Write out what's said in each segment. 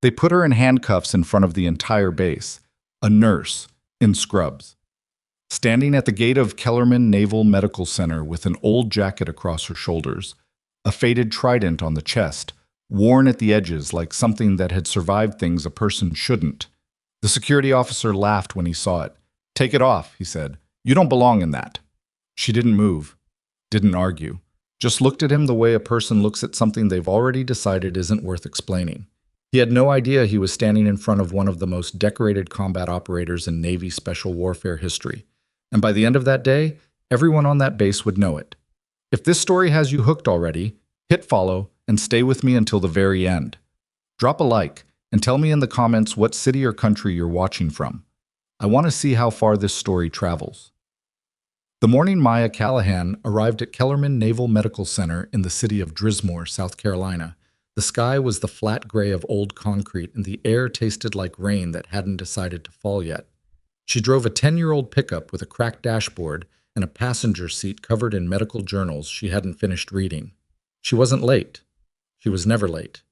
They put her in handcuffs in front of the entire base, a nurse, in scrubs. Standing at the gate of Kellerman Naval Medical Center with an old jacket across her shoulders, a faded trident on the chest, worn at the edges like something that had survived things a person shouldn't. The security officer laughed when he saw it. "Take it off," he said. "You don't belong in that." She didn't move, didn't argue, just looked at him the way a person looks at something they've already decided isn't worth explaining. He had no idea he was standing in front of one of the most decorated combat operators in Navy special warfare history. And by the end of that day, everyone on that base would know it. If this story has you hooked already, hit follow and stay with me until the very end. Drop a like and tell me in the comments what city or country you're watching from. I want to see how far this story travels. The morning Maya Callahan arrived at Kellerman Naval Medical Center in the city of Drismore, South Carolina, the sky was the flat gray of old concrete and the air tasted like rain that hadn't decided to fall yet. She drove a 10-year-old pickup with a cracked dashboard and a passenger seat covered in medical journals she hadn't finished reading. She wasn't late. She was never late.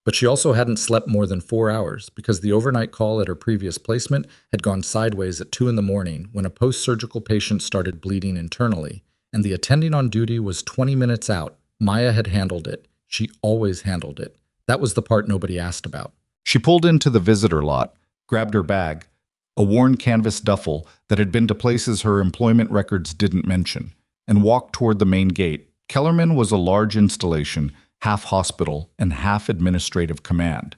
But she also hadn't slept more than 4 hours because the overnight call at her previous placement had gone sideways at 2 in the morning when a post-surgical patient started bleeding internally, and the attending on duty was 20 minutes out. Maya had handled it. She always handled it. That was the part nobody asked about. She pulled into the visitor lot, grabbed her bag, a worn canvas duffel that had been to places her employment records didn't mention, and walked toward the main gate. Kellerman was a large installation, half hospital and half administrative command.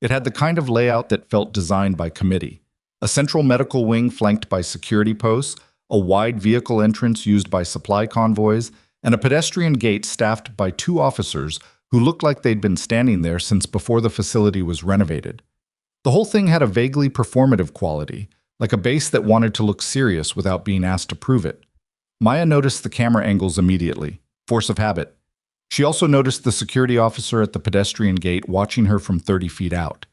It had the kind of layout that felt designed by committee. A central medical wing flanked by security posts, a wide vehicle entrance used by supply convoys, and a pedestrian gate staffed by 2 officers who looked like they'd been standing there since before the facility was renovated. The whole thing had a vaguely performative quality, like a base that wanted to look serious without being asked to prove it. Maya noticed the camera angles immediately, force of habit. She also noticed the security officer at the pedestrian gate watching her from 30 feet out.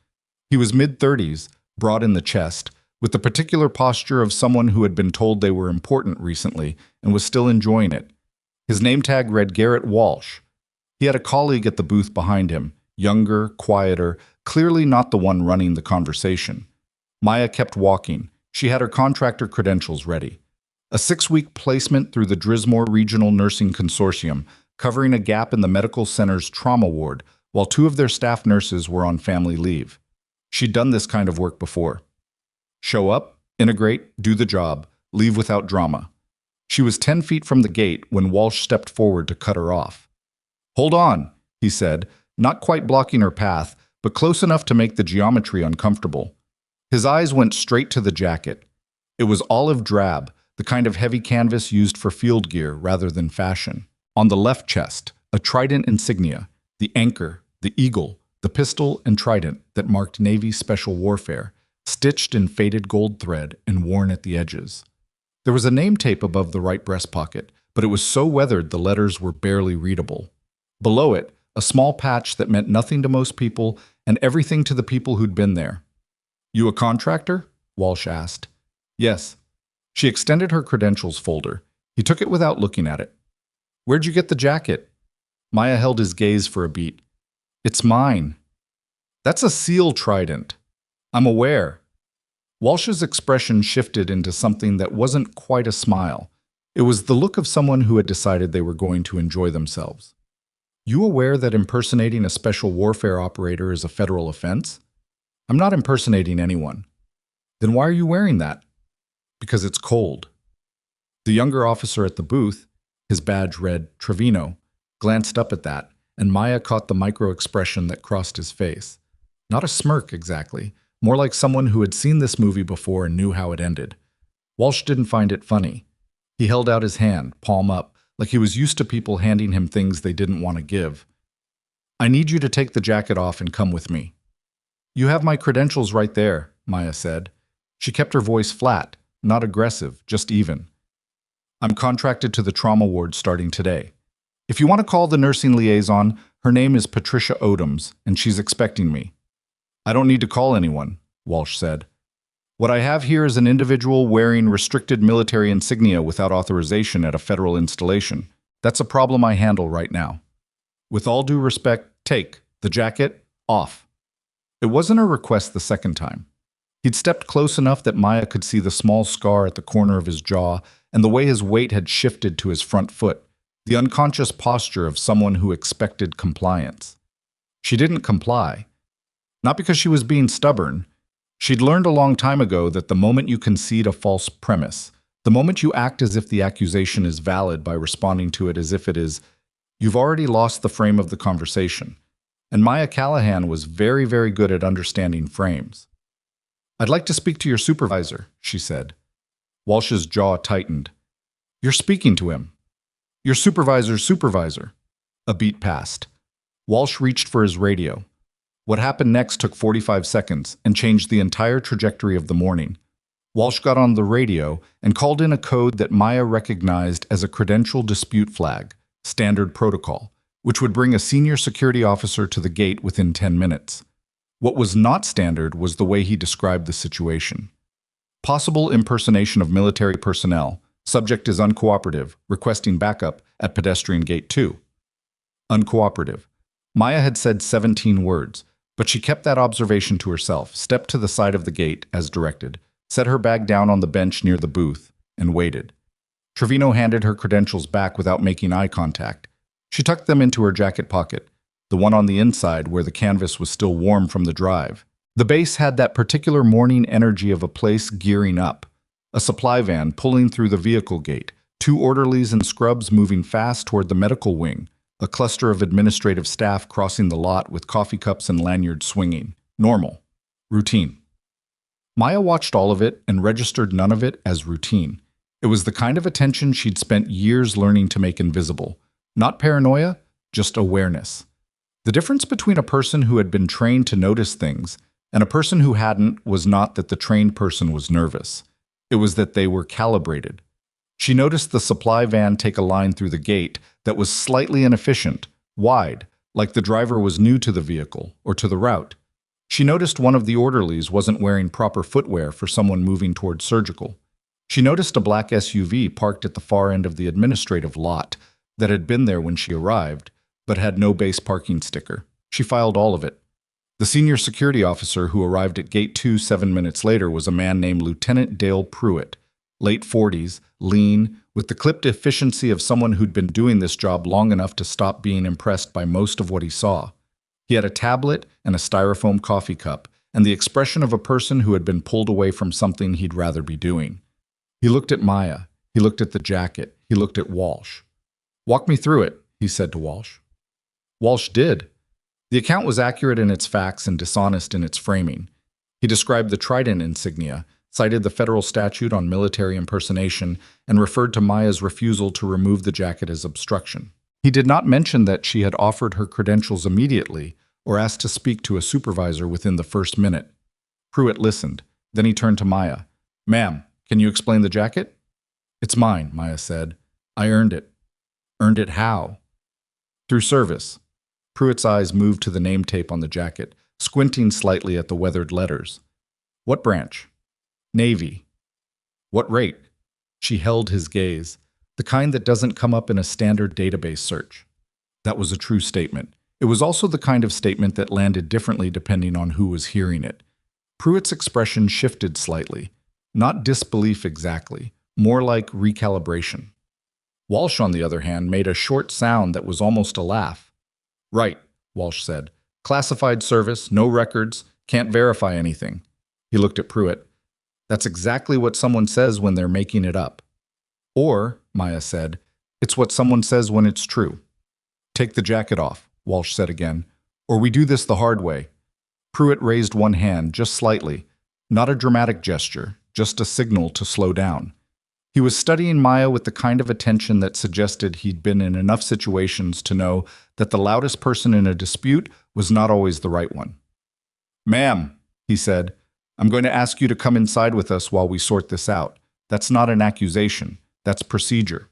He was mid-30s, broad in the chest, with the particular posture of someone who had been told they were important recently and was still enjoying it. His name tag read Garrett Walsh. He had a colleague at the booth behind him, younger, quieter, clearly not the one running the conversation. Maya kept walking. She had her contractor credentials ready. A 6-week placement through the Drismore Regional Nursing Consortium, covering a gap in the medical center's trauma ward, while 2 of their staff nurses were on family leave. She'd done this kind of work before. Show up, integrate, do the job, leave without drama. She was 10 feet from the gate when Walsh stepped forward to cut her off. "Hold on," he said, not quite blocking her path, but close enough to make the geometry uncomfortable. His eyes went straight to the jacket. It was olive drab, the kind of heavy canvas used for field gear rather than fashion. On the left chest, a trident insignia, the anchor, the eagle, the pistol and trident that marked Navy special warfare, stitched in faded gold thread and worn at the edges. There was a name tape above the right breast pocket, but it was so weathered the letters were barely readable. Below it, a small patch that meant nothing to most people and everything to the people who'd been there. "You a contractor?" Walsh asked. "Yes." She extended her credentials folder. He took it without looking at it. "Where'd you get the jacket?" Maya held his gaze for a beat. "It's mine." "That's a SEAL trident." "I'm aware." Walsh's expression shifted into something that wasn't quite a smile. It was the look of someone who had decided they were going to enjoy themselves. "You aware that impersonating a special warfare operator is a federal offense?" "I'm not impersonating anyone." "Then why are you wearing that?" "Because it's cold." The younger officer at the booth, his badge read Trevino, glanced up at that, and Maya caught the micro-expression that crossed his face. Not a smirk, exactly, more like someone who had seen this movie before and knew how it ended. Walsh didn't find it funny. He held out his hand, palm up, like he was used to people handing him things they didn't want to give. "I need you to take the jacket off and come with me." "You have my credentials right there," Maya said. She kept her voice flat, not aggressive, just even. "I'm contracted to the trauma ward starting today. If you want to call the nursing liaison, her name is Patricia Odoms, and she's expecting me." "I don't need to call anyone," Walsh said. "What I have here is an individual wearing restricted military insignia without authorization at a federal installation. That's a problem I handle right now. With all due respect, take the jacket off." It wasn't a request the second time. He'd stepped close enough that Maya could see the small scar at the corner of his jaw and the way his weight had shifted to his front foot, the unconscious posture of someone who expected compliance. She didn't comply. Not because she was being stubborn. She'd learned a long time ago that the moment you concede a false premise, the moment you act as if the accusation is valid by responding to it as if it is, you've already lost the frame of the conversation. And Maya Callahan was very, very good at understanding frames. "I'd like to speak to your supervisor," she said. Walsh's jaw tightened. "You're speaking to him. Your supervisor's supervisor." A beat passed. Walsh reached for his radio. What happened next took 45 seconds and changed the entire trajectory of the morning. Walsh got on the radio and called in a code that Maya recognized as a credential dispute flag, standard protocol, which would bring a senior security officer to the gate within 10 minutes. What was not standard was the way he described the situation. Possible impersonation of military personnel. Subject is uncooperative, requesting backup at pedestrian gate 2. Uncooperative. Maya had said 17 words, but she kept that observation to herself, stepped to the side of the gate as directed, set her bag down on the bench near the booth, and waited. Trevino handed her credentials back without making eye contact. She tucked them into her jacket pocket, the one on the inside where the canvas was still warm from the drive. The base had that particular morning energy of a place gearing up. A supply van pulling through the vehicle gate, 2 orderlies in scrubs moving fast toward the medical wing, a cluster of administrative staff crossing the lot with coffee cups and lanyards swinging. Normal. Routine. Maya watched all of it and registered none of it as routine. It was the kind of attention she'd spent years learning to make invisible. Not paranoia, just awareness. The difference between a person who had been trained to notice things and a person who hadn't was not that the trained person was nervous. It was that they were calibrated. She noticed the supply van take a line through the gate that was slightly inefficient, wide, like the driver was new to the vehicle or to the route. She noticed one of the orderlies wasn't wearing proper footwear for someone moving towards surgical. She noticed a black SUV parked at the far end of the administrative lot that had been there when she arrived, but had no base parking sticker. She filed all of it. The senior security officer who arrived at Gate 2 7 minutes later was a man named Lieutenant Dale Pruitt, late 40s, lean, with the clipped efficiency of someone who'd been doing this job long enough to stop being impressed by most of what he saw. He had a tablet and a styrofoam coffee cup, and the expression of a person who had been pulled away from something he'd rather be doing. He looked at Maya. He looked at the jacket. He looked at Walsh. "Walk me through it," he said to Walsh. Walsh did. The account was accurate in its facts and dishonest in its framing. He described the trident insignia, cited the federal statute on military impersonation, and referred to Maya's refusal to remove the jacket as obstruction. He did not mention that she had offered her credentials immediately or asked to speak to a supervisor within the first minute. Pruitt listened. Then he turned to Maya. "Ma'am, can you explain the jacket?" "It's mine," Maya said. "I earned it." "Earned it how?" "Through service." Pruitt's eyes moved to the name tape on the jacket, squinting slightly at the weathered letters. "What branch?" "Navy." "What rate?" She held his gaze, the kind that doesn't come up in a standard database search. That was a true statement. It was also the kind of statement that landed differently depending on who was hearing it. Pruitt's expression shifted slightly. Not disbelief exactly, more like recalibration. Walsh, on the other hand, made a short sound that was almost a laugh. "Right," Walsh said. "Classified service, no records, can't verify anything." He looked at Pruitt. "That's exactly what someone says when they're making it up." "Or," Maya said, "it's what someone says when it's true." "Take the jacket off," Walsh said again, "or we do this the hard way." Pruitt raised one hand, just slightly. Not a dramatic gesture, just a signal to slow down. He was studying Maya with the kind of attention that suggested he'd been in enough situations to know that the loudest person in a dispute was not always the right one. "Ma'am," he said, "I'm going to ask you to come inside with us while we sort this out. That's not an accusation. That's procedure."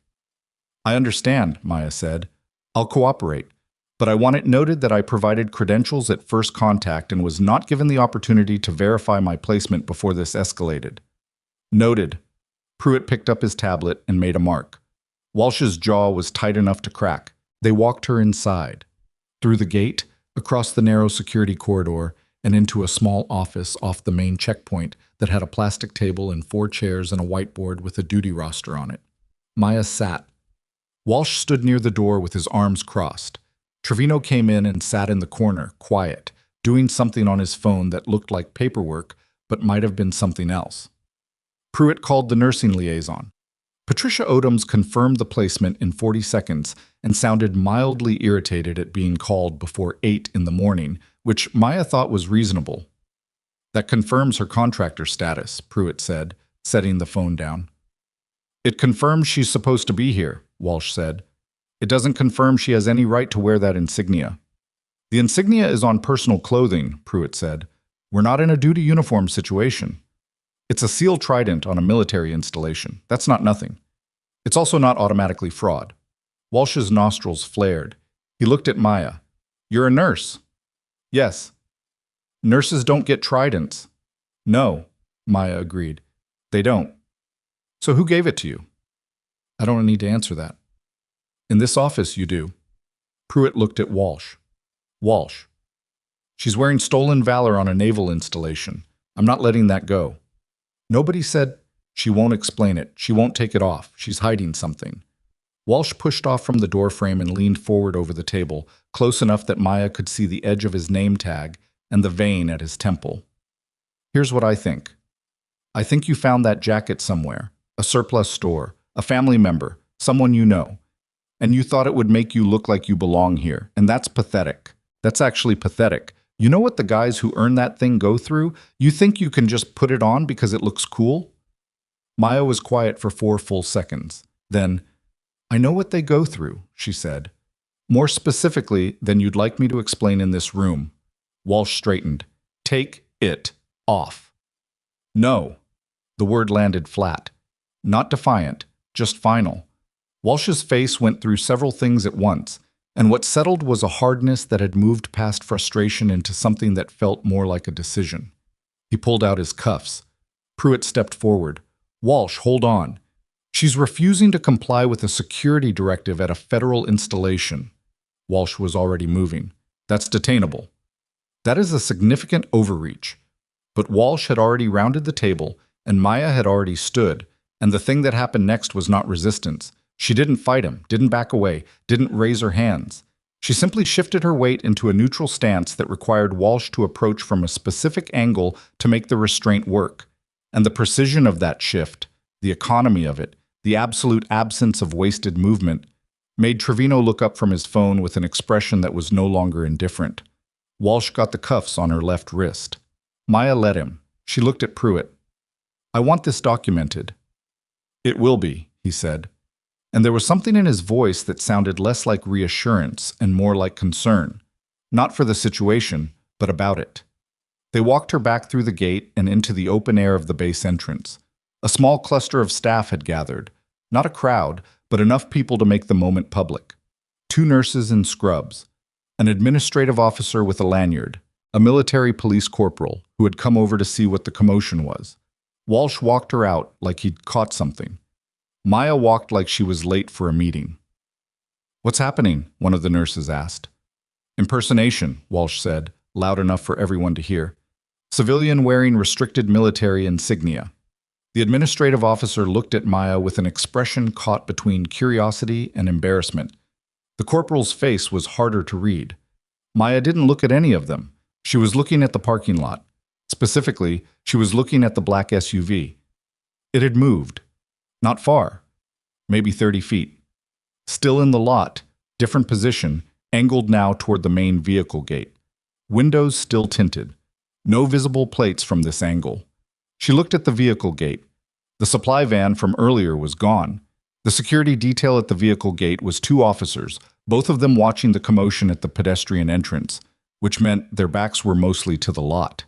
"I understand," Maya said. "I'll cooperate. But I want it noted that I provided credentials at first contact and was not given the opportunity to verify my placement before this escalated." "Noted." Pruitt picked up his tablet and made a mark. Walsh's jaw was tight enough to crack. They walked her inside. Through the gate, across the narrow security corridor, and into a small office off the main checkpoint that had a plastic table and 4 chairs and a whiteboard with a duty roster on it. Maya sat. Walsh stood near the door with his arms crossed. Trevino came in and sat in the corner, quiet, doing something on his phone that looked like paperwork but might have been something else. Pruitt called the nursing liaison. Patricia Odoms confirmed the placement in 40 seconds and sounded mildly irritated at being called before 8 in the morning, which Maya thought was reasonable. That confirms her contractor status, Pruitt said, setting the phone down. It confirms she's supposed to be here, Walsh said. It doesn't confirm she has any right to wear that insignia. The insignia is on personal clothing, Pruitt said. We're not in a duty uniform situation. It's a sealed trident on a military installation. That's not nothing. It's also not automatically fraud. Walsh's nostrils flared. He looked at Maya. You're a nurse. Yes. Nurses don't get tridents. No, Maya agreed. They don't. So who gave it to you? I don't need to answer that. In this office, you do. Pruitt looked at Walsh. Walsh. She's wearing stolen valor on a naval installation. I'm not letting that go. Nobody said, she won't explain it. She won't take it off. She's hiding something. Walsh pushed off from the doorframe and leaned forward over the table, close enough that Maya could see the edge of his name tag and the vein at his temple. Here's what I think. I think you found that jacket somewhere, a surplus store, a family member, someone you know, and you thought it would make you look like you belong here, and that's pathetic. That's actually pathetic. You know what the guys who earn that thing go through? You think you can just put it on because it looks cool? Maya was quiet for 4 full seconds. Then, I know what they go through, she said. More specifically than you'd like me to explain in this room. Walsh straightened. Take it off. No. The word landed flat. Not defiant, just final. Walsh's face went through several things at once, and what settled was a hardness that had moved past frustration into something that felt more like a decision. He pulled out his cuffs. Pruitt stepped forward. Walsh, hold on. She's refusing to comply with a security directive at a federal installation. Walsh was already moving. That's detainable. That is a significant overreach. But Walsh had already rounded the table, and Maya had already stood, and the thing that happened next was not resistance. She didn't fight him, didn't back away, didn't raise her hands. She simply shifted her weight into a neutral stance that required Walsh to approach from a specific angle to make the restraint work. And the precision of that shift, the economy of it, the absolute absence of wasted movement, made Trevino look up from his phone with an expression that was no longer indifferent. Walsh got the cuffs on her left wrist. Maya let him. She looked at Pruitt. I want this documented. It will be, he said. And there was something in his voice that sounded less like reassurance and more like concern. Not for the situation, but about it. They walked her back through the gate and into the open air of the base entrance. A small cluster of staff had gathered. Not a crowd, but enough people to make the moment public. 2 nurses in scrubs. An administrative officer with a lanyard. A military police corporal who had come over to see what the commotion was. Walsh walked her out like he'd caught something. Maya walked like she was late for a meeting. What's happening? One of the nurses asked. Impersonation, Walsh said, loud enough for everyone to hear. Civilian wearing restricted military insignia. The administrative officer looked at Maya with an expression caught between curiosity and embarrassment. The corporal's face was harder to read. Maya didn't look at any of them. She was looking at the parking lot. Specifically, she was looking at the black SUV. It had moved. Not far. Maybe 30 feet. Still in the lot, different position, angled now toward the main vehicle gate. Windows still tinted. No visible plates from this angle. She looked at the vehicle gate. The supply van from earlier was gone. The security detail at the vehicle gate was 2 officers, both of them watching the commotion at the pedestrian entrance, which meant their backs were mostly to the lot.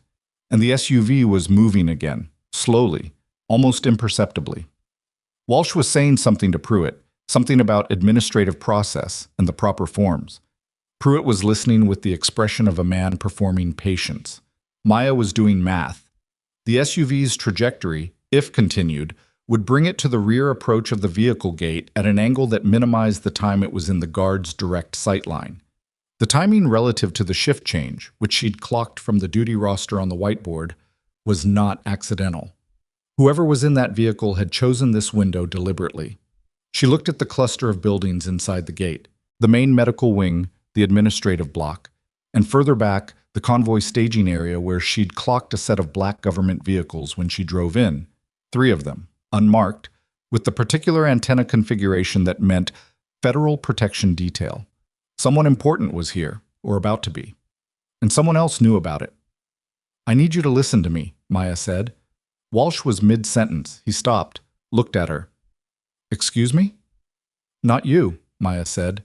And the SUV was moving again, slowly, almost imperceptibly. Walsh was saying something to Pruitt, something about administrative process and the proper forms. Pruitt was listening with the expression of a man performing patience. Maya was doing math. The SUV's trajectory, if continued, would bring it to the rear approach of the vehicle gate at an angle that minimized the time it was in the guard's direct sight line. The timing relative to the shift change, which she'd clocked from the duty roster on the whiteboard, was not accidental. Whoever was in that vehicle had chosen this window deliberately. She looked at the cluster of buildings inside the gate, the main medical wing, the administrative block, and further back, the convoy staging area where she'd clocked a set of black government vehicles when she drove in, 3 of them, unmarked, with the particular antenna configuration that meant Federal Protection Detail. Someone important was here, or about to be. And someone else knew about it. "I need you to listen to me," Maya said. Walsh was mid-sentence. He stopped, looked at her. "Excuse me?" "Not you," Maya said.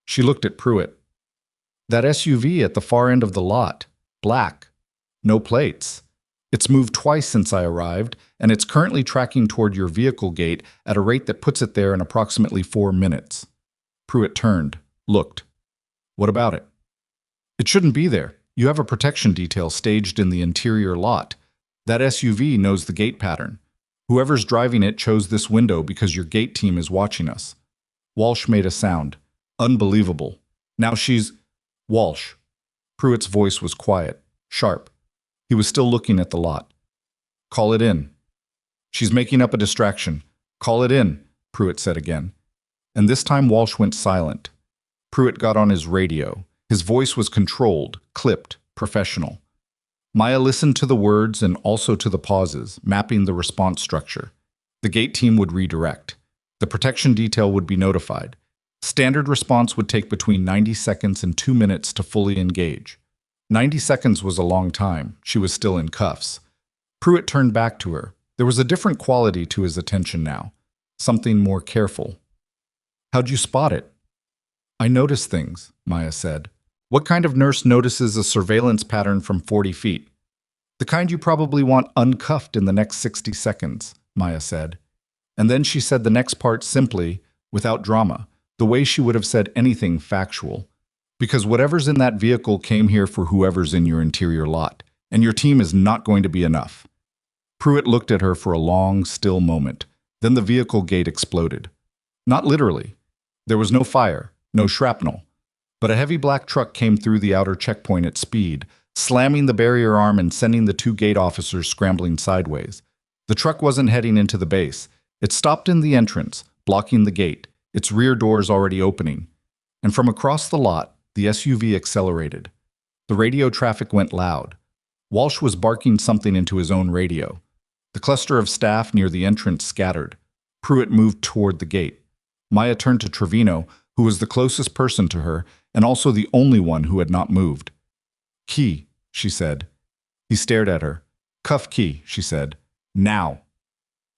She looked at Pruitt. "That SUV at the far end of the lot. Black. No plates. It's moved twice since I arrived, and it's currently tracking toward your vehicle gate at a rate that puts it there in approximately 4 minutes." Pruitt turned, looked. "What about it?" "It shouldn't be there. You have a protection detail staged in the interior lot. That SUV knows the gate pattern. Whoever's driving it chose this window because your gate team is watching us." Walsh made a sound. "Unbelievable. Now she's—" "Walsh." Pruitt's voice was quiet, sharp. He was still looking at the lot. "Call it in." "She's making up a distraction. Call it in," Pruitt said again. And this time Walsh went silent. Pruitt got on his radio. His voice was controlled, clipped, professional. Maya listened to the words and also to the pauses, mapping the response structure. The gate team would redirect. The protection detail would be notified. Standard response would take between 90 seconds and 2 minutes to fully engage. 90 seconds was a long time. She was still in cuffs. Pruitt turned back to her. There was a different quality to his attention now. Something more careful. "How'd you spot it?" "I notice things," Maya said. "What kind of nurse notices a surveillance pattern from 40 feet? "The kind you probably want uncuffed in the next 60 seconds, Maya said. And then she said the next part simply, without drama, the way she would have said anything factual. "Because whatever's in that vehicle came here for whoever's in your interior lot, and your team is not going to be enough." Pruitt looked at her for a long, still moment. Then the vehicle gate exploded. Not literally. There was no fire, no shrapnel. But a heavy black truck came through the outer checkpoint at speed, slamming the barrier arm and sending the 2 gate officers scrambling sideways. The truck wasn't heading into the base. It stopped in the entrance, blocking the gate, its rear doors already opening. And from across the lot, the SUV accelerated. The radio traffic went loud. Walsh was barking something into his own radio. The cluster of staff near the entrance scattered. Pruitt moved toward the gate. Maya turned to Trevino, who was the closest person to her, and also the only one who had not moved. "Key," she said. He stared at her. "Cuff key," she said. "Now."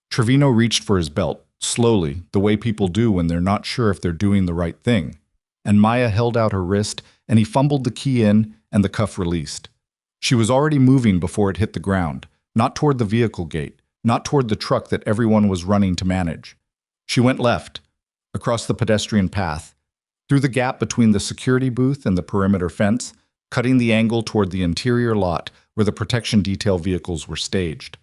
Trevino reached for his belt, slowly, the way people do when they're not sure if they're doing the right thing. And Maya held out her wrist, and he fumbled the key in, and the cuff released. She was already moving before it hit the ground, not toward the vehicle gate, not toward the truck that everyone was running to manage. She went left, across the pedestrian path, through the gap between the security booth and the perimeter fence, cutting the angle toward the interior lot where the protection detail vehicles were staged.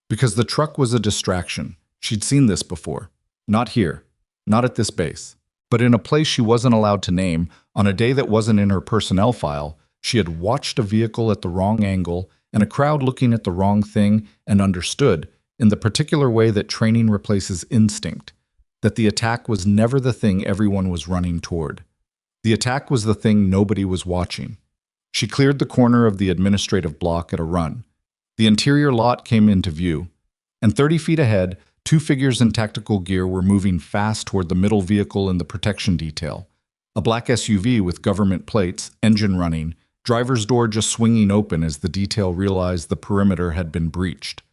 Because the truck was a distraction. She'd seen this before. Not here, not at this base. But in a place she wasn't allowed to name, on a day that wasn't in her personnel file, she had watched a vehicle at the wrong angle and a crowd looking at the wrong thing and understood, in the particular way that training replaces instinct, that the attack was never the thing everyone was running toward. The attack was the thing nobody was watching. She cleared the corner of the administrative block at a run. The interior lot came into view, and 30 feet ahead, 2 figures in tactical gear were moving fast toward the middle vehicle in the protection detail. A black SUV with government plates, engine running, driver's door just swinging open as the detail realized the perimeter had been breached.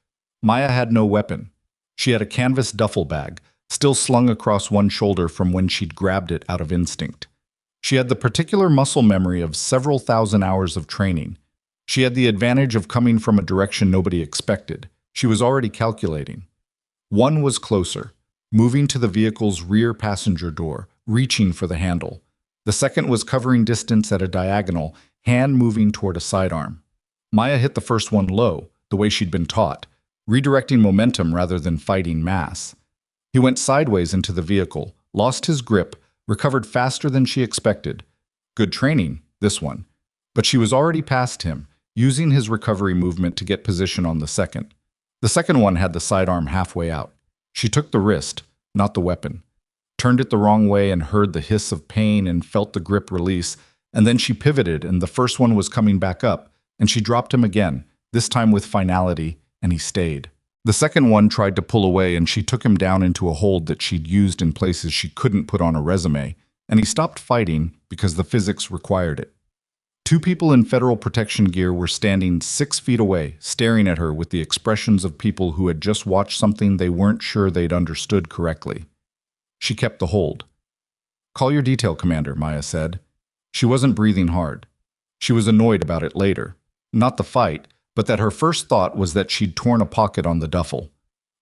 Maya had no weapon. She had a canvas duffel bag, still slung across one shoulder from when she'd grabbed it out of instinct. She had the particular muscle memory of several thousand hours of training. She had the advantage of coming from a direction nobody expected. She was already calculating. One was closer, moving to the vehicle's rear passenger door, reaching for the handle. The second was covering distance at a diagonal, hand moving toward a sidearm. Maya hit the first one low, the way she'd been taught, redirecting momentum rather than fighting mass. He went sideways into the vehicle, lost his grip, recovered faster than she expected. Good training, this one. But she was already past him, using his recovery movement to get position on the second. The second one had the sidearm halfway out. She took the wrist, not the weapon, turned it the wrong way and heard the hiss of pain and felt the grip release, and then she pivoted and the first one was coming back up, and she dropped him again, this time with finality, and he stayed. The second one tried to pull away and she took him down into a hold that she'd used in places she couldn't put on a resume, and he stopped fighting because the physics required it. Two people in federal protection gear were standing 6 feet away, staring at her with the expressions of people who had just watched something they weren't sure they'd understood correctly. She kept the hold. "Call your detail commander," Maya said. She wasn't breathing hard. She was annoyed about it later. Not the fight, but that her first thought was that she'd torn a pocket on the duffel.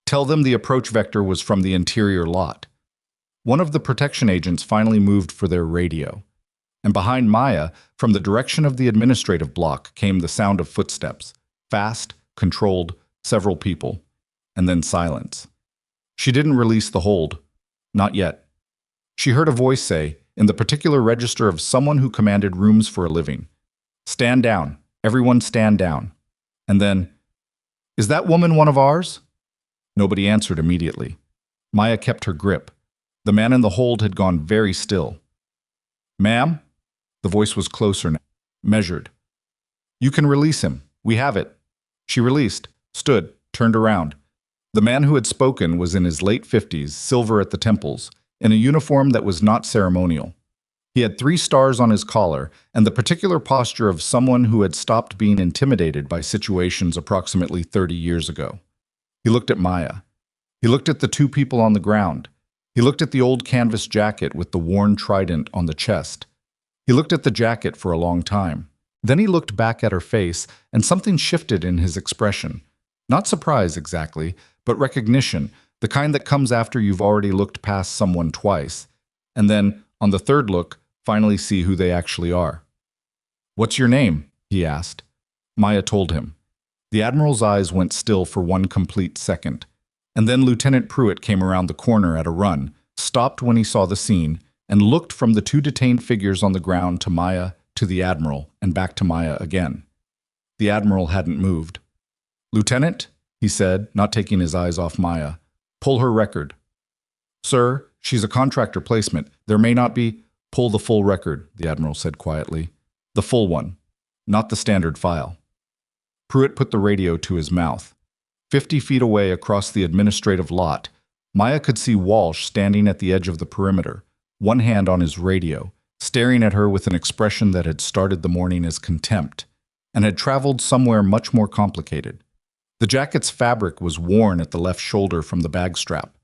Tell them the approach vector was from the interior lot. One of the protection agents finally moved for their radio. And behind Maya, from the direction of the administrative block, came the sound of footsteps. Fast, controlled, several people. And then silence. She didn't release the hold. Not yet. She heard a voice say, in the particular register of someone who commanded rooms for a living, "Stand down. Everyone stand down." And then, "Is that woman one of ours?" Nobody answered immediately. Maya kept her grip. The man in the hold had gone very still. "Ma'am?" The voice was closer now, measured. "You can release him. We have it." She released, stood, turned around. The man who had spoken was in his late 50s, silver at the temples, in a uniform that was not ceremonial. He had 3 stars on his collar and the particular posture of someone who had stopped being intimidated by situations approximately 30 years ago. He looked at Maya. He looked at the 2 people on the ground. He looked at the old canvas jacket with the worn trident on the chest. He looked at the jacket for a long time. Then he looked back at her face, and something shifted in his expression. Not surprise exactly, but recognition, the kind that comes after you've already looked past someone twice, and then, on the third look, finally see who they actually are. "What's your name?" he asked. Maya told him. The Admiral's eyes went still for one complete second, and then Lieutenant Pruitt came around the corner at a run, stopped when he saw the scene, and looked from the 2 detained figures on the ground to Maya, to the Admiral, and back to Maya again. The Admiral hadn't moved. "Lieutenant," he said, not taking his eyes off Maya, "pull her record." "Sir, she's a contractor placement. There may not be—" "Pull the full record," the Admiral said quietly. "The full one, not the standard file." Pruitt put the radio to his mouth. 50 feet away across the administrative lot, Maya could see Walsh standing at the edge of the perimeter, one hand on his radio, staring at her with an expression that had started the morning as contempt, and had traveled somewhere much more complicated. The jacket's fabric was worn at the left shoulder from the bag strap.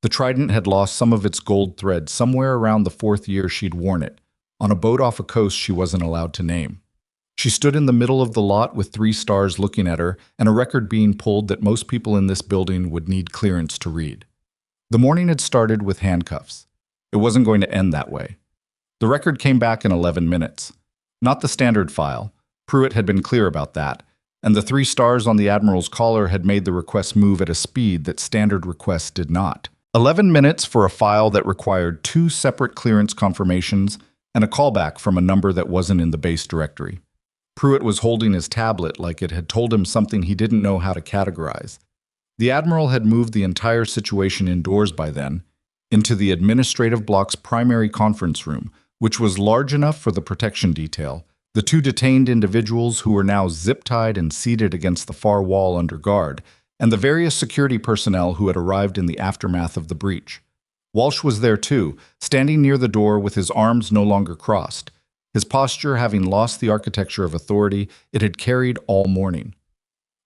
The trident had lost some of its gold thread somewhere around the 4th year she'd worn it, on a boat off a coast she wasn't allowed to name. She stood in the middle of the lot with 3 stars looking at her and a record being pulled that most people in this building would need clearance to read. The morning had started with handcuffs. It wasn't going to end that way. The record came back in 11 minutes. Not the standard file. Pruitt had been clear about that, and the 3 stars on the Admiral's collar had made the request move at a speed that standard requests did not. 11 minutes for a file that required 2 separate clearance confirmations and a callback from a number that wasn't in the base directory. Pruitt was holding his tablet like it had told him something he didn't know how to categorize. The Admiral had moved the entire situation indoors by then, into the administrative block's primary conference room, which was large enough for the protection detail, the 2 detained individuals who were now zip-tied and seated against the far wall under guard, and the various security personnel who had arrived in the aftermath of the breach. Walsh was there too, standing near the door with his arms no longer crossed, his posture having lost the architecture of authority it had carried all morning.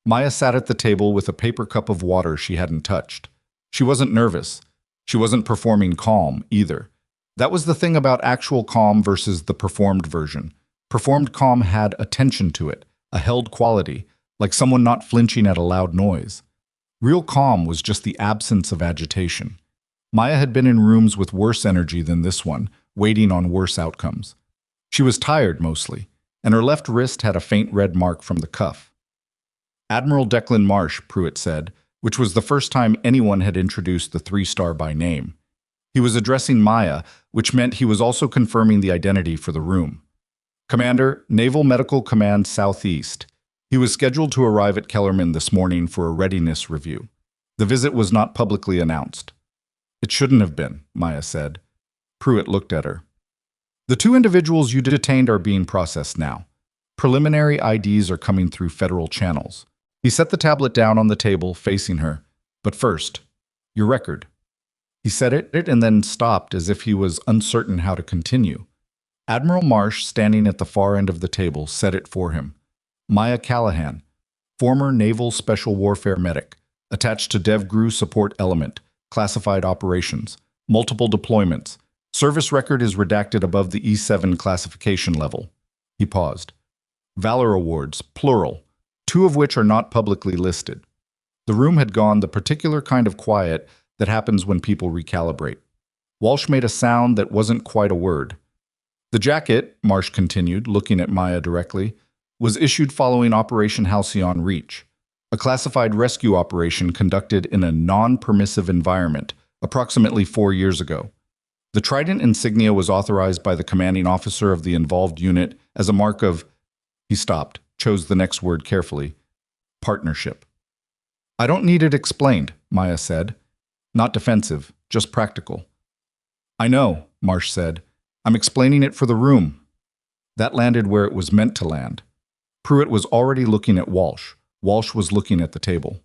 Maya sat at the table with a paper cup of water she hadn't touched. She wasn't nervous. She wasn't performing calm, either. That was the thing about actual calm versus the performed version. Performed calm had a tension to it, a held quality, like someone not flinching at a loud noise. Real calm was just the absence of agitation. Maya had been in rooms with worse energy than this one, waiting on worse outcomes. She was tired, mostly, and her left wrist had a faint red mark from the cuff. "Admiral Declan Marsh," Pruitt said, which was the first time anyone had introduced the 3-star by name. He was addressing Maya, which meant he was also confirming the identity for the room. Commander, Naval Medical Command Southeast. He was scheduled to arrive at Kellerman this morning for a readiness review. The visit was not publicly announced. It shouldn't have been, Maya said. Pruitt looked at her. The two individuals you detained are being processed now. Preliminary IDs are coming through federal channels. He set the tablet down on the table, facing her. But first, your record. He said it and then stopped as if he was uncertain how to continue. Admiral Marsh, standing at the far end of the table, said it for him. Maya Callahan, former Naval Special Warfare Medic, attached to DevGru Support Element, classified operations, multiple deployments. Service record is redacted above the E7 classification level. He paused. Valor Awards, plural, 2 of which are not publicly listed. The room had gone the particular kind of quiet that happens when people recalibrate. Walsh made a sound that wasn't quite a word. The jacket, Marsh continued, looking at Maya directly, was issued following Operation Halcyon Reach, a classified rescue operation conducted in a non-permissive environment approximately 4 years ago. The trident insignia was authorized by the commanding officer of the involved unit as a mark of, he stopped, chose the next word carefully, partnership. I don't need it explained, Maya said. Not defensive, just practical. I know, Marsh said. I'm explaining it for the room. That landed where it was meant to land. Pruitt was already looking at Walsh. Walsh was looking at the table.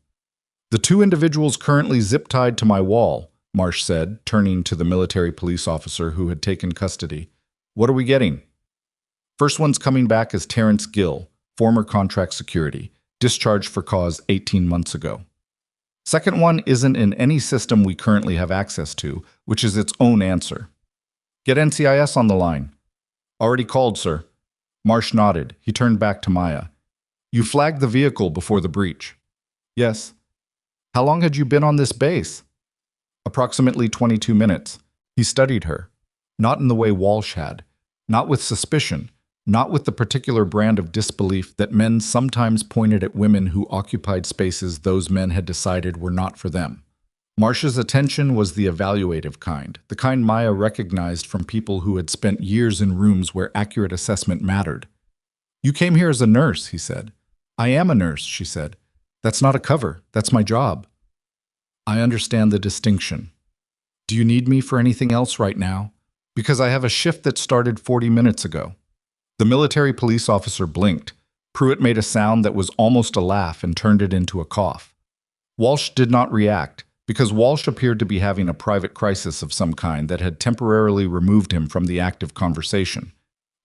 The two individuals currently zip-tied to my wall, Marsh said, turning to the military police officer who had taken custody. What are we getting? First one's coming back as Terrence Gill, former contract security, discharged for cause 18 months ago. Second one isn't in any system we currently have access to, which is its own answer. Get NCIS on the line. Already called, sir. Marsh nodded. He turned back to Maya. You flagged the vehicle before the breach. Yes. How long had you been on this base? Approximately 22 minutes. He studied her. Not in the way Walsh had. Not with suspicion. Not with the particular brand of disbelief that men sometimes pointed at women who occupied spaces those men had decided were not for them. Marsh's attention was the evaluative kind, the kind Maya recognized from people who had spent years in rooms where accurate assessment mattered. You came here as a nurse, he said. I am a nurse, she said. That's not a cover. That's my job. I understand the distinction. Do you need me for anything else right now? Because I have a shift that started 40 minutes ago. The military police officer blinked. Pruitt made a sound that was almost a laugh and turned it into a cough. Walsh did not react, because Walsh appeared to be having a private crisis of some kind that had temporarily removed him from the active conversation.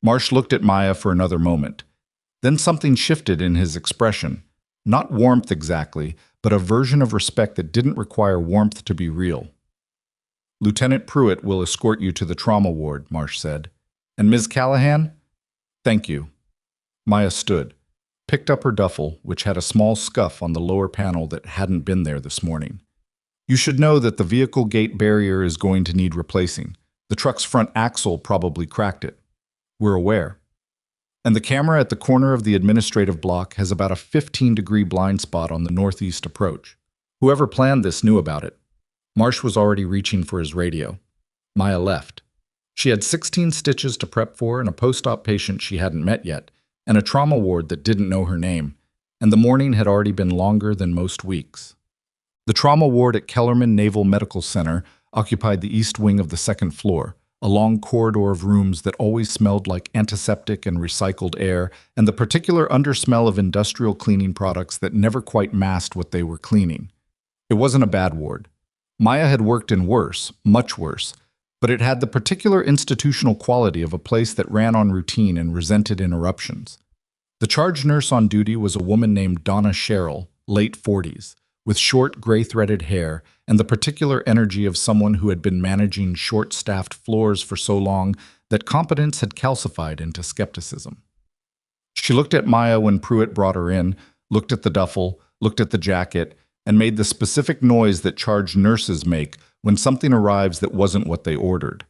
Marsh looked at Maya for another moment. Then something shifted in his expression. Not warmth exactly, but a version of respect that didn't require warmth to be real. Lieutenant Pruitt will escort you to the trauma ward, Marsh said. And Ms. Callahan? Thank you. Maya stood, picked up her duffel, which had a small scuff on the lower panel that hadn't been there this morning. You should know that the vehicle gate barrier is going to need replacing. The truck's front axle probably cracked it. We're aware. And the camera at the corner of the administrative block has about a 15-degree blind spot on the northeast approach. Whoever planned this knew about it. Marsh was already reaching for his radio. Maya left. She had 16 stitches to prep for and a post-op patient she hadn't met yet, and a trauma ward that didn't know her name, and the morning had already been longer than most weeks. The trauma ward at Kellerman Naval Medical Center occupied the east wing of the second floor, a long corridor of rooms that always smelled like antiseptic and recycled air, and the particular undersmell of industrial cleaning products that never quite masked what they were cleaning. It wasn't a bad ward. Maya had worked in worse, much worse, but it had the particular institutional quality of a place that ran on routine and resented interruptions. The charge nurse on duty was a woman named Donna Sherrill, late 40s, with short, gray-threaded hair and the particular energy of someone who had been managing short-staffed floors for so long that competence had calcified into skepticism. She looked at Maya when Pruitt brought her in, looked at the duffel, looked at the jacket, and made the specific noise that charge nurses make when something arrives that wasn't what they ordered.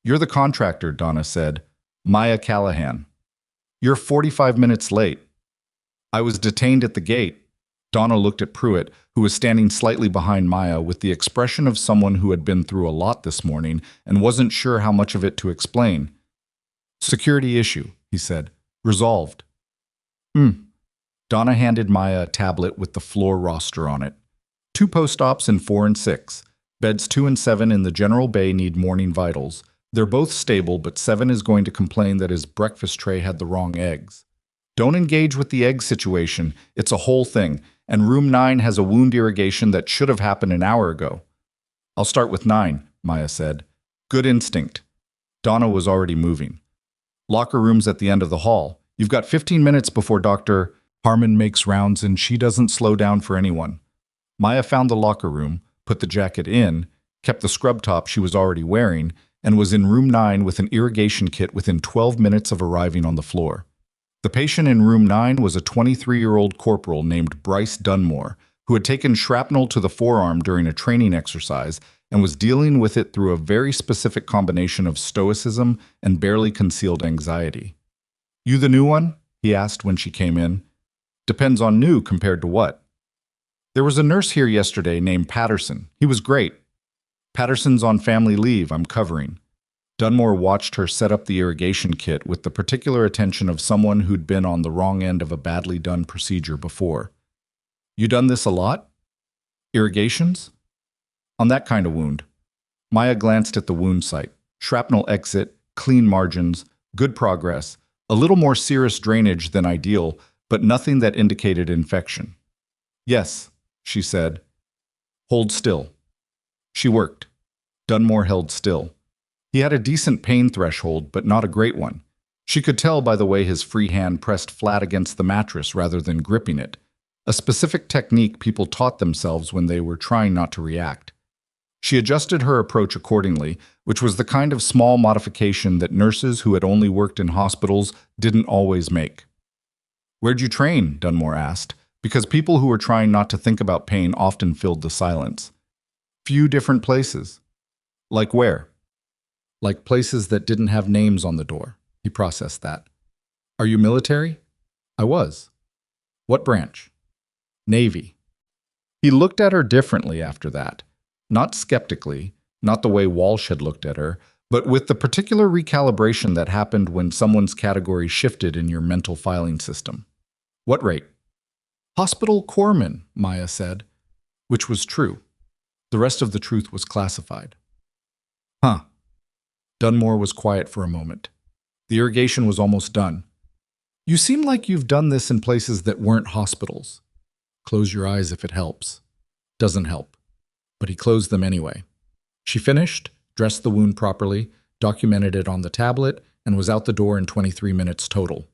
You're the contractor, Donna said. Maya Callahan. You're 45 minutes late. I was detained at the gate. Donna looked at Pruitt, who was standing slightly behind Maya with the expression of someone who had been through a lot this morning and wasn't sure how much of it to explain. Security issue, he said. Resolved. Hmm. Donna handed Maya a tablet with the floor roster on it. 2 post-ops in 4 and 6. Beds 2 and 7 in the general bay need morning vitals. They're both stable, but 7 is going to complain that his breakfast tray had the wrong eggs. Don't engage with the egg situation. It's a whole thing. And room 9 has a wound irrigation that should have happened an hour ago. I'll start with 9, Maya said. Good instinct. Donna was already moving. Locker room's at the end of the hall. You've got 15 minutes before Dr. Harmon makes rounds and she doesn't slow down for anyone. Maya found the locker room, put the jacket in, kept the scrub top she was already wearing, and was in room 9 with an irrigation kit within 12 minutes of arriving on the floor. The patient in room 9 was a 23-year-old corporal named Bryce Dunmore, who had taken shrapnel to the forearm during a training exercise and was dealing with it through a very specific combination of stoicism and barely concealed anxiety. You the new one? He asked when she came in. Depends on new compared to what? There was a nurse here yesterday named Patterson. He was great. Patterson's on family leave, I'm covering. Dunmore watched her set up the irrigation kit with the particular attention of someone who'd been on the wrong end of a badly done procedure before. You done this a lot? Irrigations? On that kind of wound. Maya glanced at the wound site. Shrapnel exit, clean margins, good progress, a little more serous drainage than ideal, but nothing that indicated infection. Yes, she said. Hold still. She worked. Dunmore held still. He had a decent pain threshold, but not a great one. She could tell by the way his free hand pressed flat against the mattress rather than gripping it, a specific technique people taught themselves when they were trying not to react. She adjusted her approach accordingly, which was the kind of small modification that nurses who had only worked in hospitals didn't always make. Where'd you train? Dunmore asked, because people who were trying not to think about pain often filled the silence. Few different places. Like where? Like places that didn't have names on the door. He processed that. Are you military? I was. What branch? Navy. He looked at her differently after that. Not skeptically, not the way Walsh had looked at her, but with the particular recalibration that happened when someone's category shifted in your mental filing system. What rate? Hospital corpsman, Maya said, which was true. The rest of the truth was classified. Huh. Dunmore was quiet for a moment. The irrigation was almost done. You seem like you've done this in places that weren't hospitals. Close your eyes if it helps. Doesn't help. But he closed them anyway. She finished, dressed the wound properly, documented it on the tablet, and was out the door in 23 minutes total,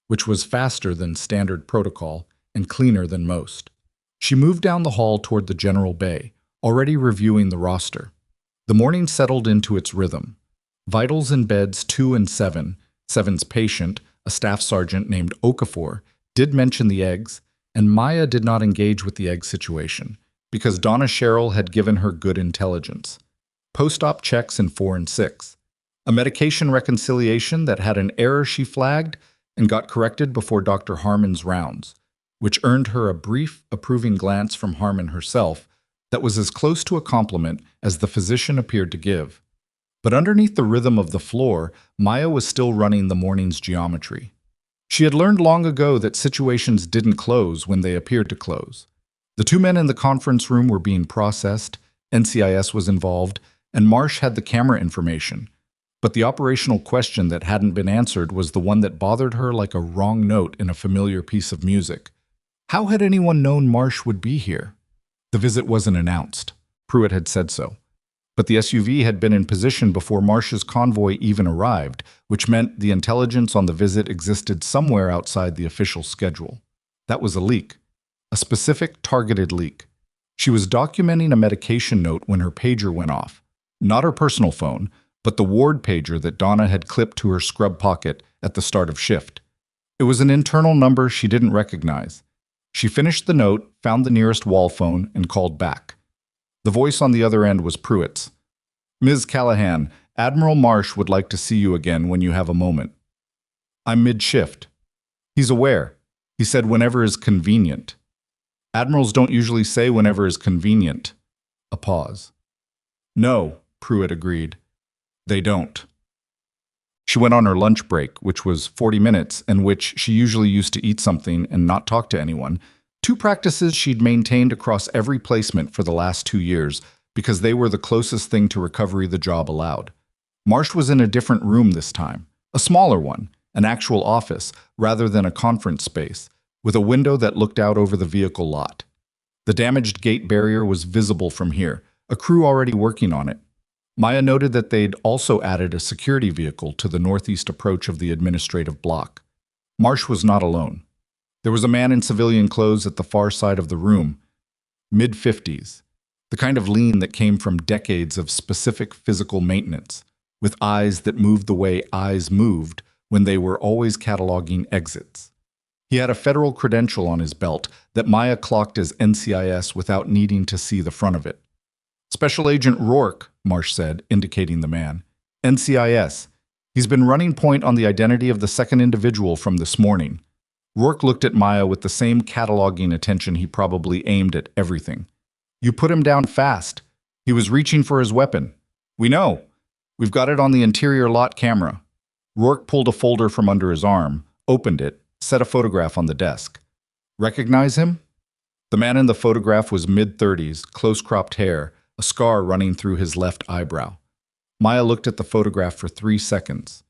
which was faster than standard protocol and cleaner than most. She moved down the hall toward the general bay, already reviewing the roster. The morning settled into its rhythm. Vitals in beds 2 and 7, 7's patient, a staff sergeant named Okafor, did mention the eggs, and Maya did not engage with the egg situation, because Donna Sherrill had given her good intelligence. Post-op checks in 4 and 6. A medication reconciliation that had an error she flagged and got corrected before Dr. Harmon's rounds, which earned her a brief, approving glance from Harmon herself that was as close to a compliment as the physician appeared to give. But underneath the rhythm of the floor, Maya was still running the morning's geometry. She had learned long ago that situations didn't close when they appeared to close. The 2 men in the conference room were being processed, NCIS was involved, and Marsh had the camera information. But the operational question that hadn't been answered was the one that bothered her like a wrong note in a familiar piece of music. How had anyone known Marsh would be here? The visit wasn't announced. Pruitt had said so. But the SUV had been in position before Marsh's convoy even arrived, which meant the intelligence on the visit existed somewhere outside the official schedule. That was a leak. A specific, targeted leak. She was documenting a medication note when her pager went off. Not her personal phone, but the ward pager that Donna had clipped to her scrub pocket at the start of shift. It was an internal number she didn't recognize. She finished the note, found the nearest wall phone, and called back. The voice on the other end was Pruitt's. Ms. Callahan, Admiral Marsh would like to see you again when you have a moment. I'm mid-shift. He's aware. He said whenever is convenient. Admirals don't usually say whenever is convenient. A pause. No, Pruitt agreed. They don't. She went on her lunch break, which was 40 minutes, and which she usually used to eat something and not talk to anyone, two practices she'd maintained across every placement for the last 2 years because they were the closest thing to recovery the job allowed. Marsh was in a different room this time, a smaller one, an actual office, rather than a conference space, with a window that looked out over the vehicle lot. The damaged gate barrier was visible from here, a crew already working on it. Maya noted that they'd also added a security vehicle to the northeast approach of the administrative block. Marsh was not alone. There was a man in civilian clothes at the far side of the room, mid-50s, the kind of lean that came from decades of specific physical maintenance, with eyes that moved the way eyes moved when they were always cataloging exits. He had a federal credential on his belt that Maya clocked as NCIS without needing to see the front of it. Special Agent Rourke, Marsh said, indicating the man. NCIS. He's been running point on the identity of the second individual from this morning. Rourke looked at Maya with the same cataloging attention he probably aimed at everything. You put him down fast. He was reaching for his weapon. We know. We've got it on the interior lot camera. Rourke pulled a folder from under his arm, opened it, set a photograph on the desk. Recognize him? The man in the photograph was mid-30s, close-cropped hair, a scar running through his left eyebrow. Maya looked at the photograph for 3 seconds.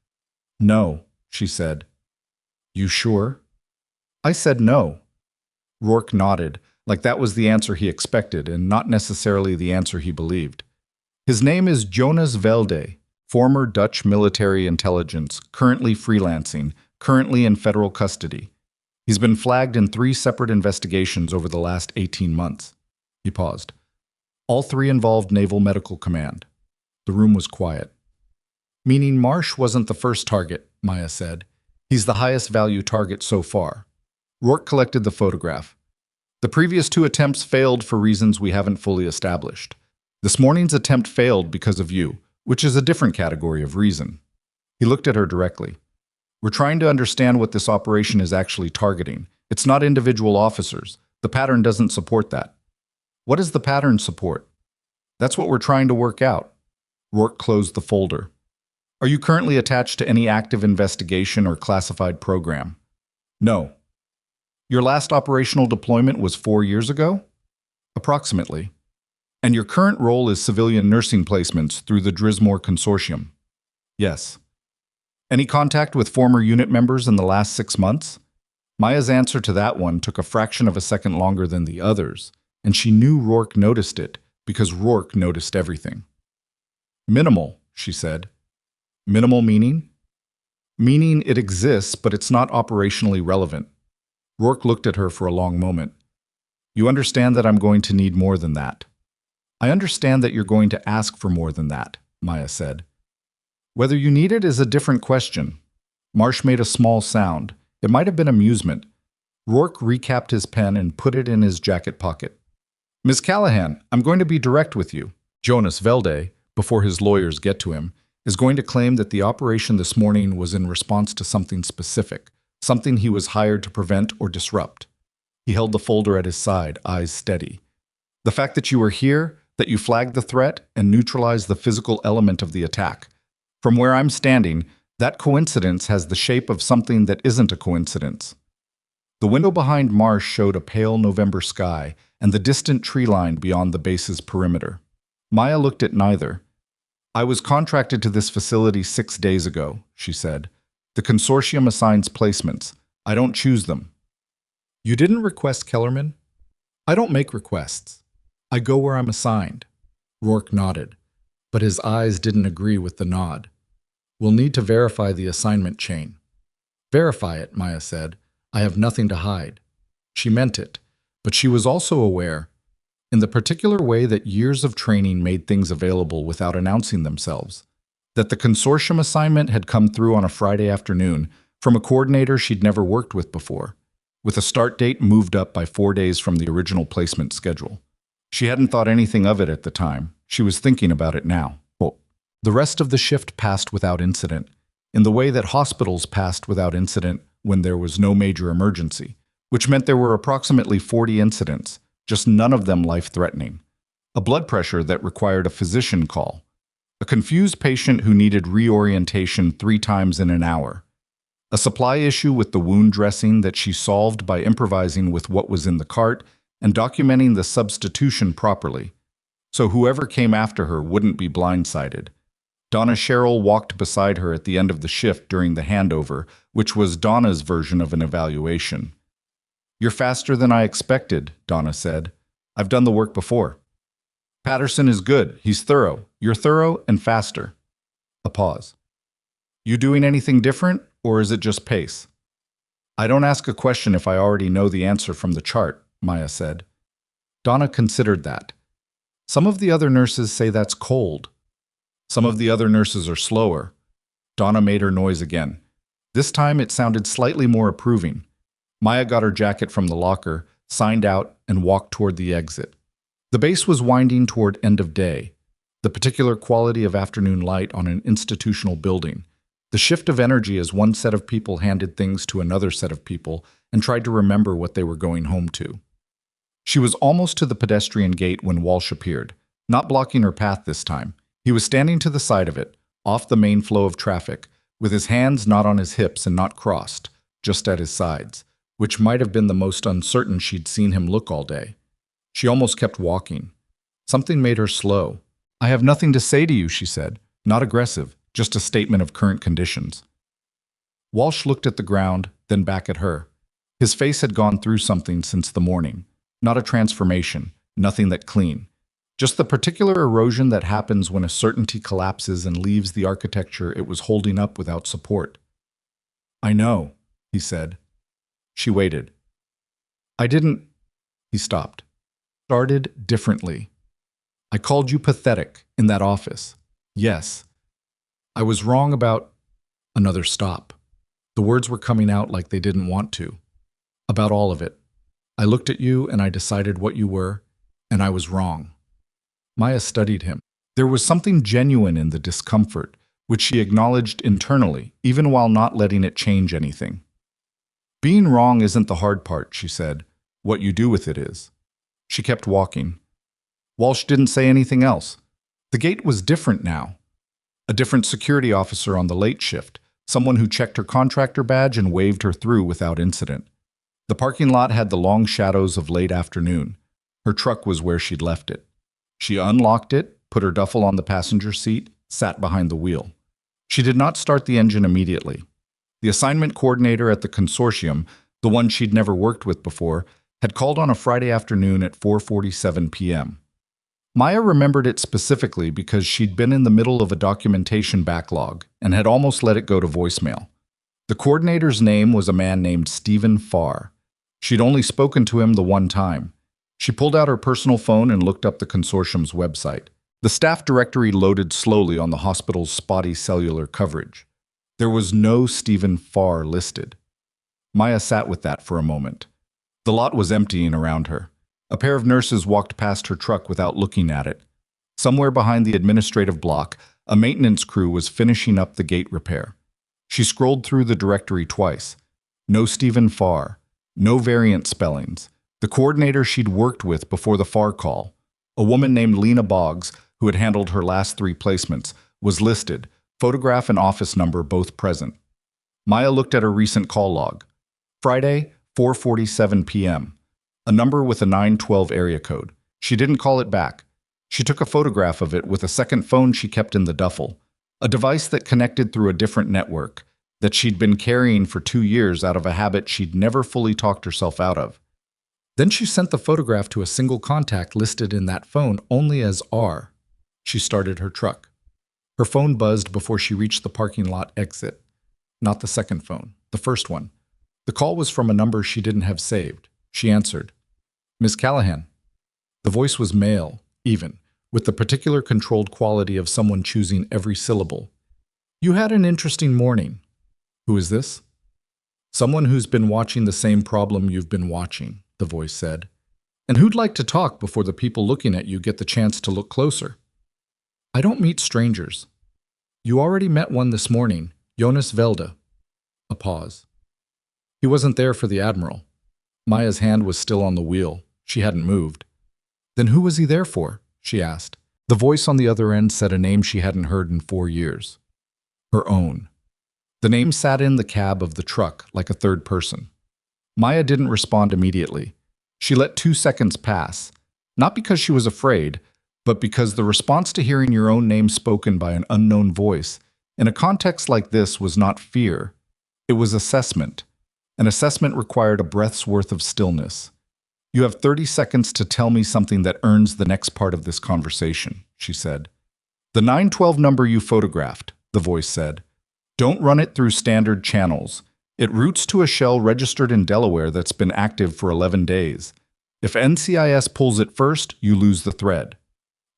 No, she said. You sure? I said no. Rourke nodded, like that was the answer he expected and not necessarily the answer he believed. His name is Jonas Velde, former Dutch military intelligence, currently freelancing, currently in federal custody. He's been flagged in 3 separate investigations over the last 18 months. He paused. All 3 involved Naval Medical Command. The room was quiet. Meaning Marsh wasn't the first target, Maya said. He's the highest value target so far. Rourke collected the photograph. The previous 2 attempts failed for reasons we haven't fully established. This morning's attempt failed because of you, which is a different category of reason. He looked at her directly. We're trying to understand what this operation is actually targeting. It's not individual officers. The pattern doesn't support that. What does the pattern support? That's what we're trying to work out. Rourke closed the folder. Are you currently attached to any active investigation or classified program? No. Your last operational deployment was 4 years ago? Approximately. And your current role is civilian nursing placements through the Drismore Consortium? Yes. Any contact with former unit members in the last 6 months? Maya's answer to that one took a fraction of a second longer than the others, and she knew Rourke noticed it because Rourke noticed everything. Minimal, she said. Minimal meaning? Meaning it exists, but it's not operationally relevant. Rourke looked at her for a long moment. You understand that I'm going to need more than that. I understand that you're going to ask for more than that, Maya said. Whether you need it is a different question. Marsh made a small sound. It might have been amusement. Rourke recapped his pen and put it in his jacket pocket. Miss Callahan, I'm going to be direct with you. Jonas Velde, before his lawyers get to him, is going to claim that the operation this morning was in response to something specific, something he was hired to prevent or disrupt. He held the folder at his side, eyes steady. The fact that you were here, that you flagged the threat and neutralized the physical element of the attack. From where I'm standing, that coincidence has the shape of something that isn't a coincidence. The window behind Marsh showed a pale November sky and the distant tree line beyond the base's perimeter. Maya looked at neither. I was contracted to this facility 6 days ago, she said. The consortium assigns placements. I don't choose them. You didn't request Kellerman? I don't make requests. I go where I'm assigned. Rourke nodded, but his eyes didn't agree with the nod. We'll need to verify the assignment chain. Verify it, Maya said. I have nothing to hide. She meant it, but she was also aware, in the particular way that years of training made things available without announcing themselves, that the consortium assignment had come through on a Friday afternoon from a coordinator she'd never worked with before, with a start date moved up by 4 days from the original placement schedule. She hadn't thought anything of it at the time. She was thinking about it now. The rest of the shift passed without incident, in the way that hospitals passed without incident when there was no major emergency, which meant there were approximately 40 incidents, just none of them life-threatening. A blood pressure that required a physician call. A confused patient who needed reorientation 3 times in an hour. A supply issue with the wound dressing that she solved by improvising with what was in the cart and documenting the substitution properly, so whoever came after her wouldn't be blindsided. Donna Sherrill walked beside her at the end of the shift during the handover, which was Donna's version of an evaluation. "You're faster than I expected," Donna said. "I've done the work before." "Patterson is good. He's thorough. You're thorough and faster." A pause. "You doing anything different, or is it just pace?" "I don't ask a question if I already know the answer from the chart," Maya said. Donna considered that. "Some of the other nurses say that's cold. Some of the other nurses are slower." Donna made her noise again. This time it sounded slightly more approving. Maya got her jacket from the locker, signed out, and walked toward the exit. The base was winding toward end of day, the particular quality of afternoon light on an institutional building, the shift of energy as one set of people handed things to another set of people and tried to remember what they were going home to. She was almost to the pedestrian gate when Walsh appeared, not blocking her path this time. He was standing to the side of it, off the main flow of traffic, with his hands not on his hips and not crossed, just at his sides, which might have been the most uncertain she'd seen him look all day. She almost kept walking. Something made her slow. "I have nothing to say to you," she said. "Not aggressive, just a statement of current conditions." Walsh looked at the ground, then back at her. His face had gone through something since the morning. Not a transformation, nothing that clean. Just the particular erosion that happens when a certainty collapses and leaves the architecture it was holding up without support. "I know," he said. She waited. "I didn't—" He stopped. "Started differently. I called you pathetic in that office. Yes. I was wrong about—" Another stop. The words were coming out like they didn't want to. "About all of it. I looked at you and I decided what you were, and I was wrong." Maya studied him. There was something genuine in the discomfort, which she acknowledged internally, even while not letting it change anything. "Being wrong isn't the hard part," she said. "What you do with it is." She kept walking. Walsh didn't say anything else. The gate was different now. A different security officer on the late shift, someone who checked her contractor badge and waved her through without incident. The parking lot had the long shadows of late afternoon. Her truck was where she'd left it. She unlocked it, put her duffel on the passenger seat, sat behind the wheel. She did not start the engine immediately. The assignment coordinator at the consortium, the one she'd never worked with before, had called on a Friday afternoon at 4:47 p.m. Maya remembered it specifically because she'd been in the middle of a documentation backlog and had almost let it go to voicemail. The coordinator's name was a man named Stephen Farr. She'd only spoken to him the one time. She pulled out her personal phone and looked up the consortium's website. The staff directory loaded slowly on the hospital's spotty cellular coverage. There was no Stephen Farr listed. Maya sat with that for a moment. The lot was emptying around her. A pair of nurses walked past her truck without looking at it. Somewhere behind the administrative block, a maintenance crew was finishing up the gate repair. She scrolled through the directory twice. No Stephen Farr. No variant spellings. The coordinator she'd worked with before the Farr call, a woman named Lena Boggs, who had handled her last 3 placements, was listed, photograph and office number both present. Maya looked at her recent call log. Friday, 4:47 p.m. A number with a 912 area code. She didn't call it back. She took a photograph of it with a second phone she kept in the duffel, a device that connected through a different network, that she'd been carrying for 2 years out of a habit she'd never fully talked herself out of. Then she sent the photograph to a single contact listed in that phone only as R. She started her truck. Her phone buzzed before she reached the parking lot exit. Not the second phone, the first one. The call was from a number she didn't have saved. She answered. "Miss Callahan." The voice was male, even, with the particular controlled quality of someone choosing every syllable. "You had an interesting morning." "Who is this?" "Someone who's been watching the same problem you've been watching," the voice said. "And who'd like to talk before the people looking at you get the chance to look closer." "I don't meet strangers." "You already met one this morning, Jonas Velde." A pause. "He wasn't there for the Admiral." Maya's hand was still on the wheel. She hadn't moved. "Then who was he there for?" she asked. The voice on the other end said a name she hadn't heard in 4 years. Her own. The name sat in the cab of the truck like a third person. Maya didn't respond immediately. She let 2 seconds pass, not because she was afraid, but because the response to hearing your own name spoken by an unknown voice in a context like this was not fear. It was assessment. An assessment required a breath's worth of stillness. "You have 30 seconds to tell me something that earns the next part of this conversation," she said. "The 912 number you photographed," the voice said. "Don't run it through standard channels. It routes to a shell registered in Delaware that's been active for 11 days. If NCIS pulls it first, you lose the thread."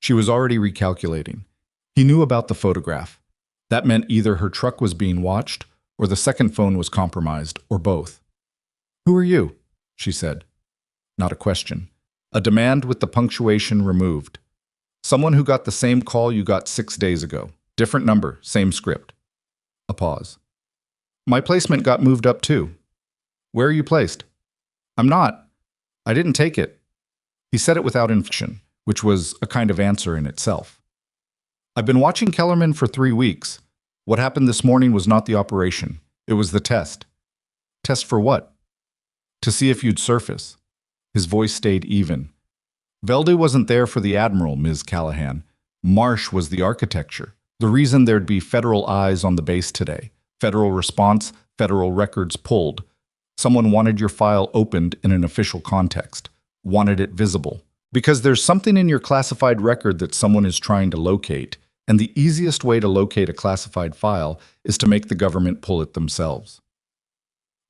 She was already recalculating. He knew about the photograph. That meant either her truck was being watched, or the second phone was compromised, or both. "Who are you?" she said. Not a question. A demand with the punctuation removed. "Someone who got the same call you got 6 days ago. Different number, same script." A pause. "My placement got moved up too." "Where are you placed?" "I'm not. I didn't take it." He said it without inflection, which was a kind of answer in itself. "I've been watching Kellerman for 3 weeks. What happened this morning was not the operation. It was the test." "Test for what?" "To see if you'd surface." His voice stayed even. "Velde wasn't there for the Admiral, Ms. Callahan. Marsh was the architecture. The reason there'd be federal eyes on the base today. Federal response, federal records pulled. Someone wanted your file opened in an official context. Wanted it visible. Because there's something in your classified record that someone is trying to locate, and the easiest way to locate a classified file is to make the government pull it themselves."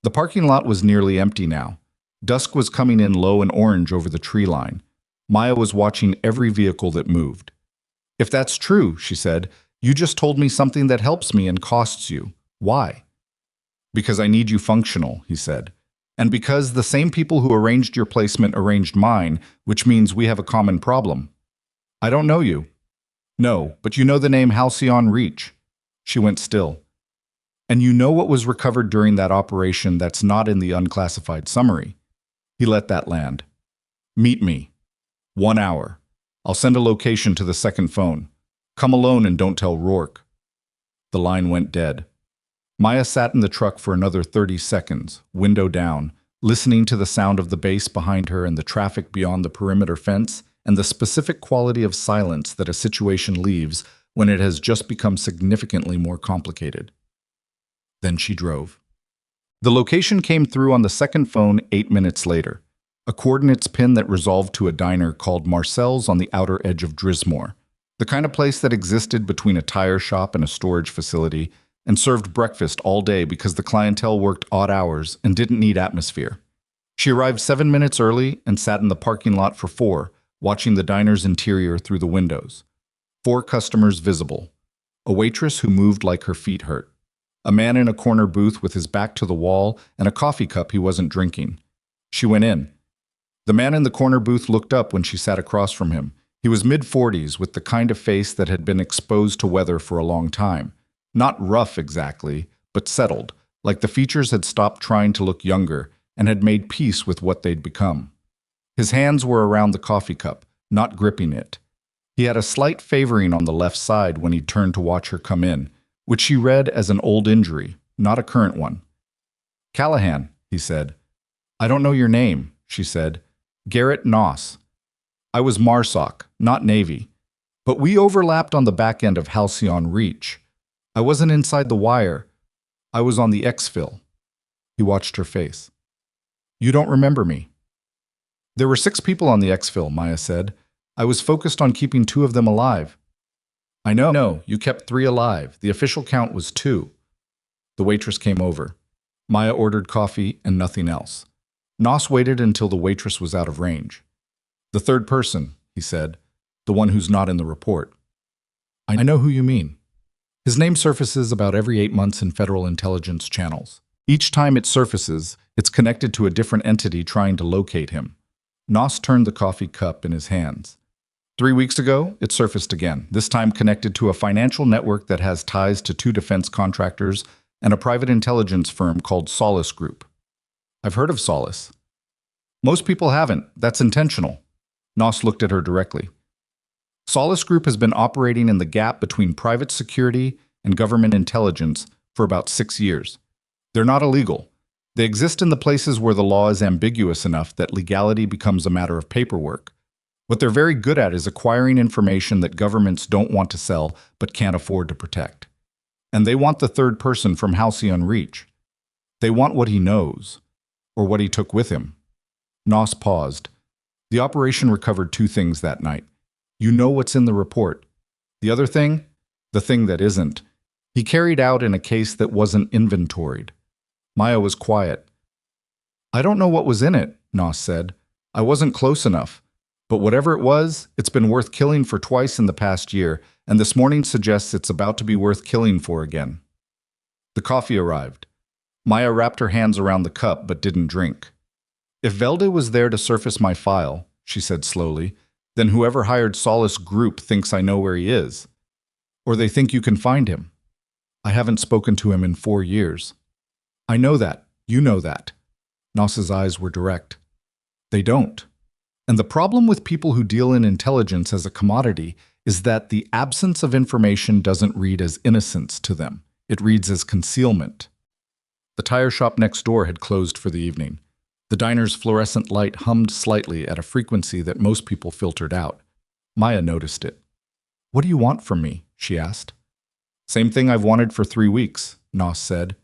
The parking lot was nearly empty now. Dusk was coming in low and orange over the tree line. Maya was watching every vehicle that moved. "If that's true," she said, "you just told me something that helps me and costs you. Why?" "Because I need you functional," he said. "And because the same people who arranged your placement arranged mine, which means we have a common problem." "I don't know you." "No, but you know the name Halcyon Reach." She went still. "And you know what was recovered during that operation that's not in the unclassified summary." He let that land. "Meet me. 1 hour. I'll send a location to the second phone. Come alone and don't tell Rourke." The line went dead. Maya sat in the truck for another 30 seconds, window down, listening to the sound of the base behind her and the traffic beyond the perimeter fence and the specific quality of silence that a situation leaves when it has just become significantly more complicated. Then she drove. The location came through on the second phone 8 minutes later, a coordinates pin that resolved to a diner called Marcel's on the outer edge of Drismore, the kind of place that existed between a tire shop and a storage facility and served breakfast all day because the clientele worked odd hours and didn't need atmosphere. She arrived 7 minutes early and sat in the parking lot for 4, watching the diner's interior through the windows. 4 customers visible. A waitress who moved like her feet hurt. A man in a corner booth with his back to the wall and a coffee cup he wasn't drinking. She went in. The man in the corner booth looked up when she sat across from him. He was mid-40s with the kind of face that had been exposed to weather for a long time. Not rough exactly, but settled, like the features had stopped trying to look younger and had made peace with what they'd become. His hands were around the coffee cup, not gripping it. He had a slight favoring on the left side when he turned to watch her come in, which she read as an old injury, not a current one. "Callahan," he said. "I don't know your name," she said. "Garrett Noss. I was MARSOC, not Navy. But we overlapped on the back end of Halcyon Reach. I wasn't inside the wire. I was on the exfil." He watched her face. "You don't remember me." "There were 6 people on the exfil," Maya said. "I was focused on keeping 2 of them alive." "I know. No, you kept 3 alive. The official count was 2. The waitress came over. Maya ordered coffee and nothing else. Noss waited until the waitress was out of range. "The third person," he said, "the one who's not in the report." "I know who you mean." His name surfaces about every 8 months in federal intelligence channels. Each time it surfaces, it's connected to a different entity trying to locate him. Noss turned the coffee cup in his hands. 3 weeks ago, it surfaced again, this time connected to a financial network that has ties to 2 defense contractors and a private intelligence firm called Solace Group. "I've heard of Solace." "Most people haven't. That's intentional." Noss looked at her directly. Solace Group has been operating in the gap between private security and government intelligence for about 6 years. They're not illegal. They exist in the places where the law is ambiguous enough that legality becomes a matter of paperwork. What they're very good at is acquiring information that governments don't want to sell but can't afford to protect. And they want the third person from Halcyon Reach. They want what he knows, or what he took with him. Nos paused. The operation recovered 2 things that night. You know what's in the report. The other thing? The thing that isn't. He carried out in a case that wasn't inventoried. Maya was quiet. I don't know what was in it, Nos said. I wasn't close enough. But whatever it was, it's been worth killing for twice in the past year, and this morning suggests it's about to be worth killing for again. The coffee arrived. Maya wrapped her hands around the cup but didn't drink. If Velde was there to surface my file, she said slowly, then whoever hired Solace Group thinks I know where he is. Or they think you can find him. I haven't spoken to him in 4 years. I know that. You know that. Nos's eyes were direct. They don't. And the problem with people who deal in intelligence as a commodity is that the absence of information doesn't read as innocence to them. It reads as concealment. The tire shop next door had closed for the evening. The diner's fluorescent light hummed slightly at a frequency that most people filtered out. Maya noticed it. What do you want from me? She asked. Same thing I've wanted for 3 weeks, Nos said.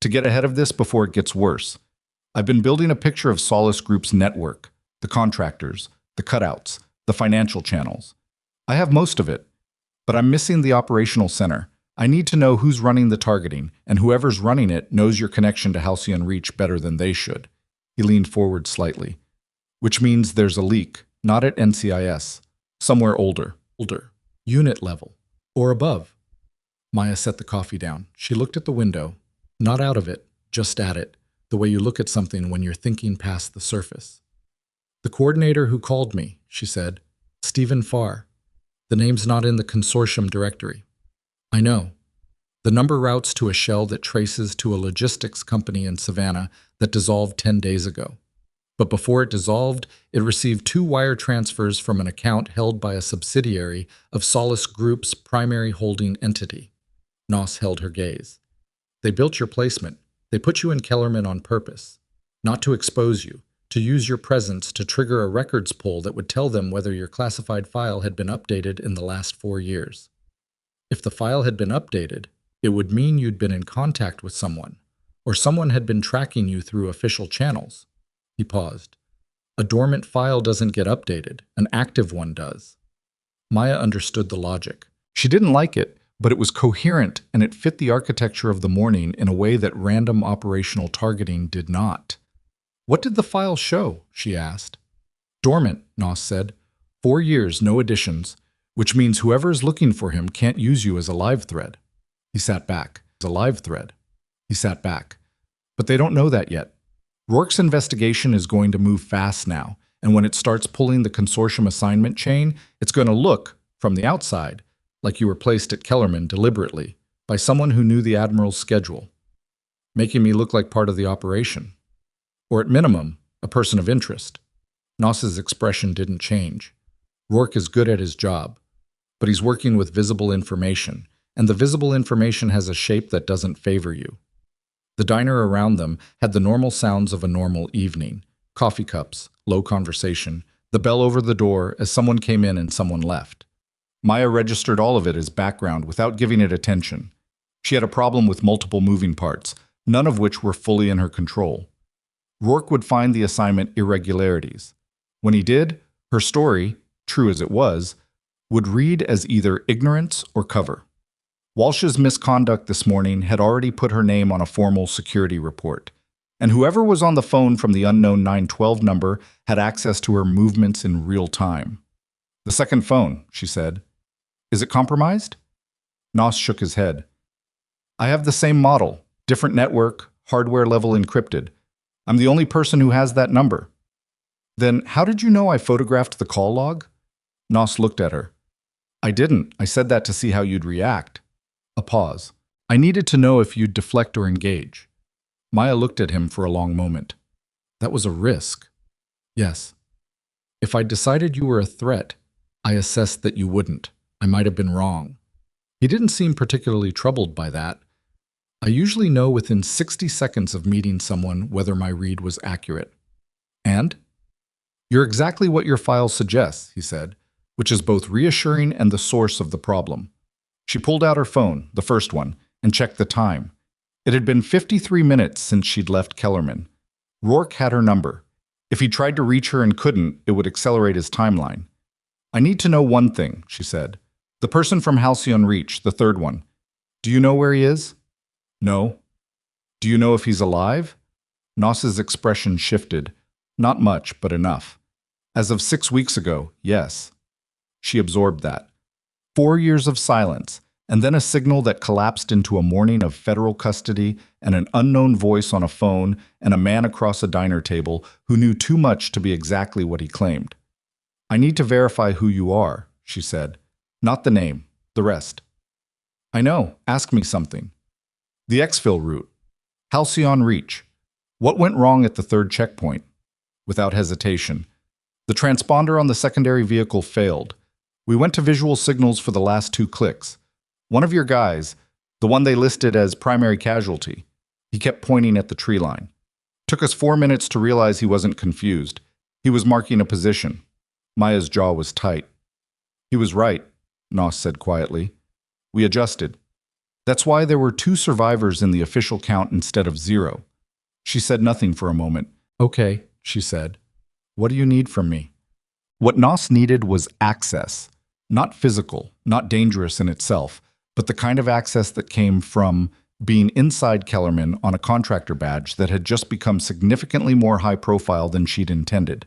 To get ahead of this before it gets worse. I've been building a picture of Solace Group's network, the contractors, the cutouts, the financial channels. I have most of it, but I'm missing the operational center. I need to know who's running the targeting, and whoever's running it knows your connection to Halcyon Reach better than they should. He leaned forward slightly. Which means there's a leak, not at NCIS, somewhere older, unit level, or above. Maya set the coffee down. She looked at the window, not out of it, just at it, the way you look at something when you're thinking past the surface. The coordinator who called me, she said, Stephen Farr. The name's not in the consortium directory. I know. The number routes to a shell that traces to a logistics company in Savannah that dissolved 10 days ago. But before it dissolved, it received 2 wire transfers from an account held by a subsidiary of Solace Group's primary holding entity. Nos held her gaze. They built your placement. They put you in Kellerman on purpose. Not to expose you, to use your presence to trigger a records pull that would tell them whether your classified file had been updated in the last 4 years. If the file had been updated, it would mean you'd been in contact with someone, or someone had been tracking you through official channels. He paused. A dormant file doesn't get updated, an active one does. Maya understood the logic. She didn't like it, but it was coherent and it fit the architecture of the morning in a way that random operational targeting did not. What did the file show? She asked. Dormant, Nos said. 4 years, no additions, which means whoever is looking for him can't use you as a live thread. He sat back. As a live thread. He sat back. But they don't know that yet. Rourke's investigation is going to move fast now, and when it starts pulling the consortium assignment chain, it's going to look, from the outside, like you were placed at Kellerman deliberately, by someone who knew the Admiral's schedule, making me look like part of the operation. Or at minimum, a person of interest. Nos's expression didn't change. Rourke is good at his job, but he's working with visible information, and the visible information has a shape that doesn't favor you. The diner around them had the normal sounds of a normal evening. Coffee cups, low conversation, the bell over the door as someone came in and someone left. Maya registered all of it as background without giving it attention. She had a problem with multiple moving parts, none of which were fully in her control. Rourke would find the assignment irregularities. When he did, her story, true as it was, would read as either ignorance or cover. Walsh's misconduct this morning had already put her name on a formal security report, and whoever was on the phone from the unknown 912 number had access to her movements in real time. The second phone, she said. Is it compromised? Nos shook his head. I have the same model, different network, hardware level encrypted. I'm the only person who has that number. Then how did you know I photographed the call log? Nos looked at her. I didn't. I said that to see how you'd react. A pause. I needed to know if you'd deflect or engage. Maya looked at him for a long moment. That was a risk. Yes. If I decided you were a threat, I assessed that you wouldn't. I might have been wrong. He didn't seem particularly troubled by that. I usually know within 60 seconds of meeting someone whether my read was accurate. And? You're exactly what your file suggests, he said, which is both reassuring and the source of the problem. She pulled out her phone, the first one, and checked the time. It had been 53 minutes since she'd left Kellerman. Rourke had her number. If he tried to reach her and couldn't, it would accelerate his timeline. I need to know one thing, she said. The person from Halcyon Reach, the third one. Do you know where he is? No. Do you know if he's alive? Noss's expression shifted. Not much, but enough. As of 6 weeks ago, yes. She absorbed that. 4 years of silence, and then a signal that collapsed into a morning of federal custody and an unknown voice on a phone and a man across a diner table who knew too much to be exactly what he claimed. I need to verify who you are, she said. Not the name, the rest. I know, ask me something. The exfil route. Halcyon Reach. What went wrong at the third checkpoint? Without hesitation. The transponder on the secondary vehicle failed. We went to visual signals for the last 2 clicks. One of your guys, the one they listed as primary casualty, he kept pointing at the tree line. Took us 4 minutes to realize he wasn't confused. He was marking a position. Maya's jaw was tight. He was right, Noss said quietly. We adjusted. That's why there were 2 survivors in the official count instead of 0. She said nothing for a moment. Okay, she said. What do you need from me? What Noss needed was access. Not physical, not dangerous in itself, but the kind of access that came from being inside Kellerman on a contractor badge that had just become significantly more high profile than she'd intended.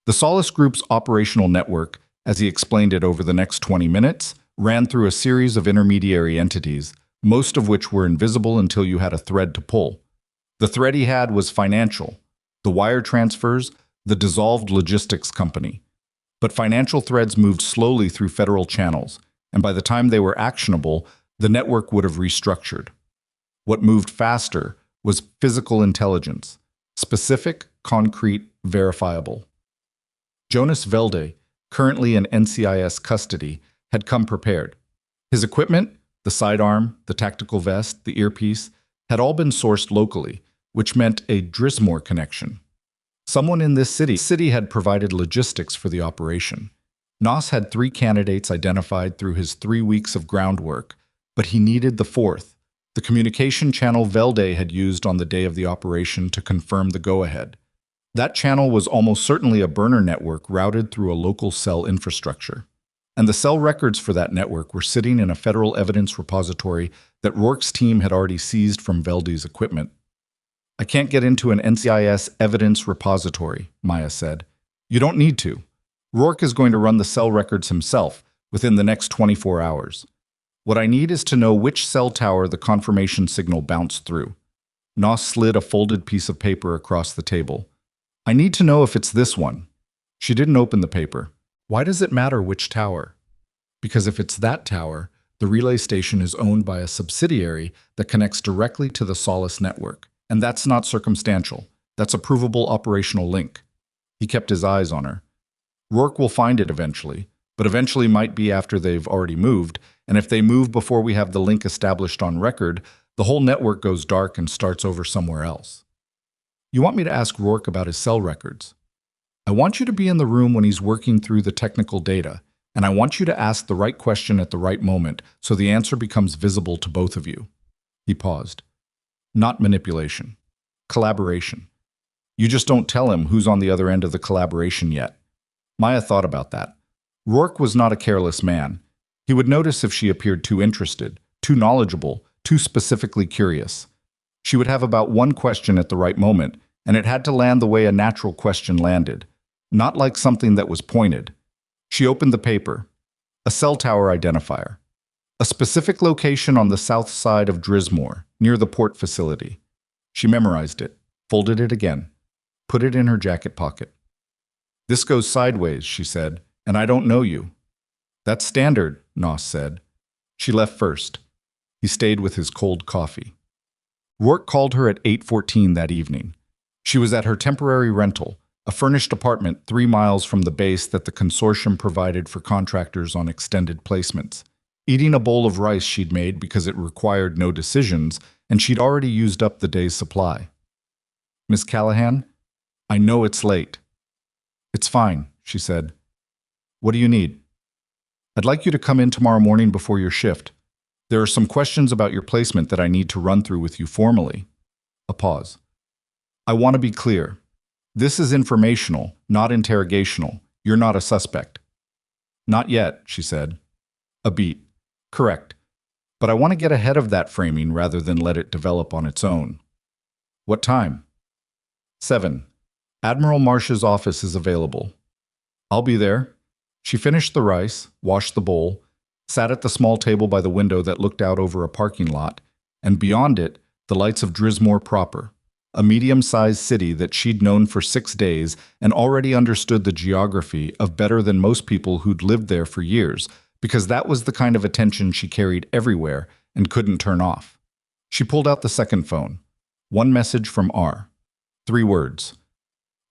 The Solace Group's operational network, as he explained it over the next 20 minutes, ran through a series of intermediary entities, most of which were invisible until you had a thread to pull. The thread he had was financial, the wire transfers, the dissolved logistics company. But financial threads moved slowly through federal channels, and by the time they were actionable, the network would have restructured. What moved faster was physical intelligence, specific, concrete, verifiable. Jonas Velde, currently in NCIS custody, had come prepared. His equipment, the sidearm, the tactical vest, the earpiece, had all been sourced locally, which meant a Drismore connection. Someone in this city had provided logistics for the operation. Noss had 3 candidates identified through his 3 weeks of groundwork, but he needed the 4th, the communication channel Velde had used on the day of the operation to confirm the go-ahead. That channel was almost certainly a burner network routed through a local cell infrastructure. And the cell records for that network were sitting in a federal evidence repository that Rourke's team had already seized from Velde's equipment. I can't get into an NCIS evidence repository, Maya said. You don't need to. Rourke is going to run the cell records himself within the next 24 hours. What I need is to know which cell tower the confirmation signal bounced through. Noss slid a folded piece of paper across the table. I need to know if it's this one. She didn't open the paper. Why does it matter which tower? Because if it's that tower, the relay station is owned by a subsidiary that connects directly to the Solace network. And that's not circumstantial. That's a provable operational link. He kept his eyes on her. Rourke will find it eventually, but eventually might be after they've already moved, and if they move before we have the link established on record, the whole network goes dark and starts over somewhere else. You want me to ask Rourke about his cell records? I want you to be in the room when he's working through the technical data, and I want you to ask the right question at the right moment so the answer becomes visible to both of you. He paused. Not manipulation. Collaboration. You just don't tell him who's on the other end of the collaboration yet. Maya thought about that. Rourke was not a careless man. He would notice if she appeared too interested, too knowledgeable, too specifically curious. She would have about one question at the right moment, and it had to land the way a natural question landed, not like something that was pointed. She opened the paper. A cell tower identifier. A specific location on the south side of Drismore, near the port facility. She memorized it, folded it again, put it in her jacket pocket. This goes sideways, she said, and I don't know you. That's standard, Noss said. She left first. He stayed with his cold coffee. Rourke called her at 8:14 that evening. She was at her temporary rental, a furnished apartment 3 miles from the base that the consortium provided for contractors on extended placements. Eating a bowl of rice she'd made because it required no decisions, and she'd already used up the day's supply. "Miss Callahan, I know it's late." "It's fine," she said. "What do you need?" "I'd like you to come in tomorrow morning before your shift. There are some questions about your placement that I need to run through with you formally." A pause. "I want to be clear. This is informational, not interrogational. You're not a suspect." "Not yet," she said. A beat. "Correct. But I want to get ahead of that framing rather than let it develop on its own." "What time?" 7. Admiral Marsh's office is available." "I'll be there." She finished the rice, washed the bowl, sat at the small table by the window that looked out over a parking lot, and beyond it, the lights of Drismore proper, a medium-sized city that she'd known for 6 days and already understood the geography of better than most people who'd lived there for years, because that was the kind of attention she carried everywhere and couldn't turn off. She pulled out the second phone. One message from R. 3 words.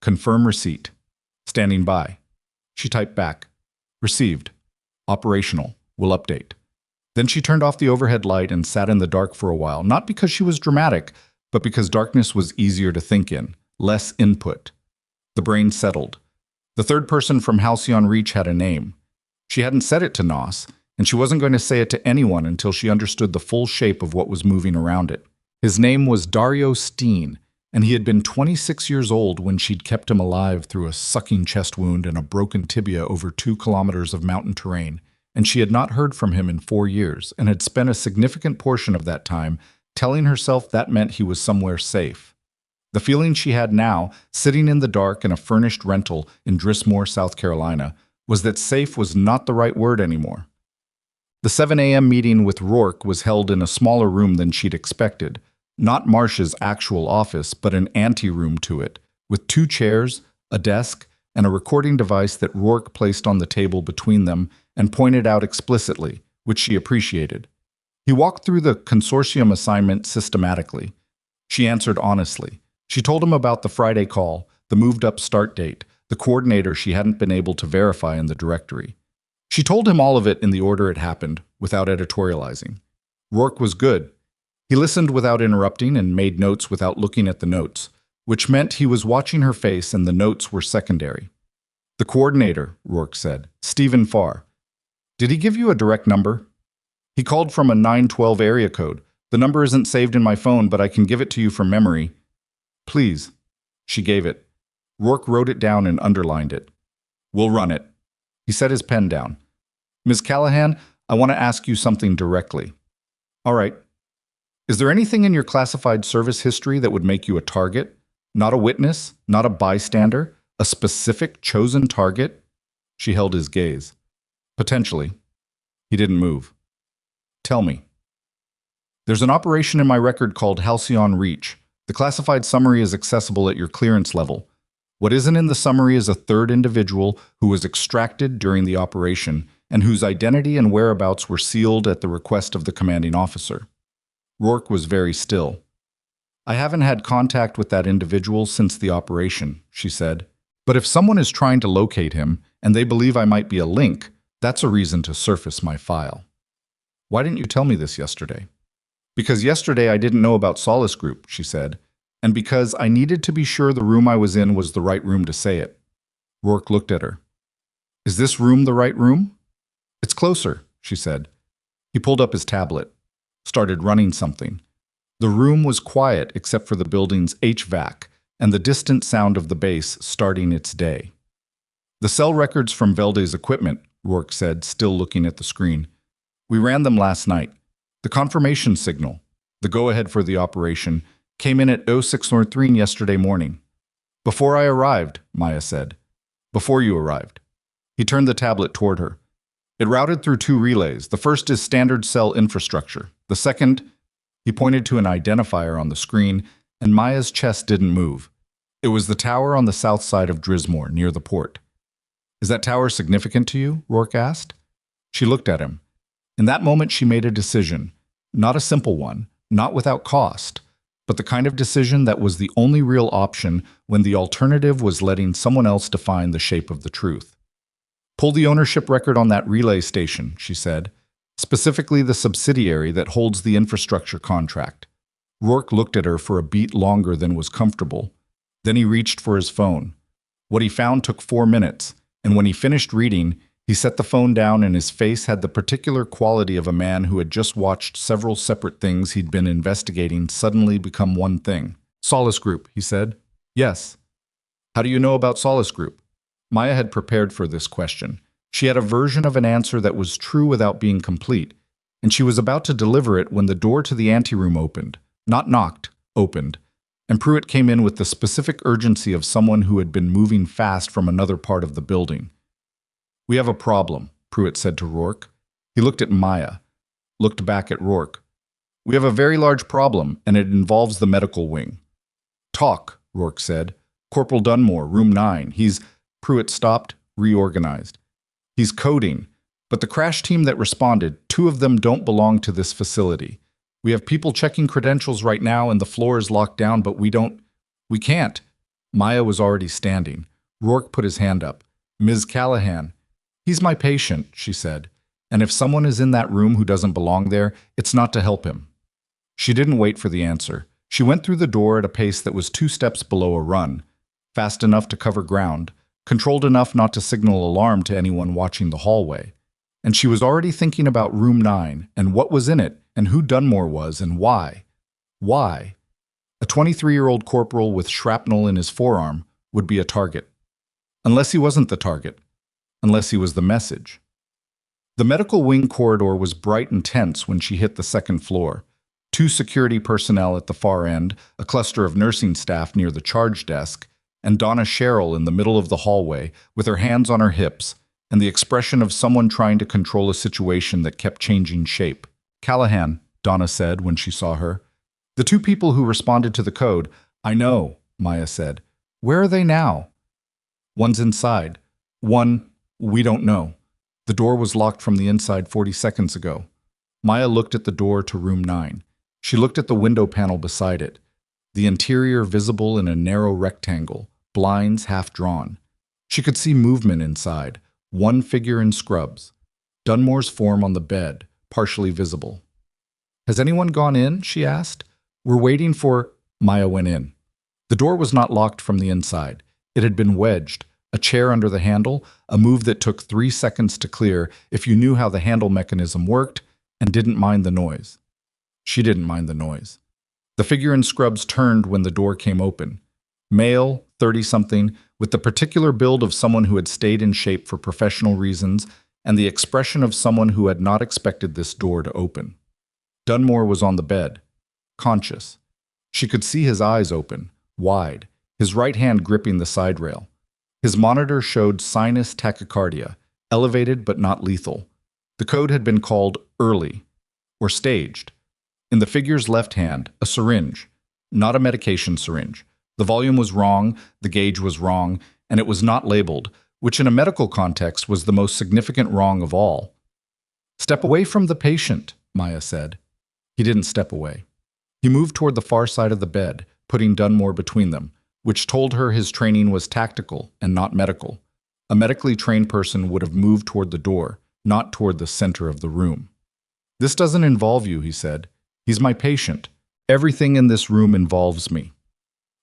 "Confirm receipt. Standing by." She typed back. "Received. Operational. Will update." Then she turned off the overhead light and sat in the dark for a while, not because she was dramatic, but because darkness was easier to think in, less input. The brain settled. The third person from Halcyon Reach had a name. She hadn't said it to Nos, and she wasn't going to say it to anyone until she understood the full shape of what was moving around it. His name was Dario Steen, and he had been 26 years old when she'd kept him alive through a sucking chest wound and a broken tibia over 2 kilometers of mountain terrain, and she had not heard from him in 4 years and had spent a significant portion of that time telling herself that meant he was somewhere safe. The feeling she had now, sitting in the dark in a furnished rental in Drismore, South Carolina, was that safe was not the right word anymore. The 7 a.m. meeting with Rourke was held in a smaller room than she'd expected, not Marsh's actual office, but an anteroom to it, with 2 chairs, a desk, and a recording device that Rourke placed on the table between them and pointed out explicitly, which she appreciated. He walked through the consortium assignment systematically. She answered honestly. She told him about the Friday call, the moved-up start date, the coordinator she hadn't been able to verify in the directory. She told him all of it in the order it happened, without editorializing. Rourke was good. He listened without interrupting and made notes without looking at the notes, which meant he was watching her face and the notes were secondary. "The coordinator," Rourke said, "Stephen Farr. Did he give you a direct number?" "He called from a 912 area code. The number isn't saved in my phone, but I can give it to you from memory." "Please." She gave it. Rourke wrote it down and underlined it. "We'll run it." He set his pen down. "Ms. Callahan, I want to ask you something directly." "All right." "Is there anything in your classified service history that would make you a target? Not a witness, not a bystander, a specific chosen target?" She held his gaze. "Potentially." He didn't move. "Tell me." "There's an operation in my record called Halcyon Reach. The classified summary is accessible at your clearance level. What isn't in the summary is a third individual who was extracted during the operation and whose identity and whereabouts were sealed at the request of the commanding officer." Rourke was very still. "I haven't had contact with that individual since the operation," she said. "But if someone is trying to locate him and they believe I might be a link, that's a reason to surface my file." "Why didn't you tell me this yesterday?" "Because yesterday I didn't know about Solace Group," she said, "and because I needed to be sure the room I was in was the right room to say it." Rourke looked at her. "Is this room the right room?" "It's closer," she said. He pulled up his tablet, started running something. The room was quiet except for the building's HVAC and the distant sound of the base starting its day. "The cell records from Velde's equipment," Rourke said, still looking at the screen. "We ran them last night. The confirmation signal, the go-ahead for the operation, came in at 0603 yesterday morning." "Before I arrived," Maya said. "Before you arrived." He turned the tablet toward her. "It routed through 2 relays. The first is standard cell infrastructure. The second..." He pointed to an identifier on the screen, and Maya's chest didn't move. It was the tower on the south side of Drismore, near the port. "Is that tower significant to you?" Rourke asked. She looked at him. In that moment she made a decision. Not a simple one, not without cost, but the kind of decision that was the only real option when the alternative was letting someone else define the shape of the truth. "Pull the ownership record on that relay station," she said, "specifically the subsidiary that holds the infrastructure contract." Rourke looked at her for a beat longer than was comfortable. Then he reached for his phone. What he found took 4 minutes, and when he finished reading, he set the phone down and his face had the particular quality of a man who had just watched several separate things he'd been investigating suddenly become one thing. "Solace Group," he said. "Yes." "How do you know about Solace Group?" Maya had prepared for this question. She had a version of an answer that was true without being complete, and she was about to deliver it when the door to the anteroom opened. Not knocked, opened, and Pruitt came in with the specific urgency of someone who had been moving fast from another part of the building. "We have a problem," Pruitt said to Rourke. He looked at Maya, looked back at Rourke. "We have a very large problem, and it involves the medical wing." "Talk," Rourke said. "Corporal Dunmore, room 9. He's—" Pruitt stopped, reorganized. "He's coding, but the crash team that responded, 2 of them don't belong to this facility. We have people checking credentials right now and the floor is locked down, but we can't." Maya was already standing. Rourke put his hand up. "Ms. Callahan." "He's my patient," she said. "And if someone is in that room who doesn't belong there, it's not to help him." She didn't wait for the answer. She went through the door at a pace that was 2 steps below a run, fast enough to cover ground, controlled enough not to signal alarm to anyone watching the hallway. And she was already thinking about room 9 and what was in it and who Dunmore was and why. Why? A 23-year-old corporal with shrapnel in his forearm would be a target. Unless he wasn't the target. Unless he was the message. The medical wing corridor was bright and tense when she hit the 2nd floor. 2 security personnel at the far end, a cluster of nursing staff near the charge desk, and Donna Sherrill in the middle of the hallway with her hands on her hips and the expression of someone trying to control a situation that kept changing shape. "Callahan," Donna said when she saw her. "The 2 people who responded to the code." "I know," Maya said. "Where are they now?" "One's inside. One, we don't know. The door was locked from the inside 40 seconds ago." Maya looked at the door to room 9. She looked at the window panel beside it. The interior visible in a narrow rectangle, blinds half drawn. She could see movement inside, 1 figure in scrubs. Dunmore's form on the bed, partially visible. "Has anyone gone in?" she asked. "We're waiting for—" Maya went in. The door was not locked from the inside. It had been wedged, a chair under the handle, a move that took 3 seconds to clear if you knew how the handle mechanism worked and didn't mind the noise. She didn't mind the noise. The figure in scrubs turned when the door came open. Male, 30-something, with the particular build of someone who had stayed in shape for professional reasons and the expression of someone who had not expected this door to open. Dunmore was on the bed, conscious. She could see his eyes open, wide, his right hand gripping the side rail. His monitor showed sinus tachycardia, elevated but not lethal. The code had been called early, or staged. In the figure's left hand, a syringe, not a medication syringe. The volume was wrong, the gauge was wrong, and it was not labeled, which in a medical context was the most significant wrong of all. "Step away from the patient," Maya said. He didn't step away. He moved toward the far side of the bed, putting Dunmore between them, which told her his training was tactical and not medical. A medically trained person would have moved toward the door, not toward the center of the room. "This doesn't involve you," he said. "He's my patient. Everything in this room involves me."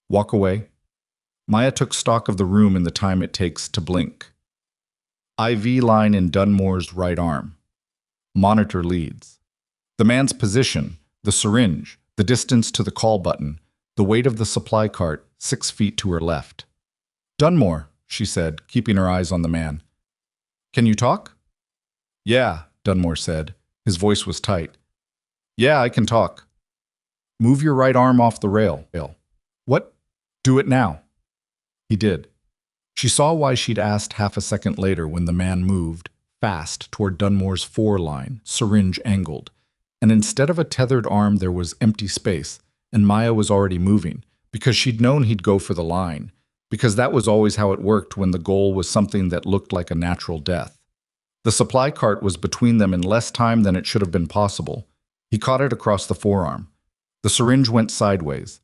"Walk away." Maya took stock of the room in the time it takes to blink. IV line in Dunmore's right arm. Monitor leads. The man's position, the syringe, the distance to the call button, the weight of the supply cart 6 feet to her left. "Dunmore," she said, keeping her eyes on the man. "Can you talk?" "Yeah," Dunmore said. His voice was tight. "Yeah, I can talk." "Move your right arm off the rail." "What?" "Do it now." He did. She saw why she'd asked half a second later when the man moved, fast, toward Dunmore's foreline, syringe angled. And instead of a tethered arm there was empty space, and Maya was already moving, because she'd known he'd go for the line, because that was always how it worked when the goal was something that looked like a natural death. The supply cart was between them in less time than it should have been possible. He caught it across the forearm. The syringe went sideways.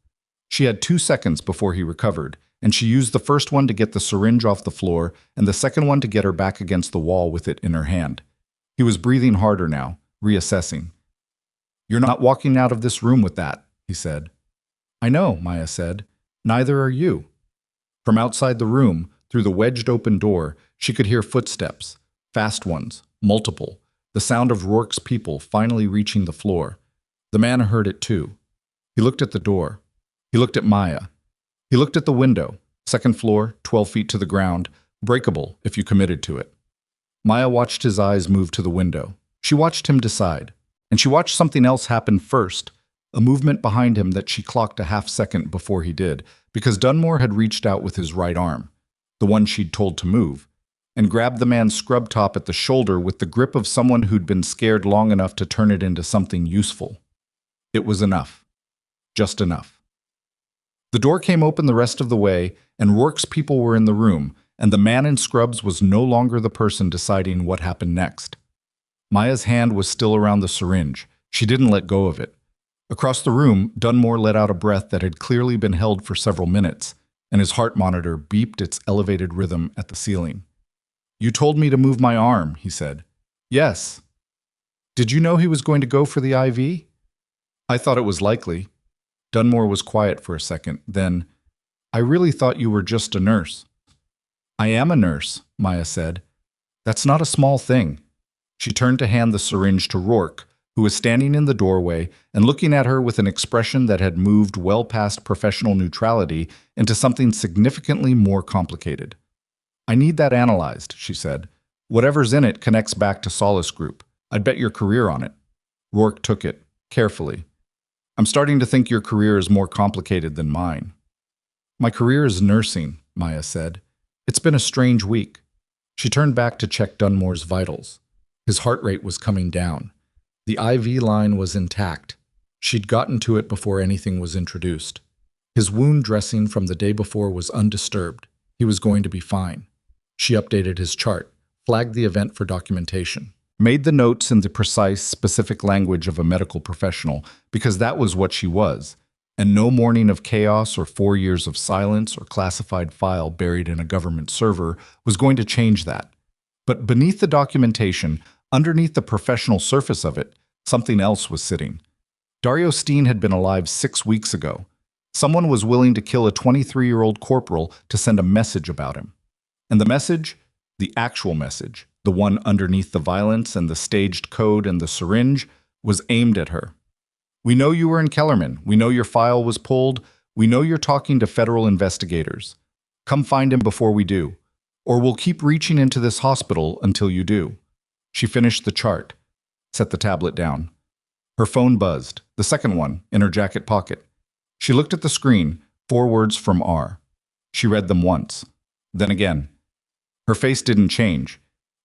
She had 2 seconds before he recovered, and she used the first one to get the syringe off the floor and the second one to get her back against the wall with it in her hand. He was breathing harder now, reassessing. "You're not walking out of this room with that," he said. "I know," Maya said. "Neither are you." From outside the room, through the wedged open door, she could hear footsteps, fast ones, multiple, the sound of Rourke's people finally reaching the floor. The man heard it too. He looked at the door. He looked at Maya. He looked at the window, second floor, 12 feet to the ground, breakable if you committed to it. Maya watched his eyes move to the window. She watched him decide. And she watched something else happen first, a movement behind him that she clocked a half-second before he did, because Dunmore had reached out with his right arm, the one she'd told to move, and grabbed the man's scrub top at the shoulder with the grip of someone who'd been scared long enough to turn it into something useful. It was enough. Just enough. The door came open the rest of the way, and Rourke's people were in the room, and the man in scrubs was no longer the person deciding what happened next. Maya's hand was still around the syringe. She didn't let go of it. Across the room, Dunmore let out a breath that had clearly been held for several minutes, and his heart monitor beeped its elevated rhythm at the ceiling. "You told me to move my arm," he said. "Yes." "Did you know he was going to go for the IV?" "I thought it was likely." Dunmore was quiet for a second. Then, "I really thought you were just a nurse." "I am a nurse," Maya said. "That's not a small thing." She turned to hand the syringe to Rourke, who was standing in the doorway and looking at her with an expression that had moved well past professional neutrality into something significantly more complicated. "I need that analyzed," she said. "Whatever's in it connects back to Solace Group. I'd bet your career on it." Rourke took it, carefully. "I'm starting to think your career is more complicated than mine." "My career is nursing," Maya said. "It's been a strange week." She turned back to check Dunmore's vitals. His heart rate was coming down. The IV line was intact. She'd gotten to it before anything was introduced. His wound dressing from the day before was undisturbed. He was going to be fine. She updated his chart, flagged the event for documentation, made the notes in the precise, specific language of a medical professional, because that was what she was, and no morning of chaos or 4 years of silence or classified file buried in a government server was going to change that. But beneath the documentation, underneath the professional surface of it, something else was sitting. Dario Steen had been alive 6 weeks ago. Someone was willing to kill a 23-year-old corporal to send a message about him. And the message, the actual message, the one underneath the violence and the staged code and the syringe, was aimed at her. "We know you were in Kellerman. We know your file was pulled. We know you're talking to federal investigators. Come find him before we do. Or we'll keep reaching into this hospital until you do." She finished the chart, set the tablet down. Her phone buzzed, the second one, in her jacket pocket. She looked at the screen, 4 words from R. She read them once, then again. Her face didn't change.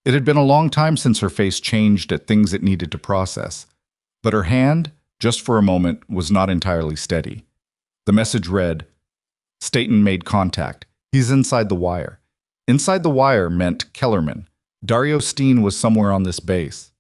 It had been a long time since her face changed at things it needed to process. But her hand, just for a moment, was not entirely steady. The message read, "Staten made contact. He's inside the wire." Inside the wire meant Kellerman. Dario Steen was somewhere on this base.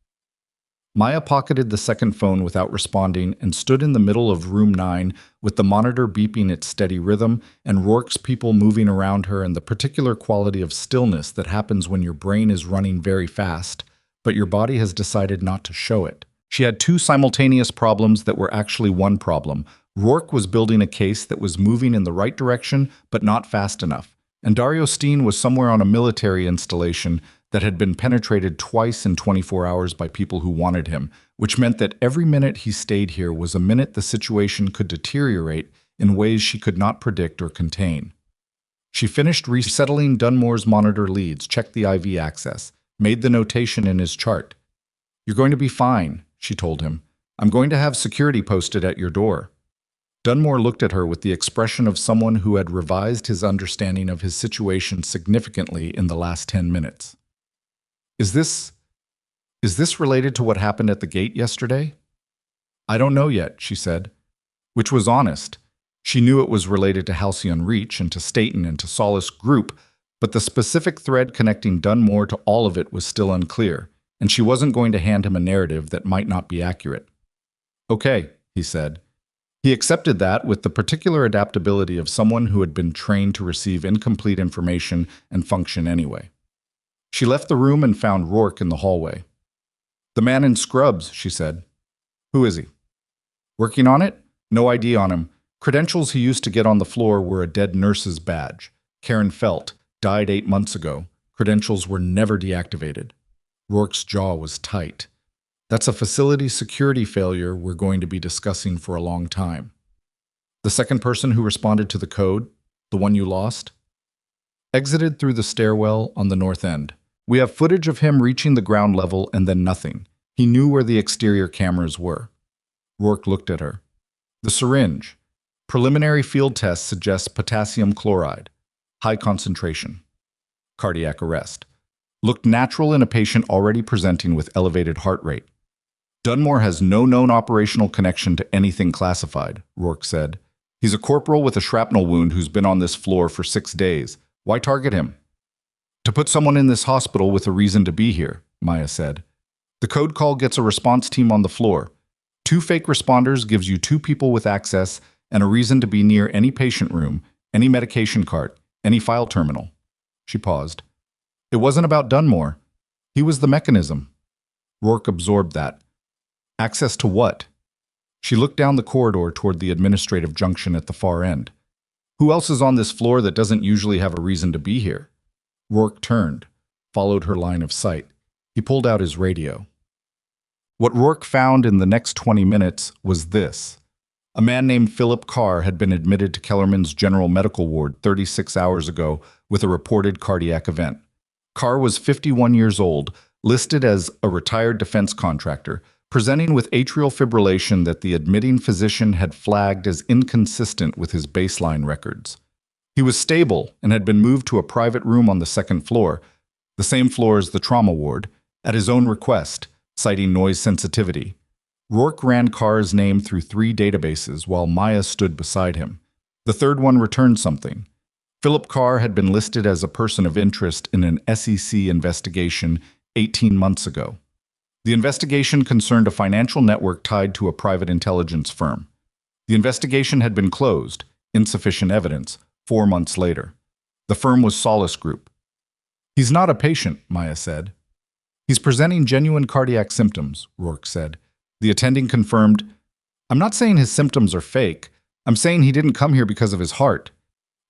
Maya pocketed the second phone without responding and stood in the middle of room 9 with the monitor beeping its steady rhythm and Rourke's people moving around her and the particular quality of stillness that happens when your brain is running very fast, but your body has decided not to show it. She had 2 simultaneous problems that were actually one problem. Rourke was building a case that was moving in the right direction but not fast enough, and Dario Steen was somewhere on a military installation that had been penetrated twice in 24 hours by people who wanted him, which meant that every minute he stayed here was a minute the situation could deteriorate in ways she could not predict or contain. She finished resettling Dunmore's monitor leads, checked the IV access, made the notation in his chart. "You're going to be fine," she told him. "I'm going to have security posted at your door." Dunmore looked at her with the expression of someone who had revised his understanding of his situation significantly in the last 10 minutes. Is this related to what happened at the gate yesterday?" "I don't know yet," she said, which was honest. She knew it was related to Halcyon Reach and to Staten and to Solace Group, but the specific thread connecting Dunmore to all of it was still unclear, and she wasn't going to hand him a narrative that might not be accurate. "Okay," he said. He accepted that with the particular adaptability of someone who had been trained to receive incomplete information and function anyway. She left the room and found Rourke in the hallway. "The man in scrubs," she said. "Who is he?" "Working on it? No ID on him. Credentials he used to get on the floor were a dead nurse's badge. Karen Felt, died 8 months ago. Credentials were never deactivated." Rourke's jaw was tight. "That's a facility security failure we're going to be discussing for a long time." "The second person who responded to the code, the one you lost?" "Exited through the stairwell on the north end. We have footage of him reaching the ground level and then nothing. He knew where the exterior cameras were." Rourke looked at her. "The syringe. Preliminary field test suggests potassium chloride. High concentration. Cardiac arrest. Looked natural in a patient already presenting with elevated heart rate." "Dunmore has no known operational connection to anything classified," Rourke said. "He's a corporal with a shrapnel wound who's been on this floor for 6 days. Why target him?" "To put someone in this hospital with a reason to be here," Maya said. "The code call gets a response team on the floor. 2 fake responders gives you 2 people with access and a reason to be near any patient room, any medication cart, any file terminal." She paused. "It wasn't about Dunmore. He was the mechanism." Rourke absorbed that. "Access to what?" She looked down the corridor toward the administrative junction at the far end. "Who else is on this floor that doesn't usually have a reason to be here?" Rourke turned, followed her line of sight. He pulled out his radio. What Rourke found in the next 20 minutes was this. A man named Philip Carr had been admitted to Kellerman's general medical ward 36 hours ago with a reported cardiac event. Carr was 51 years old, listed as a retired defense contractor, presenting with atrial fibrillation that the admitting physician had flagged as inconsistent with his baseline records. He was stable and had been moved to a private room on the 2nd floor, the same floor as the trauma ward, at his own request, citing noise sensitivity. Rourke ran Carr's name through 3 databases while Maya stood beside him. The third one returned something. Philip Carr had been listed as a person of interest in an SEC investigation 18 months ago. The investigation concerned a financial network tied to a private intelligence firm. The investigation had been closed, insufficient evidence, 4 months later. The firm was Solace Group. "He's not a patient," Maya said. "He's presenting genuine cardiac symptoms," Rourke said. The attending confirmed, "I'm not saying his symptoms are fake. I'm saying he didn't come here because of his heart."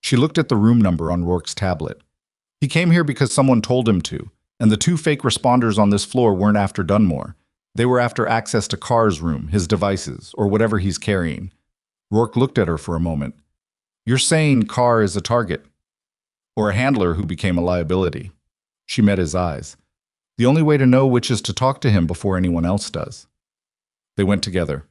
She looked at the room number on Rourke's tablet. "He came here because someone told him to. And the 2 fake responders on this floor weren't after Dunmore. They were after access to Carr's room, his devices, or whatever he's carrying." Rourke looked at her for a moment. "You're saying Carr is a target? Or a handler who became a liability?" She met his eyes. "The only way to know which is to talk to him before anyone else does." They went together.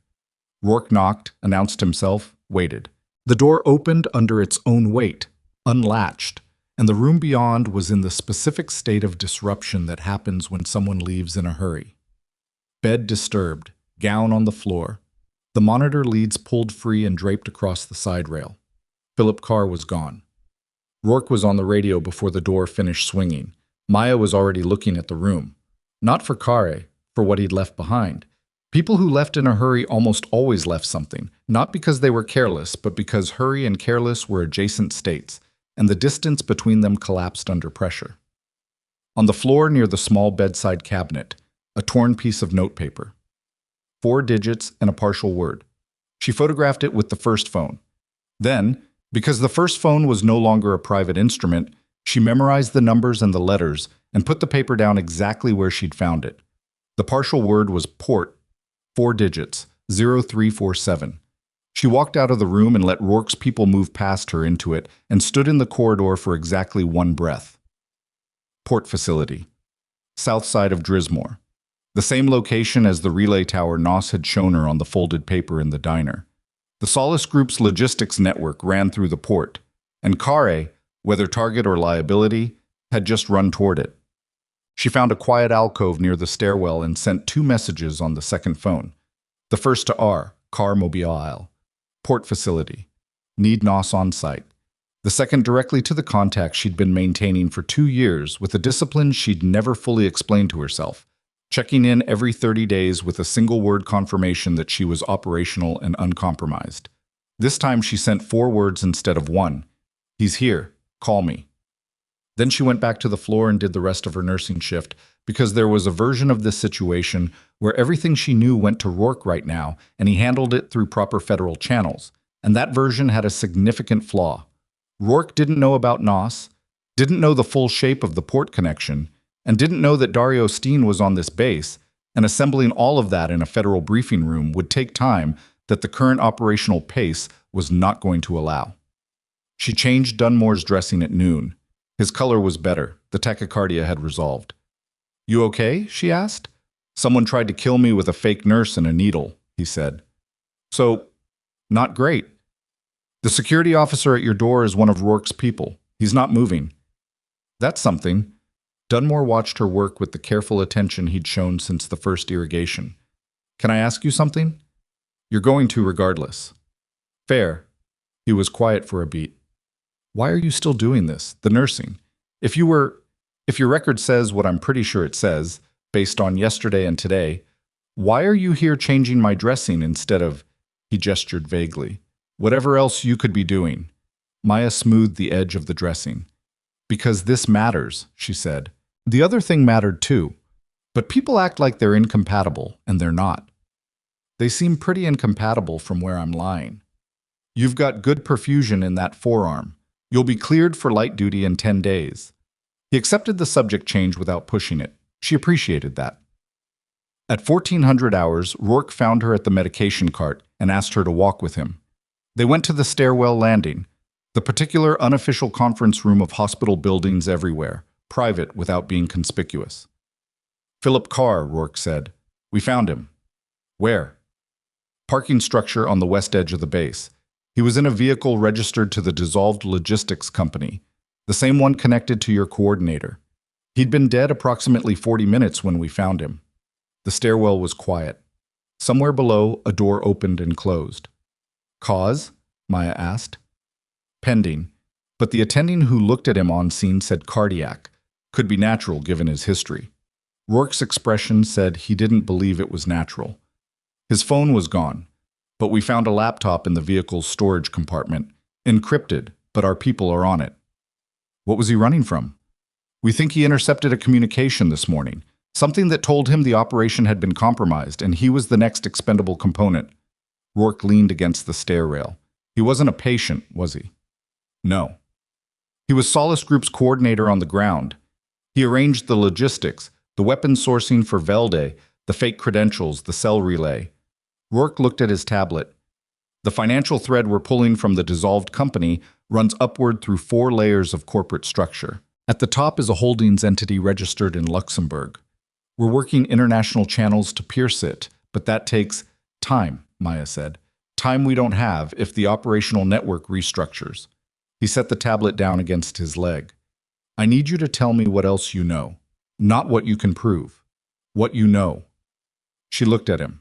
Rourke knocked, announced himself, waited. The door opened under its own weight, unlatched, and the room beyond was in the specific state of disruption that happens when someone leaves in a hurry. Bed disturbed, gown on the floor. The monitor leads pulled free and draped across the side rail. Philip Carr was gone. Rourke was on the radio before the door finished swinging. Maya was already looking at the room. Not for Carre, for what he'd left behind. People who left in a hurry almost always left something, not because they were careless, but because hurry and careless were adjacent states, and the distance between them collapsed under pressure. On the floor near the small bedside cabinet, a torn piece of notepaper. 4 digits and a partial word. She photographed it with the first phone. Then, because the first phone was no longer a private instrument, she memorized the numbers and the letters and put the paper down exactly where she'd found it. The partial word was port, 4 digits, 0347. She walked out of the room and let Rourke's people move past her into it and stood in the corridor for exactly 1 breath. Port facility. South side of Drismore. The same location as the relay tower Noss had shown her on the folded paper in the diner. The Solace Group's logistics network ran through the port, and Carre, whether target or liability, had just run toward it. She found a quiet alcove near the stairwell and sent 2 messages on the second phone. The first to R, Carr Mobile. Port facility. Need Noss on site. The second directly to the contact she'd been maintaining for 2 years with a discipline she'd never fully explained to herself, checking in every 30 days with a single word confirmation that she was operational and uncompromised. This time she sent 4 words instead of 1. He's here. Call me. Then she went back to the floor and did the rest of her nursing shift, because there was a version of this situation where everything she knew went to Rourke right now, and he handled it through proper federal channels. And that version had a significant flaw. Rourke didn't know about NOS, didn't know the full shape of the port connection, and didn't know that Dario Steen was on this base, and assembling all of that in a federal briefing room would take time that the current operational pace was not going to allow. She changed Dunmore's dressing at noon. His color was better. The tachycardia had resolved. "You okay?" she asked. "Someone tried to kill me with a fake nurse and a needle," he said. "So, not great. The security officer at your door is one of Rourke's people. He's not moving." "That's something." Dunmore watched her work with the careful attention he'd shown since the first irrigation. "Can I ask you something?" "You're going to regardless." "Fair." He was quiet for a beat. "Why are you still doing this, the nursing? If your record says what I'm pretty sure it says, based on yesterday and today, why are you here changing my dressing instead of," he gestured vaguely, "whatever else you could be doing?" Maya smoothed the edge of the dressing. "Because this matters," she said. The other thing mattered too. But people act like they're incompatible, and they're not. They seem pretty incompatible from where I'm lying. You've got good perfusion in that forearm. You'll be cleared for light duty in 10 days. He accepted the subject change without pushing it. She appreciated that. At 1400 hours, Rourke found her at the medication cart and asked her to walk with him. They went to the stairwell landing, the particular unofficial conference room of hospital buildings everywhere, private without being conspicuous. "Philip Carr," Rourke said. "We found him." "Where?" "Parking structure on the west edge of the base. He was in a vehicle registered to the dissolved logistics company, the same one connected to your coordinator. He'd been dead approximately 40 minutes when we found him." The stairwell was quiet. Somewhere below, a door opened and closed. "Cause?" Maya asked. "Pending." But the attending who looked at him on scene said cardiac. Could be natural given his history. Rourke's expression said he didn't believe it was natural. His phone was gone, but we found a laptop in the vehicle's storage compartment, encrypted, but our people are on it. What was he running from? We think he intercepted a communication this morning, something that told him the operation had been compromised and he was the next expendable component. Rourke leaned against the stair rail. He wasn't a patient, was he? No. He was Solace Group's coordinator on the ground. He arranged the logistics, the weapons sourcing for Velde, the fake credentials, the cell relay. Rourke looked at his tablet. The financial thread we're pulling from the dissolved company runs upward through 4 layers of corporate structure. At the top is a holdings entity registered in Luxembourg. We're working international channels to pierce it, but that takes time, Maya said. Time we don't have if the operational network restructures. He set the tablet down against his leg. I need you to tell me what else you know. Not what you can prove. What you know. She looked at him.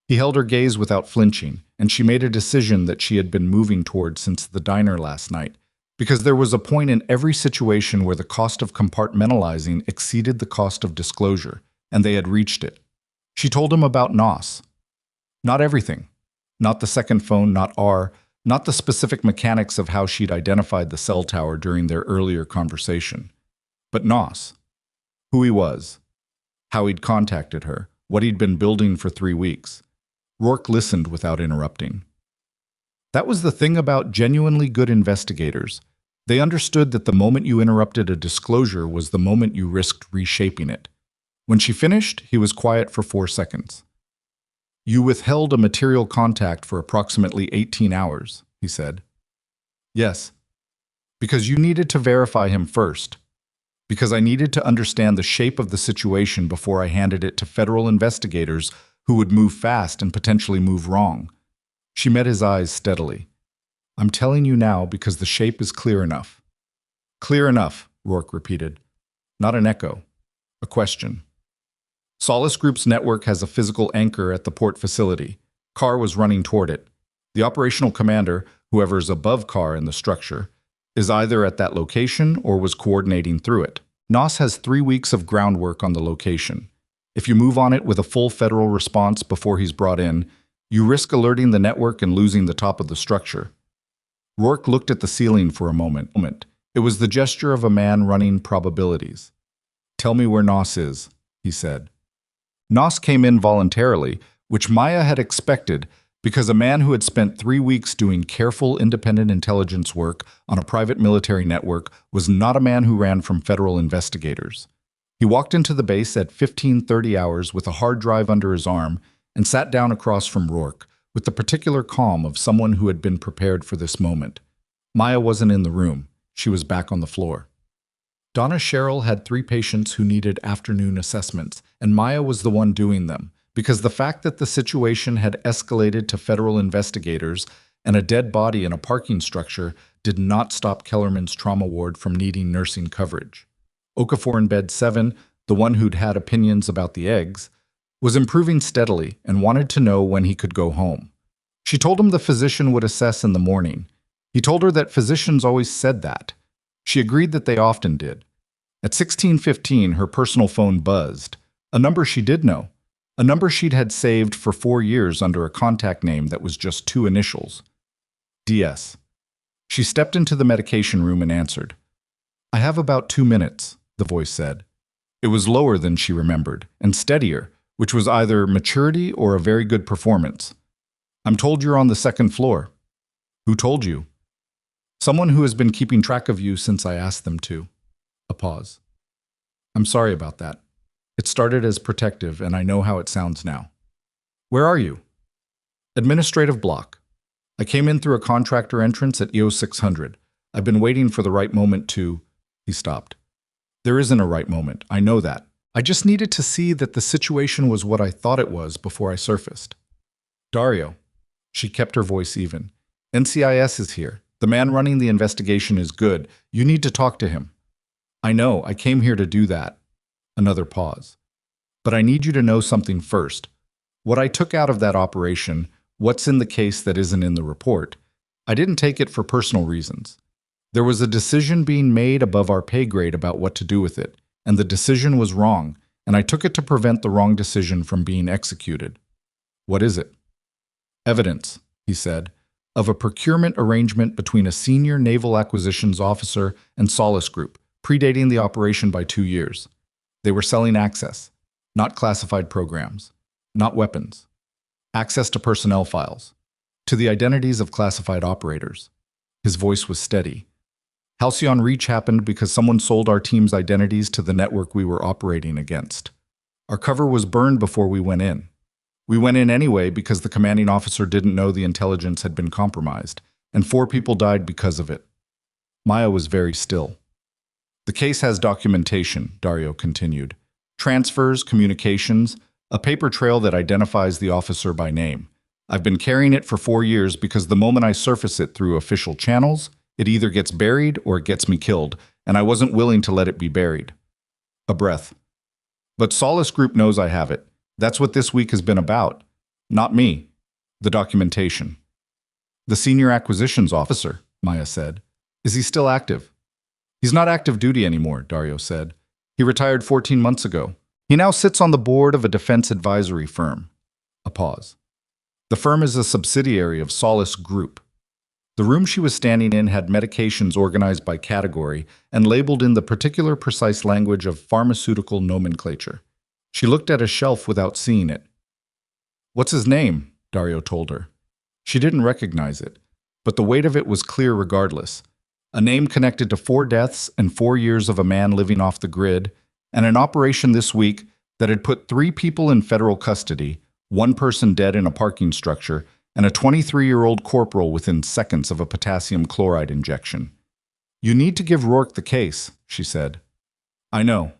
He held her gaze without flinching, and she made a decision that she had been moving toward since the diner last night, because there was a point in every situation where the cost of compartmentalizing exceeded the cost of disclosure, and they had reached it. She told him about NOS. Not everything. Not the second phone, not R, not the specific mechanics of how she'd identified the cell tower during their earlier conversation. But NOS. Who he was. How he'd contacted her. What he'd been building for 3 weeks. Rourke listened without interrupting. That was the thing about genuinely good investigators. They understood that the moment you interrupted a disclosure was the moment you risked reshaping it. When she finished, he was quiet for 4 seconds. You withheld a material contact for approximately 18 hours, he said. Yes. Because you needed to verify him first. Because I needed to understand the shape of the situation before I handed it to federal investigators who would move fast and potentially move wrong. She met his eyes steadily. I'm telling you now because the shape is clear enough. Clear enough, Rourke repeated. Not an echo. A question. Solace Group's network has a physical anchor at the port facility. Carr was running toward it. The operational commander, whoever's above Carr in the structure, is either at that location or was coordinating through it. NOS has 3 weeks of groundwork on the location. If you move on it with a full federal response before he's brought in, You risk alerting the network and losing the top of the structure. Rourke looked at the ceiling for a moment. It was the gesture of a man running probabilities. Tell me where Nos is, he said. Nos came in voluntarily, which Maya had expected, because a man who had spent 3 weeks doing careful independent intelligence work on a private military network was not a man who ran from federal investigators. He walked into the base at 15:30 hours with a hard drive under his arm and sat down across from Rourke, with the particular calm of someone who had been prepared for this moment. Maya wasn't in the room. She was back on the floor. Donna Sherrill had 3 patients who needed afternoon assessments, and Maya was the one doing them, because the fact that the situation had escalated to federal investigators and a dead body in a parking structure did not stop Kellerman's trauma ward from needing nursing coverage. Okafor in bed 7, the one who'd had opinions about the eggs, was improving steadily and wanted to know when he could go home. She told him the physician would assess in the morning. He told her that physicians always said that. She agreed that they often did. At 16:15, her personal phone buzzed, a number she did know, a number she'd had saved for 4 years under a contact name that was just 2 initials. DS. She stepped into the medication room and answered. I have about 2 minutes, the voice said. It was lower than she remembered, and steadier, which was either maturity or a very good performance. I'm told you're on the 2nd floor. Who told you? Someone who has been keeping track of you since I asked them to. A pause. I'm sorry about that. It started as protective, and I know how it sounds now. Where are you? Administrative block. I came in through a contractor entrance at EO 600. I've been waiting for the right moment to... He stopped. There isn't a right moment, I know that. I just needed to see that the situation was what I thought it was before I surfaced. Dario. She kept her voice even. NCIS is here. The man running the investigation is good. You need to talk to him. I know, I came here to do that. Another pause. But I need you to know something first. What I took out of that operation, what's in the case that isn't in the report, I didn't take it for personal reasons. There was a decision being made above our pay grade about what to do with it, and the decision was wrong, and I took it to prevent the wrong decision from being executed. What is it? Evidence, he said, of a procurement arrangement between a senior naval acquisitions officer and Solace Group, predating the operation by 2 years. They were selling access, not classified programs, not weapons. Access to personnel files, to the identities of classified operators. His voice was steady. Halcyon Reach happened because someone sold our team's identities to the network we were operating against. Our cover was burned before we went in. We went in anyway because the commanding officer didn't know the intelligence had been compromised, and 4 people died because of it. Maya was very still. The case has documentation, Dario continued. Transfers, communications, a paper trail that identifies the officer by name. I've been carrying it for 4 years because the moment I surface it through official channels, it either gets buried or it gets me killed, and I wasn't willing to let it be buried. A breath. But Solace Group knows I have it. That's what this week has been about. Not me. The documentation. The senior acquisitions officer, Maya said. Is he still active? He's not active duty anymore, Dario said. He retired 14 months ago. He now sits on the board of a defense advisory firm. A pause. The firm is a subsidiary of Solace Group. The room she was standing in had medications organized by category and labeled in the particular precise language of pharmaceutical nomenclature. She looked at a shelf without seeing it. What's his name? Dario told her. She didn't recognize it, but the weight of it was clear regardless. A name connected to 4 deaths and 4 years of a man living off the grid, and an operation this week that had put 3 people in federal custody, 1 person dead in a parking structure, and a 23-year-old corporal within seconds of a potassium chloride injection. You need to give Rourke the case, she said. I know.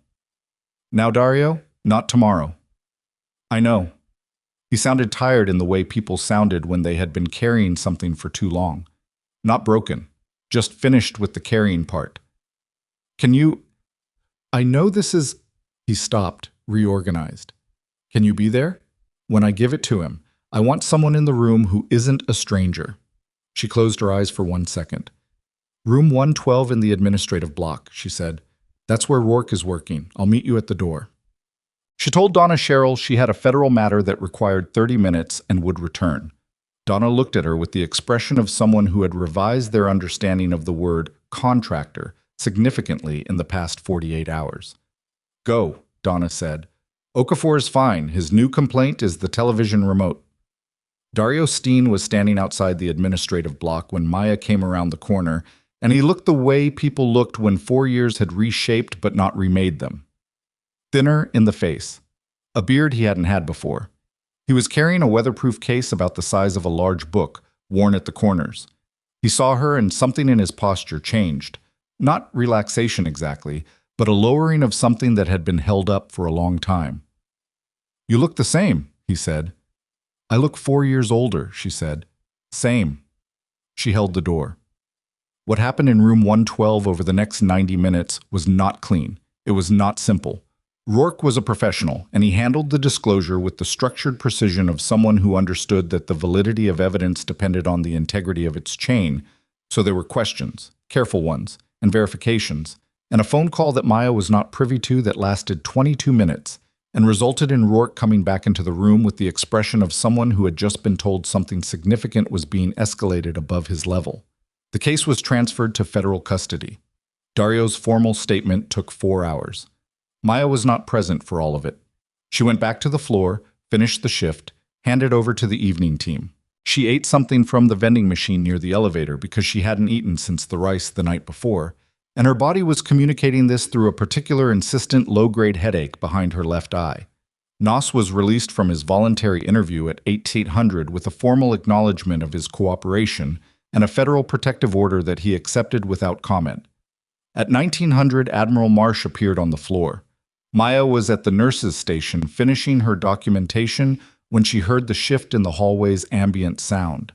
Now, Dario, not tomorrow. I know. He sounded tired in the way people sounded when they had been carrying something for too long. Not broken, just finished with the carrying part. Can you... I know this is... He stopped, reorganized. Can you be there? When I give it to him, I want someone in the room who isn't a stranger. She closed her eyes for 1 second. Room 112 in the administrative block, she said. That's where Rourke is working. I'll meet you at the door. She told Donna Sherrill she had a federal matter that required 30 minutes and would return. Donna looked at her with the expression of someone who had revised their understanding of the word contractor significantly in the past 48 hours. Go, Donna said. Okafor is fine. His new complaint is the television remote. Dario Steen was standing outside the administrative block when Maya came around the corner, and he looked the way people looked when 4 years had reshaped but not remade them. Thinner in the face. A beard he hadn't had before. He was carrying a weatherproof case about the size of a large book, worn at the corners. He saw her and something in his posture changed. Not relaxation exactly, but a lowering of something that had been held up for a long time. You look the same, he said. I look 4 years older, she said. Same. She held the door. What happened in room 112 over the next 90 minutes was not clean. It was not simple. Rourke was a professional, and he handled the disclosure with the structured precision of someone who understood that the validity of evidence depended on the integrity of its chain, so there were questions, careful ones, and verifications, and a phone call that Maya was not privy to that lasted 22 minutes, and resulted in Rourke coming back into the room with the expression of someone who had just been told something significant was being escalated above his level. The case was transferred to federal custody. Dario's formal statement took 4 hours. Maya was not present for all of it. She went back to the floor, finished the shift, handed over to the evening team. She ate something from the vending machine near the elevator because she hadn't eaten since the rice the night before, and her body was communicating this through a particular insistent low-grade headache behind her left eye. Nos was released from his voluntary interview at 1800 with a formal acknowledgement of his cooperation and a federal protective order that he accepted without comment. At 1900, Admiral Marsh appeared on the floor. Maya was at the nurse's station finishing her documentation when she heard the shift in the hallway's ambient sound,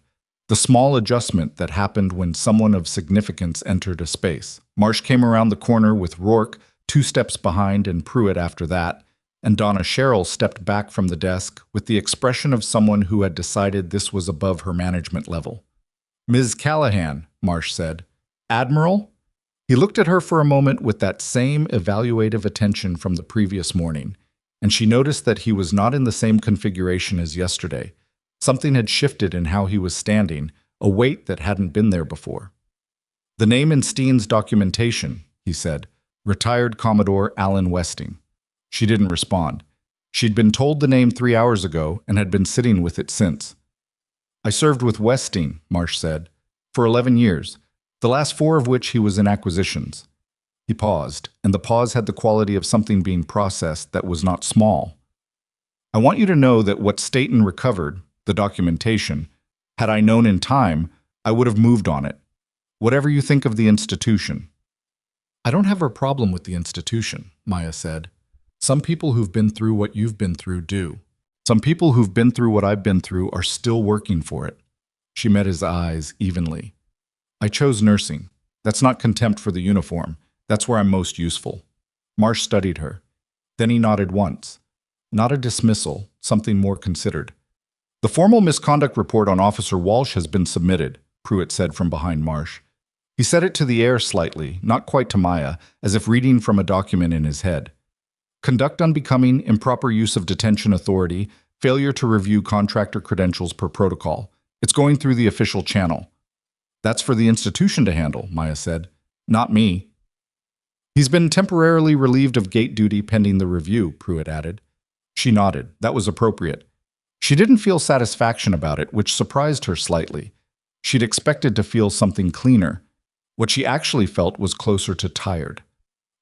the small adjustment that happened when someone of significance entered a space. Marsh came around the corner with Rourke 2 steps behind and Pruitt after that, and Donna Sherrill stepped back from the desk with the expression of someone who had decided this was above her management level. Ms. Callahan, Marsh said. Admiral? He looked at her for a moment with that same evaluative attention from the previous morning, and she noticed that he was not in the same configuration as yesterday. Something had shifted in how he was standing, a weight that hadn't been there before. The name in Steen's documentation, he said, retired Commodore Alan Westing. She didn't respond. She'd been told the name 3 hours ago and had been sitting with it since. I served with Westing, Marsh said, for 11 years. The last 4 of which he was in acquisitions. He paused, and the pause had the quality of something being processed that was not small. I want you to know that what Staten recovered, the documentation, had I known in time, I would have moved on it. Whatever you think of the institution. I don't have a problem with the institution, Maya said. Some people who've been through what you've been through do. Some people who've been through what I've been through are still working for it. She met his eyes evenly. I chose nursing. That's not contempt for the uniform. That's where I'm most useful. Marsh studied her. Then he nodded once. Not a dismissal, something more considered. The formal misconduct report on Officer Walsh has been submitted, Pruitt said from behind Marsh. He said it to the air slightly, not quite to Maya, as if reading from a document in his head. Conduct unbecoming, improper use of detention authority, failure to review contractor credentials per protocol. It's going through the official channel. That's for the institution to handle, Maya said. Not me. He's been temporarily relieved of gate duty pending the review, Pruitt added. She nodded. That was appropriate. She didn't feel satisfaction about it, which surprised her slightly. She'd expected to feel something cleaner. What she actually felt was closer to tired.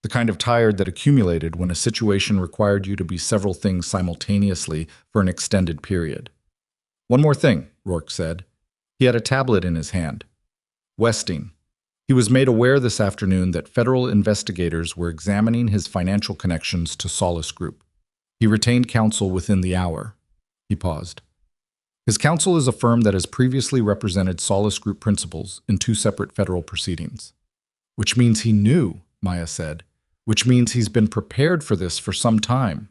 The kind of tired that accumulated when a situation required you to be several things simultaneously for an extended period. One more thing, Rourke said. He had a tablet in his hand. Westing. He was made aware this afternoon that federal investigators were examining his financial connections to Solace Group. He retained counsel within the hour. He paused. His counsel is a firm that has previously represented Solace Group principals in 2 separate federal proceedings. Which means he knew, Maya said. Which means he's been prepared for this for some time.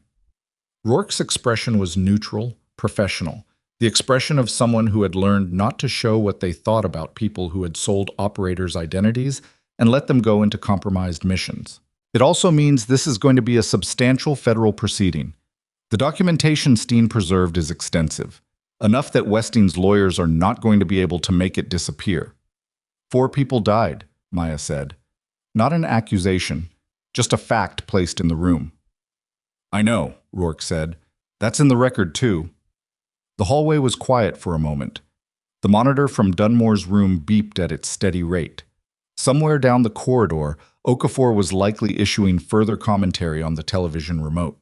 Rourke's expression was neutral, professional. The expression of someone who had learned not to show what they thought about people who had sold operators' identities and let them go into compromised missions. It also means this is going to be a substantial federal proceeding. The documentation Steen preserved is extensive, enough that Westing's lawyers are not going to be able to make it disappear. 4 people died, Maya said. Not an accusation, just a fact placed in the room. I know, Rourke said. That's in the record, too. The hallway was quiet for a moment. The monitor from Dunmore's room beeped at its steady rate. Somewhere down the corridor, Okafor was likely issuing further commentary on the television remote.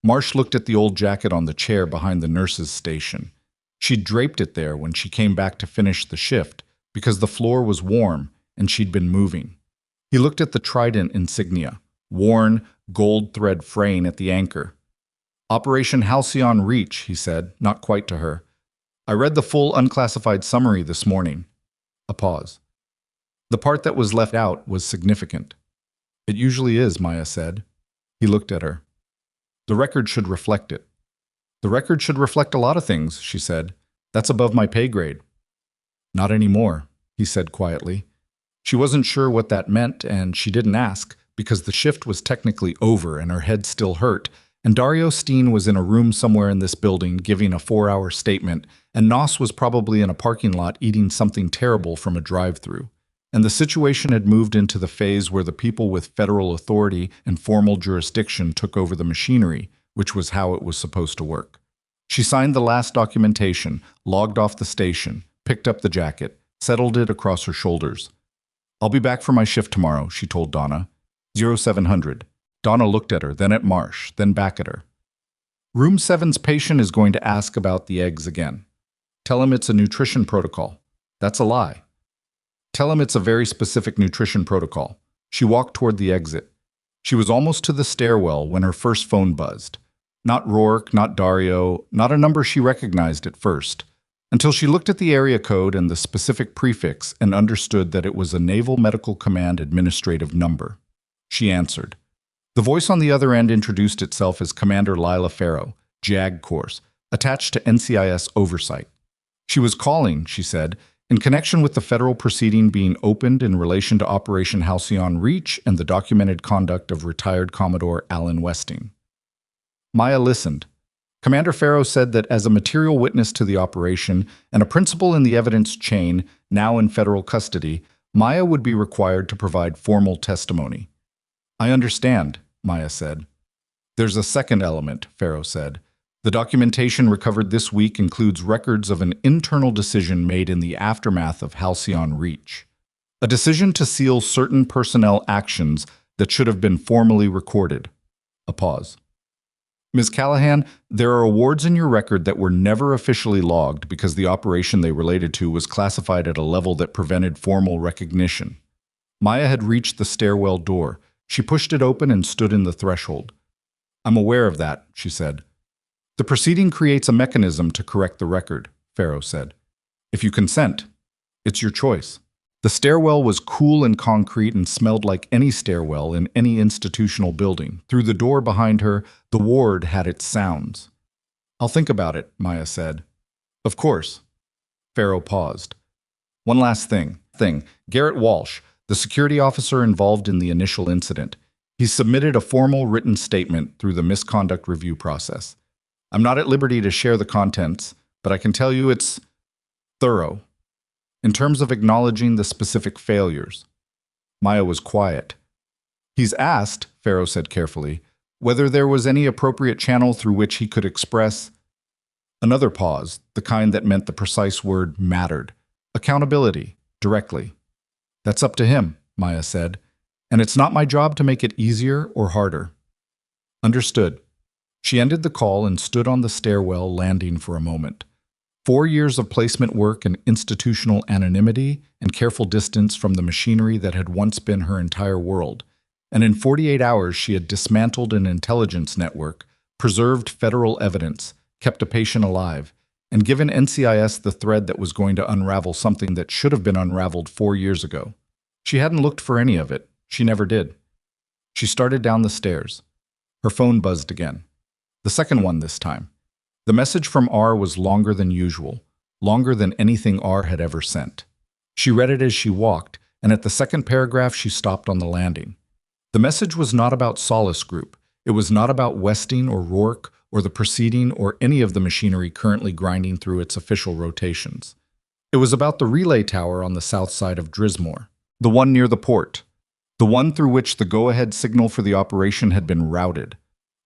Marsh looked at the old jacket on the chair behind the nurse's station. She'd draped it there when she came back to finish the shift, because the floor was warm and she'd been moving. He looked at the trident insignia, worn, gold thread fraying at the anchor. Operation Halcyon Reach, he said, not quite to her. I read the full unclassified summary this morning. A pause. The part that was left out was significant. It usually is, Maya said. He looked at her. The record should reflect it. The record should reflect a lot of things, she said. That's above my pay grade. Not anymore, he said quietly. She wasn't sure what that meant, and she didn't ask, because the shift was technically over and her head still hurt, and Dario Steen was in a room somewhere in this building giving a 4-hour statement, and Noss was probably in a parking lot eating something terrible from a drive-thru. And the situation had moved into the phase where the people with federal authority and formal jurisdiction took over the machinery, which was how it was supposed to work. She signed the last documentation, logged off the station, picked up the jacket, settled it across her shoulders. I'll be back for my shift tomorrow, she told Donna. 0700. Donna looked at her, then at Marsh, then back at her. Room 7's patient is going to ask about the eggs again. Tell him it's a nutrition protocol. That's a lie. Tell him it's a very specific nutrition protocol. She walked toward the exit. She was almost to the stairwell when her first phone buzzed. Not Rourke, not Dario, not a number she recognized at first, until she looked at the area code and the specific prefix and understood that it was a Naval Medical Command administrative number. She answered. The voice on the other end introduced itself as Commander Lila Farrow, JAG Course, attached to NCIS Oversight. She was calling, she said, in connection with the federal proceeding being opened in relation to Operation Halcyon Reach and the documented conduct of retired Commodore Alan Westing. Maya listened. Commander Farrow said that as a material witness to the operation and a principal in the evidence chain, now in federal custody, Maya would be required to provide formal testimony. I understand, Maya said. There's a second element, Farrow said. The documentation recovered this week includes records of an internal decision made in the aftermath of Halcyon Reach. A decision to seal certain personnel actions that should have been formally recorded. A pause. Ms. Callahan, there are awards in your record that were never officially logged because the operation they related to was classified at a level that prevented formal recognition. Maya had reached the stairwell door. She pushed it open and stood in the threshold. I'm aware of that, she said. The proceeding creates a mechanism to correct the record, Farrow said. If you consent, it's your choice. The stairwell was cool and concrete and smelled like any stairwell in any institutional building. Through the door behind her, the ward had its sounds. I'll think about it, Maya said. Of course. Farrow paused. One last thing. Garrett Walsh, the security officer involved in the initial incident. He submitted a formal written statement through the misconduct review process. I'm not at liberty to share the contents, but I can tell you it's thorough. In terms of acknowledging the specific failures. Maya was quiet. He's asked, Farrow said carefully, whether there was any appropriate channel through which he could express. Another pause, the kind that meant the precise word mattered. Accountability, directly. That's up to him, Maya said, and it's not my job to make it easier or harder. Understood. She ended the call and stood on the stairwell landing for a moment. 4 years of placement work and institutional anonymity and careful distance from the machinery that had once been her entire world. And in 48 hours she had dismantled an intelligence network, preserved federal evidence, kept a patient alive, and given NCIS the thread that was going to unravel something that should have been unraveled 4 years ago. She hadn't looked for any of it. She never did. She started down the stairs. Her phone buzzed again. The second one this time. The message from R was longer than usual, longer than anything R had ever sent. She read it as she walked, and at the second paragraph she stopped on the landing. The message was not about Solace Group. It was not about Westing or Rourke or the proceeding or any of the machinery currently grinding through its official rotations. It was about the relay tower on the south side of Drismore, the one near the port, the one through which the go-ahead signal for the operation had been routed.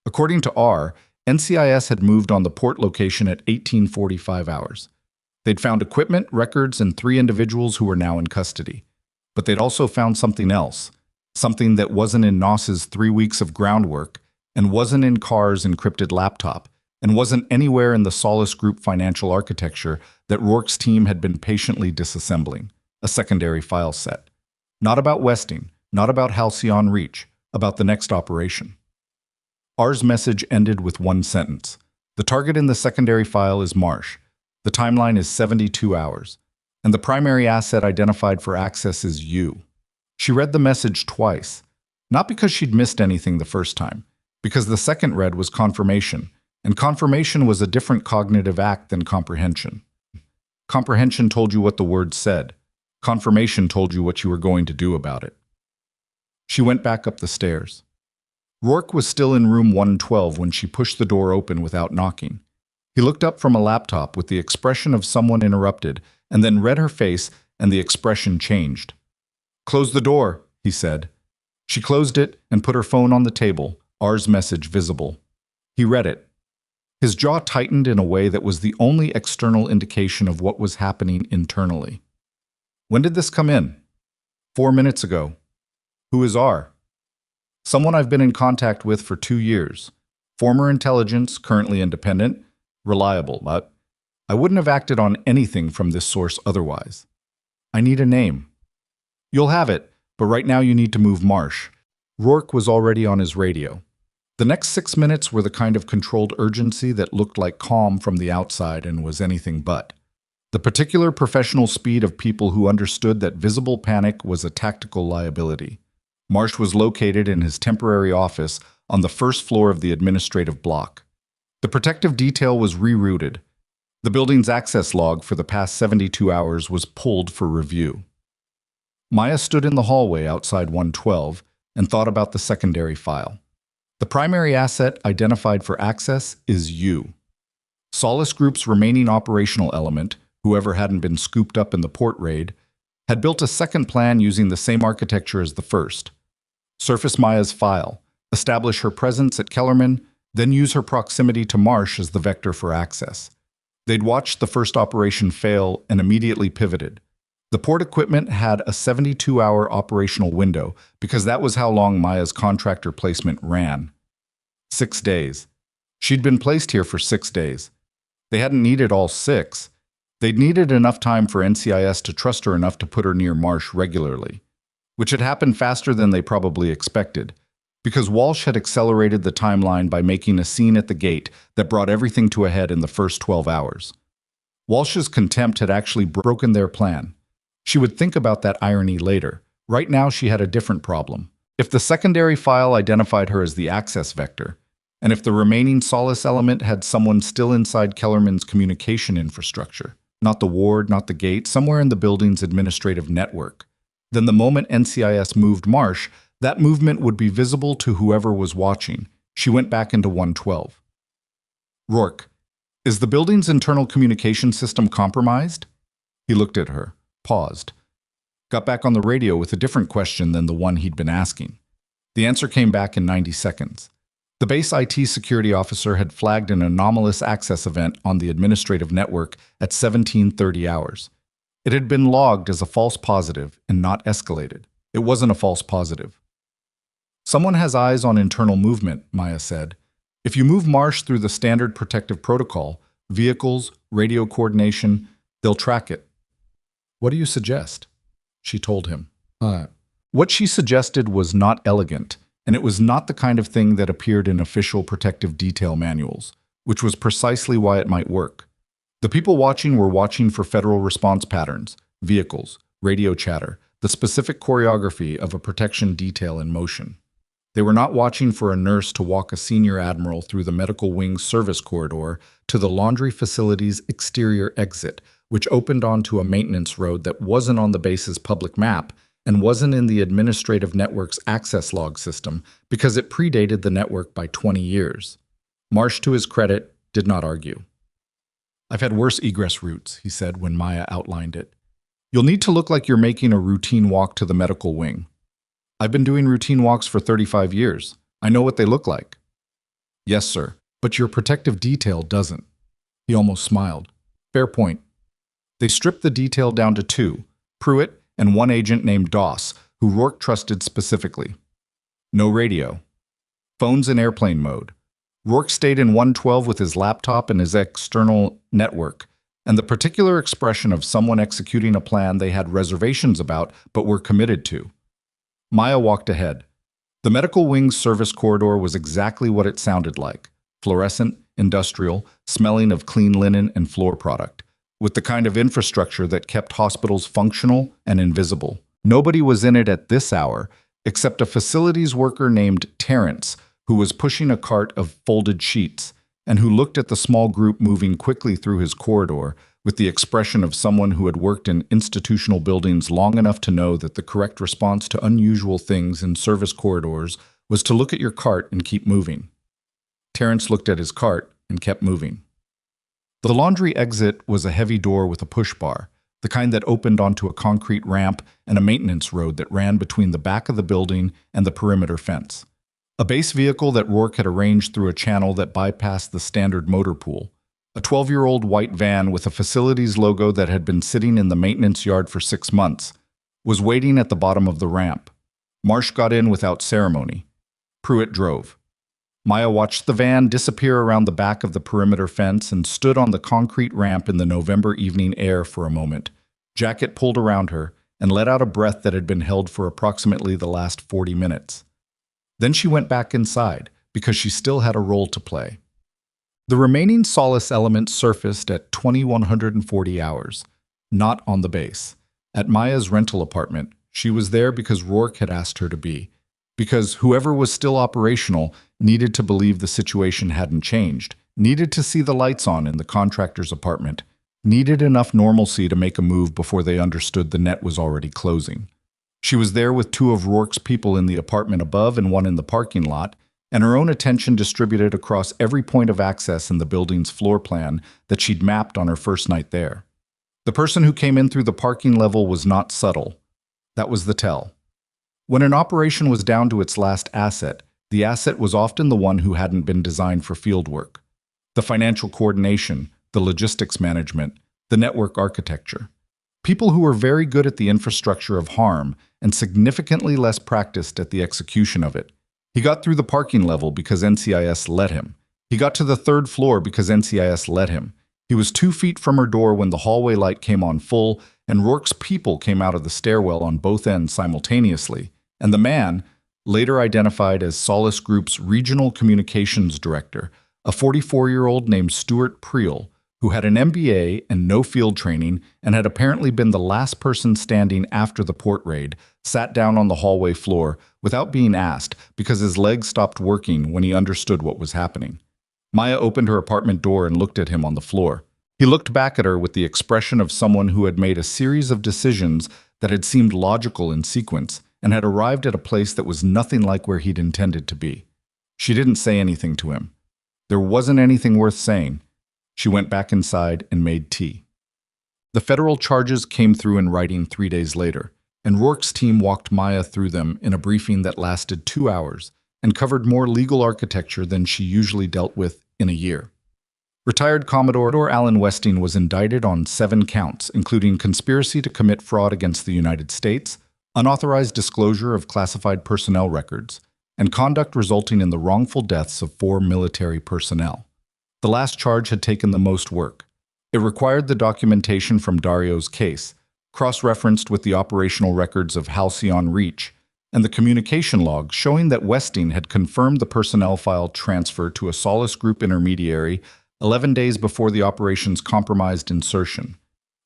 According to R, NCIS had moved on the port location at 1845 hours. They'd found equipment, records, and 3 individuals who were now in custody. But they'd also found something else, something that wasn't in NOS's 3 weeks of groundwork, and wasn't in Carr's encrypted laptop, and wasn't anywhere in the Solace Group financial architecture that Rourke's team had been patiently disassembling, a secondary file set. Not about Westing, not about Halcyon Reach, about the next operation. R's message ended with one sentence. The target in the secondary file is Marsh. The timeline is 72 hours. And the primary asset identified for access is you. She read the message twice. Not because she'd missed anything the first time, because the second read was confirmation, and confirmation was a different cognitive act than comprehension. Comprehension told you what the words said. Confirmation told you what you were going to do about it. She went back up the stairs. Rourke was still in room 112 when she pushed the door open without knocking. He looked up from a laptop with the expression of someone interrupted, and then read her face, and the expression changed. "Close the door," he said. She closed it and put her phone on the table, R's message visible. He read it. His jaw tightened in a way that was the only external indication of what was happening internally. "When did this come in?" "4 minutes ago." "Who is R?" "Someone I've been in contact with for 2 years. Former intelligence, currently independent, reliable, but I wouldn't have acted on anything from this source otherwise. I need a name." "You'll have it, but right now you need to move Marsh." Rourke was already on his radio. The next 6 minutes were the kind of controlled urgency that looked like calm from the outside and was anything but. The particular professional speed of people who understood that visible panic was a tactical liability. Marsh was located in his temporary office on the first floor of the administrative block. The protective detail was rerouted. The building's access log for the past 72 hours was pulled for review. Maya stood in the hallway outside 112 and thought about the secondary file. The primary asset identified for access is you. Solace Group's remaining operational element, whoever hadn't been scooped up in the port raid, had built a second plan using the same architecture as the first. Surface Maya's file, establish her presence at Kellerman, then use her proximity to Marsh as the vector for access. They'd watched the first operation fail and immediately pivoted. The port equipment had a 72-hour operational window because that was how long Maya's contractor placement ran. 6 days. She'd been placed here for 6 days. They hadn't needed all 6. They'd needed enough time for NCIS to trust her enough to put her near Marsh regularly, which had happened faster than they probably expected, because Walsh had accelerated the timeline by making a scene at the gate that brought everything to a head in the first 12 hours. Walsh's contempt had actually broken their plan. She would think about that irony later. Right now she had a different problem. If the secondary file identified her as the access vector, and if the remaining Solace element had someone still inside Kellerman's communication infrastructure, not the ward, not the gate, somewhere in the building's administrative network, then the moment NCIS moved Marsh, that movement would be visible to whoever was watching. She went back into 112. "Rourke, is the building's internal communication system compromised?" He looked at her, paused, got back on the radio with a different question than the one he'd been asking. The answer came back in 90 seconds. The base IT security officer had flagged an anomalous access event on the administrative network at 17:30 hours. It had been logged as a false positive and not escalated. It wasn't a false positive. "Someone has eyes on internal movement," Maya said. "If you move Marsh through the standard protective protocol, vehicles, radio coordination, they'll track it." "What do you suggest?" She told him. What she suggested was not elegant, and it was not the kind of thing that appeared in official protective detail manuals, which was precisely why it might work. The people watching were watching for federal response patterns, vehicles, radio chatter, the specific choreography of a protection detail in motion. They were not watching for a nurse to walk a senior admiral through the medical wing's service corridor to the laundry facility's exterior exit, which opened onto a maintenance road that wasn't on the base's public map and wasn't in the administrative network's access log system because it predated the network by 20 years. Marsh, to his credit, did not argue. "I've had worse egress routes," he said when Maya outlined it. "You'll need to look like you're making a routine walk to the medical wing." "I've been doing routine walks for 35 years. I know what they look like." "Yes, sir, but your protective detail doesn't." He almost smiled. "Fair point." They stripped the detail down to two, Pruitt and one agent named Doss, who Rourke trusted specifically. No radio. Phones in airplane mode. Rourke stayed in 112 with his laptop and his external network, and the particular expression of someone executing a plan they had reservations about but were committed to. Maya walked ahead. The medical wing's service corridor was exactly what it sounded like: fluorescent, industrial, smelling of clean linen and floor product, with the kind of infrastructure that kept hospitals functional and invisible. Nobody was in it at this hour, except a facilities worker named Terrence, who was pushing a cart of folded sheets, and who looked at the small group moving quickly through his corridor with the expression of someone who had worked in institutional buildings long enough to know that the correct response to unusual things in service corridors was to look at your cart and keep moving. Terrence looked at his cart and kept moving. The laundry exit was a heavy door with a push bar, the kind that opened onto a concrete ramp and a maintenance road that ran between the back of the building and the perimeter fence. A base vehicle that Rourke had arranged through a channel that bypassed the standard motor pool. A 12-year-old white van with a facilities logo that had been sitting in the maintenance yard for 6 months was waiting at the bottom of the ramp. Marsh got in without ceremony. Pruitt drove. Maya watched the van disappear around the back of the perimeter fence and stood on the concrete ramp in the November evening air for a moment, jacket pulled around her, and let out a breath that had been held for approximately the last 40 minutes. Then she went back inside, because she still had a role to play. The remaining solace elements surfaced at 2140 hours, not on the base. At Maya's rental apartment, she was there because Rourke had asked her to be, because whoever was still operational needed to believe the situation hadn't changed, needed to see the lights on in the contractor's apartment, needed enough normalcy to make a move before they understood the net was already closing. She was there with two of Rourke's people in the apartment above and one in the parking lot, and her own attention distributed across every point of access in the building's floor plan that she'd mapped on her first night there. The person who came in through the parking level was not subtle. That was the tell. When an operation was down to its last asset, the asset was often the one who hadn't been designed for field work. The financial coordination, the logistics management, the network architecture. People who were very good at the infrastructure of harm and significantly less practiced at the execution of it. He got through the parking level because NCIS let him. He got to the third floor because NCIS let him. He was 2 feet from her door when the hallway light came on full, and Rourke's people came out of the stairwell on both ends simultaneously. And the man, later identified as Solace Group's regional communications director, a 44-year-old named Stuart Priel, who had an MBA and no field training and had apparently been the last person standing after the port raid, sat down on the hallway floor without being asked because his legs stopped working when he understood what was happening. Maya opened her apartment door and looked at him on the floor. He looked back at her with the expression of someone who had made a series of decisions that had seemed logical in sequence and had arrived at a place that was nothing like where he'd intended to be. She didn't say anything to him. There wasn't anything worth saying. She went back inside and made tea. The federal charges came through in writing 3 days later, and Rourke's team walked Maya through them in a briefing that lasted 2 hours and covered more legal architecture than she usually dealt with in a year. Retired Commodore Alan Westing was indicted on 7 counts, including conspiracy to commit fraud against the United States, unauthorized disclosure of classified personnel records, and conduct resulting in the wrongful deaths of 4 military personnel. The last charge had taken the most work. It required the documentation from Dario's case, cross-referenced with the operational records of Halcyon Reach, and the communication log showing that Westing had confirmed the personnel file transfer to a Solace Group intermediary 11 days before the operation's compromised insertion.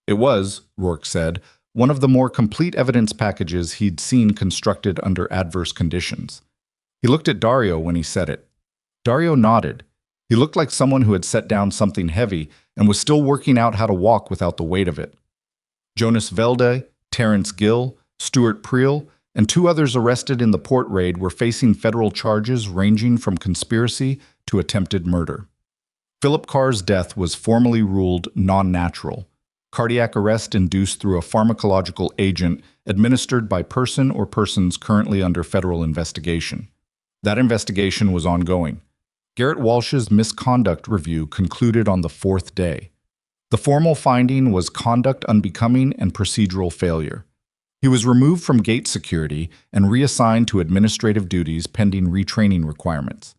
It was, Rourke said, one of the more complete evidence packages he'd seen constructed under adverse conditions. He looked at Dario when he said it. Dario nodded. He looked like someone who had set down something heavy and was still working out how to walk without the weight of it. Jonas Velde, Terrence Gill, Stuart Priel, and 2 others arrested in the port raid were facing federal charges ranging from conspiracy to attempted murder. Philip Carr's death was formally ruled non-natural, cardiac arrest induced through a pharmacological agent administered by person or persons currently under federal investigation. That investigation was ongoing. Garrett Walsh's misconduct review concluded on the fourth day. The formal finding was conduct unbecoming and procedural failure. He was removed from gate security and reassigned to administrative duties pending retraining requirements.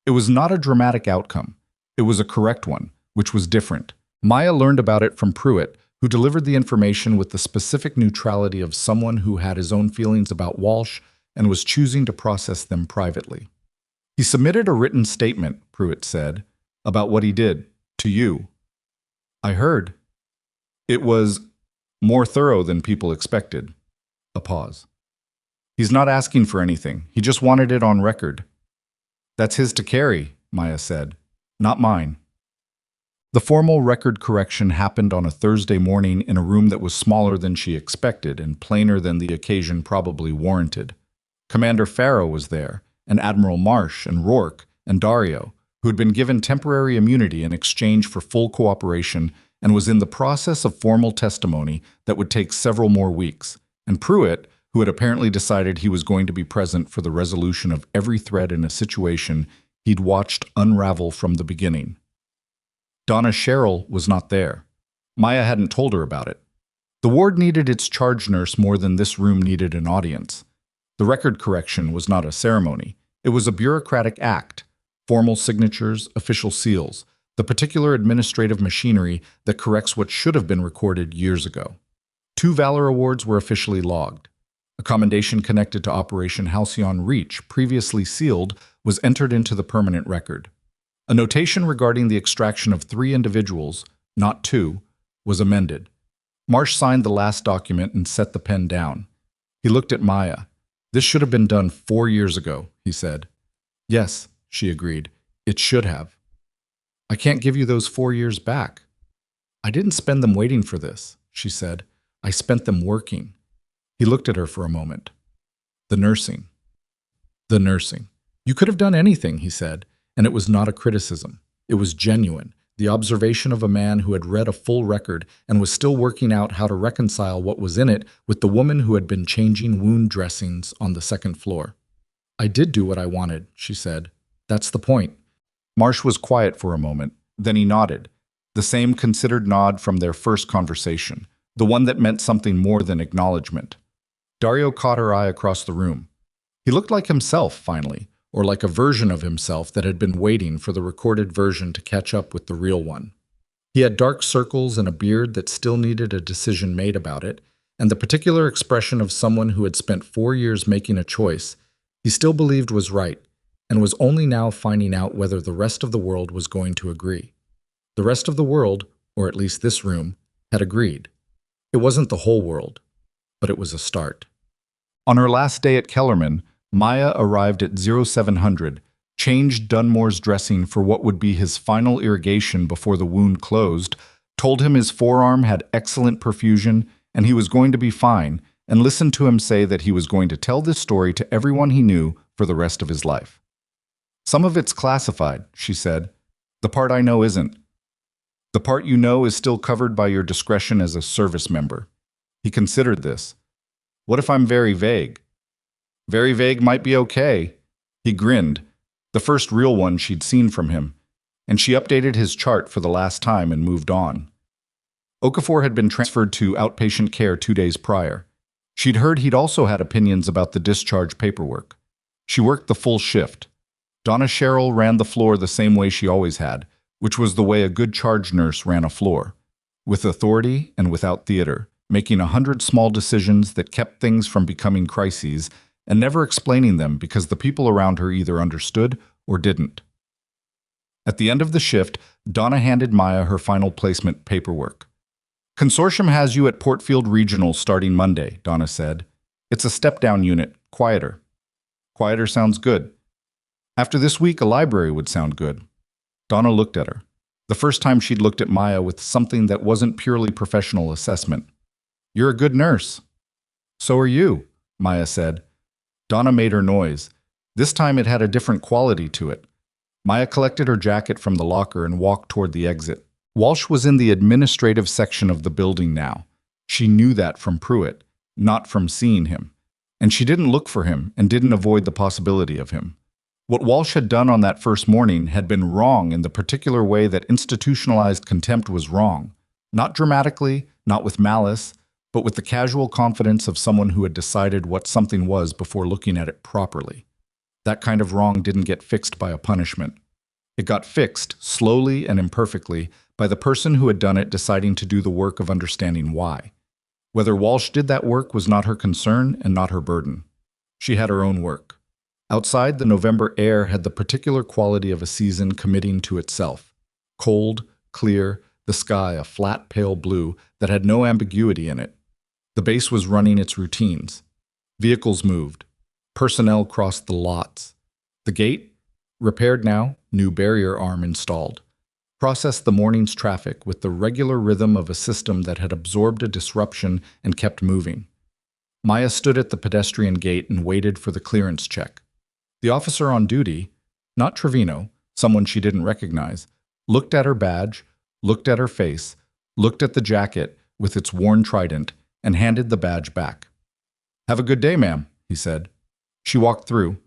It was not a dramatic outcome. It was a correct one, which was different. Maya learned about it from Pruitt, who delivered the information with the specific neutrality of someone who had his own feelings about Walsh and was choosing to process them privately. He submitted a written statement, Pruitt said, about what he did, to you. I heard. It was more thorough than people expected. A pause. He's not asking for anything. He just wanted it on record. That's his to carry, Maya said. Not mine. The formal record correction happened on a Thursday morning in a room that was smaller than she expected and plainer than the occasion probably warranted. Commander Farrow was there, and Admiral Marsh and Rourke and Dario, who had been given temporary immunity in exchange for full cooperation and was in the process of formal testimony that would take several more weeks, and Pruitt, who had apparently decided he was going to be present for the resolution of every thread in a situation he'd watched unravel from the beginning. Donna Sherrill was not there. Maya hadn't told her about it. The ward needed its charge nurse more than this room needed an audience. The record correction was not a ceremony. It was a bureaucratic act, formal signatures, official seals, the particular administrative machinery that corrects what should have been recorded years ago. 2 Valor Awards were officially logged. A commendation connected to Operation Halcyon Reach, previously sealed, was entered into the permanent record. A notation regarding the extraction of 3 individuals, not 2, was amended. Marsh signed the last document and set the pen down. He looked at Maya. This should have been done 4 years ago, he said. Yes, she agreed. It should have. I can't give you those 4 years back. I didn't spend them waiting for this, she said. I spent them working. He looked at her for a moment. The nursing. The nursing. You could have done anything, he said, and it was not a criticism. It was genuine, the observation of a man who had read a full record and was still working out how to reconcile what was in it with the woman who had been changing wound dressings on the second floor. I did do what I wanted, she said. That's the point. Marsh was quiet for a moment. Then he nodded. The same considered nod from their first conversation, the one that meant something more than acknowledgement. Dario caught her eye across the room. He looked like himself, finally, or like a version of himself that had been waiting for the recorded version to catch up with the real one. He had dark circles and a beard that still needed a decision made about it, and the particular expression of someone who had spent 4 years making a choice he still believed was right, and was only now finding out whether the rest of the world was going to agree. The rest of the world, or at least this room, had agreed. It wasn't the whole world, but it was a start. On her last day at Kellerman, Maya arrived at 0700, changed Dunmore's dressing for what would be his final irrigation before the wound closed, told him his forearm had excellent perfusion and he was going to be fine, and listened to him say that he was going to tell this story to everyone he knew for the rest of his life. Some of it's classified, she said. The part I know isn't. The part you know is still covered by your discretion as a service member. He considered this. What if I'm very vague? Very vague might be okay. He grinned, the first real one she'd seen from him, and she updated his chart for the last time and moved on. Okafor had been transferred to outpatient care 2 days prior. She'd heard he'd also had opinions about the discharge paperwork. She worked the full shift. Donna Sherrill ran the floor the same way she always had, which was the way a good charge nurse ran a floor, with authority and without theater, making 100 small decisions that kept things from becoming crises and never explaining them because the people around her either understood or didn't. At the end of the shift, Donna handed Maya her final placement paperwork. Consortium has you at Portfield Regional starting Monday, Donna said. It's a step-down unit, quieter. Quieter sounds good. After this week, a library would sound good. Donna looked at her. The first time she'd looked at Maya with something that wasn't purely professional assessment. You're a good nurse. So are you, Maya said. Donna made her noise. This time it had a different quality to it. Maya collected her jacket from the locker and walked toward the exit. Walsh was in the administrative section of the building now. She knew that from Pruitt, not from seeing him. And she didn't look for him and didn't avoid the possibility of him. What Walsh had done on that first morning had been wrong in the particular way that institutionalized contempt was wrong. Not dramatically, not with malice, but with the casual confidence of someone who had decided what something was before looking at it properly. That kind of wrong didn't get fixed by a punishment. It got fixed, slowly and imperfectly, by the person who had done it deciding to do the work of understanding why. Whether Walsh did that work was not her concern and not her burden. She had her own work. Outside, the November air had the particular quality of a season committing to itself. Cold, clear, the sky a flat pale blue that had no ambiguity in it. The base was running its routines. Vehicles moved. Personnel crossed the lots. The gate, repaired now, new barrier arm installed, processed the morning's traffic with the regular rhythm of a system that had absorbed a disruption and kept moving. Maya stood at the pedestrian gate and waited for the clearance check. The officer on duty, not Trevino, someone she didn't recognize, looked at her badge, looked at her face, looked at the jacket with its worn trident, and handed the badge back. "Have a good day, ma'am," he said. She walked through.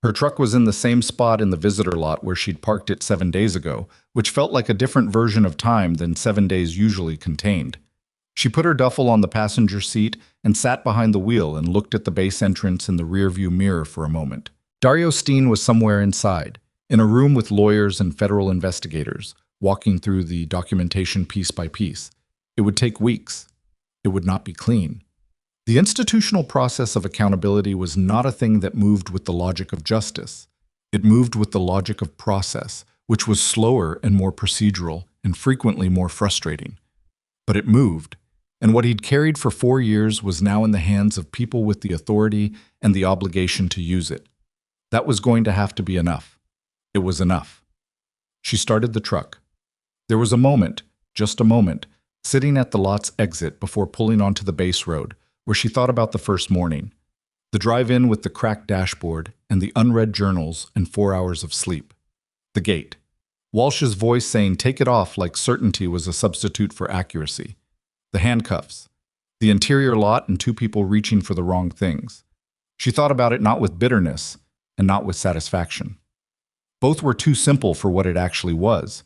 Her truck was in the same spot in the visitor lot where she'd parked it 7 days ago, which felt like a different version of time than 7 days usually contained. She put her duffel on the passenger seat and sat behind the wheel and looked at the base entrance in the rearview mirror for a moment. Dario Steen was somewhere inside, in a room with lawyers and federal investigators, walking through the documentation piece by piece. It would take weeks. It would not be clean. The institutional process of accountability was not a thing that moved with the logic of justice. It moved with the logic of process, which was slower and more procedural and frequently more frustrating. But it moved, and what he'd carried for 4 years was now in the hands of people with the authority and the obligation to use it. That was going to have to be enough. It was enough. She started the truck. There was a moment, just a moment, sitting at the lot's exit before pulling onto the base road, where she thought about the first morning, the drive-in with the cracked dashboard and the unread journals and 4 hours of sleep. The gate. Walsh's voice saying take it off like certainty was a substitute for accuracy. The handcuffs. The interior lot and 2 people reaching for the wrong things. She thought about it not with bitterness and not with satisfaction. Both were too simple for what it actually was.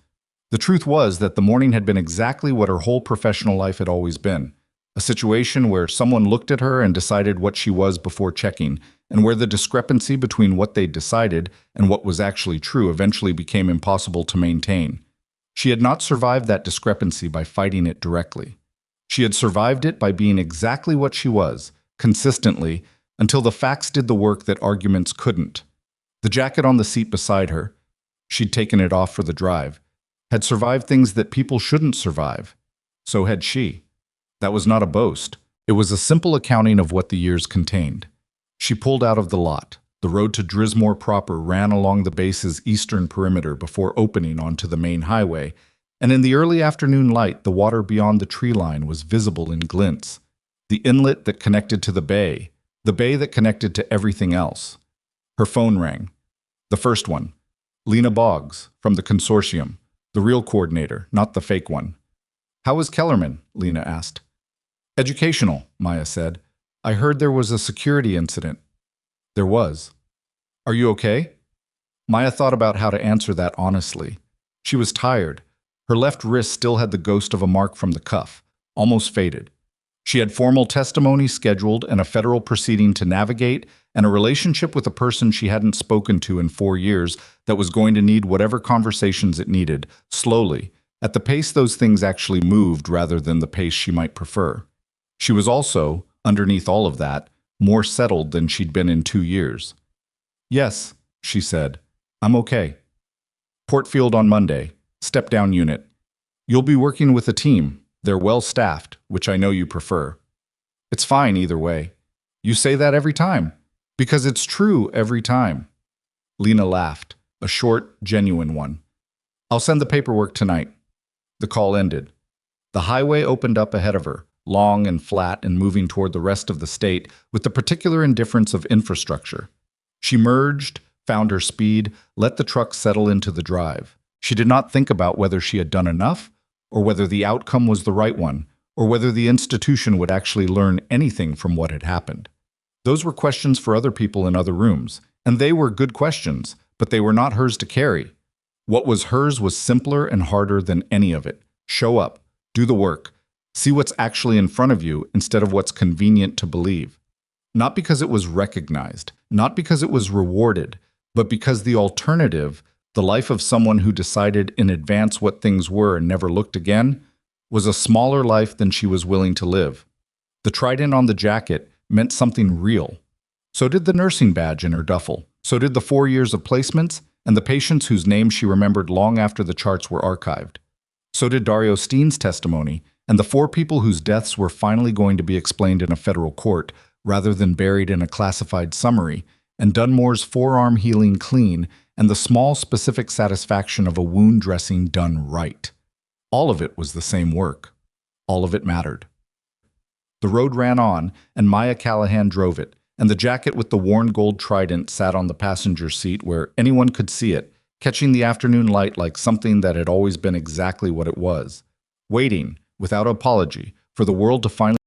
The truth was that the morning had been exactly what her whole professional life had always been. A situation where someone looked at her and decided what she was before checking, and where the discrepancy between what they'd decided and what was actually true eventually became impossible to maintain. She had not survived that discrepancy by fighting it directly. She had survived it by being exactly what she was, consistently, until the facts did the work that arguments couldn't. The jacket on the seat beside her, she'd taken it off for the drive, had survived things that people shouldn't survive. So had she. That was not a boast. It was a simple accounting of what the years contained. She pulled out of the lot. The road to Drismore proper ran along the base's eastern perimeter before opening onto the main highway, and in the early afternoon light, the water beyond the tree line was visible in glints. The inlet that connected to the bay that connected to everything else. Her phone rang. The first one. Lena Boggs, from the consortium, the real coordinator, not the fake one. "How is Kellerman?" Lena asked. "Educational," Maya said. "I heard there was a security incident." There was. "Are you okay?" Maya thought about how to answer that honestly. She was tired. Her left wrist still had the ghost of a mark from the cuff, almost faded. She had formal testimony scheduled and a federal proceeding to navigate and a relationship with a person she hadn't spoken to in 4 years that was going to need whatever conversations it needed, slowly, at the pace those things actually moved rather than the pace she might prefer. She was also, underneath all of that, more settled than she'd been in 2 years. "Yes," she said. "I'm okay. Portfield on Monday. Step-down unit. You'll be working with a team. They're well-staffed, which I know you prefer. It's fine either way. You say that every time. Because it's true every time." Lena laughed, a short, genuine one. "I'll send the paperwork tonight." The call ended. The highway opened up ahead of her, long and flat and moving toward the rest of the state with the particular indifference of infrastructure. She merged, found her speed, let the truck settle into the drive. She did not think about whether she had done enough, or whether the outcome was the right one, or whether the institution would actually learn anything from what had happened. Those were questions for other people in other rooms, and they were good questions, but they were not hers to carry. What was hers was simpler and harder than any of it. Show up, do the work, see what's actually in front of you instead of what's convenient to believe. Not because it was recognized, not because it was rewarded, but because the alternative, the life of someone who decided in advance what things were and never looked again, was a smaller life than she was willing to live. The trident on the jacket meant something real. So did the nursing badge in her duffel. So did the 4 years of placements and the patients whose names she remembered long after the charts were archived. So did Dario Steen's testimony and the 4 people whose deaths were finally going to be explained in a federal court rather than buried in a classified summary, and Dunmore's forearm healing clean and the small specific satisfaction of a wound dressing done right. All of it was the same work. All of it mattered. The road ran on, and Maya Callahan drove it, and the jacket with the worn gold trident sat on the passenger seat where anyone could see it, catching the afternoon light like something that had always been exactly what it was, waiting, without apology, for the world to finally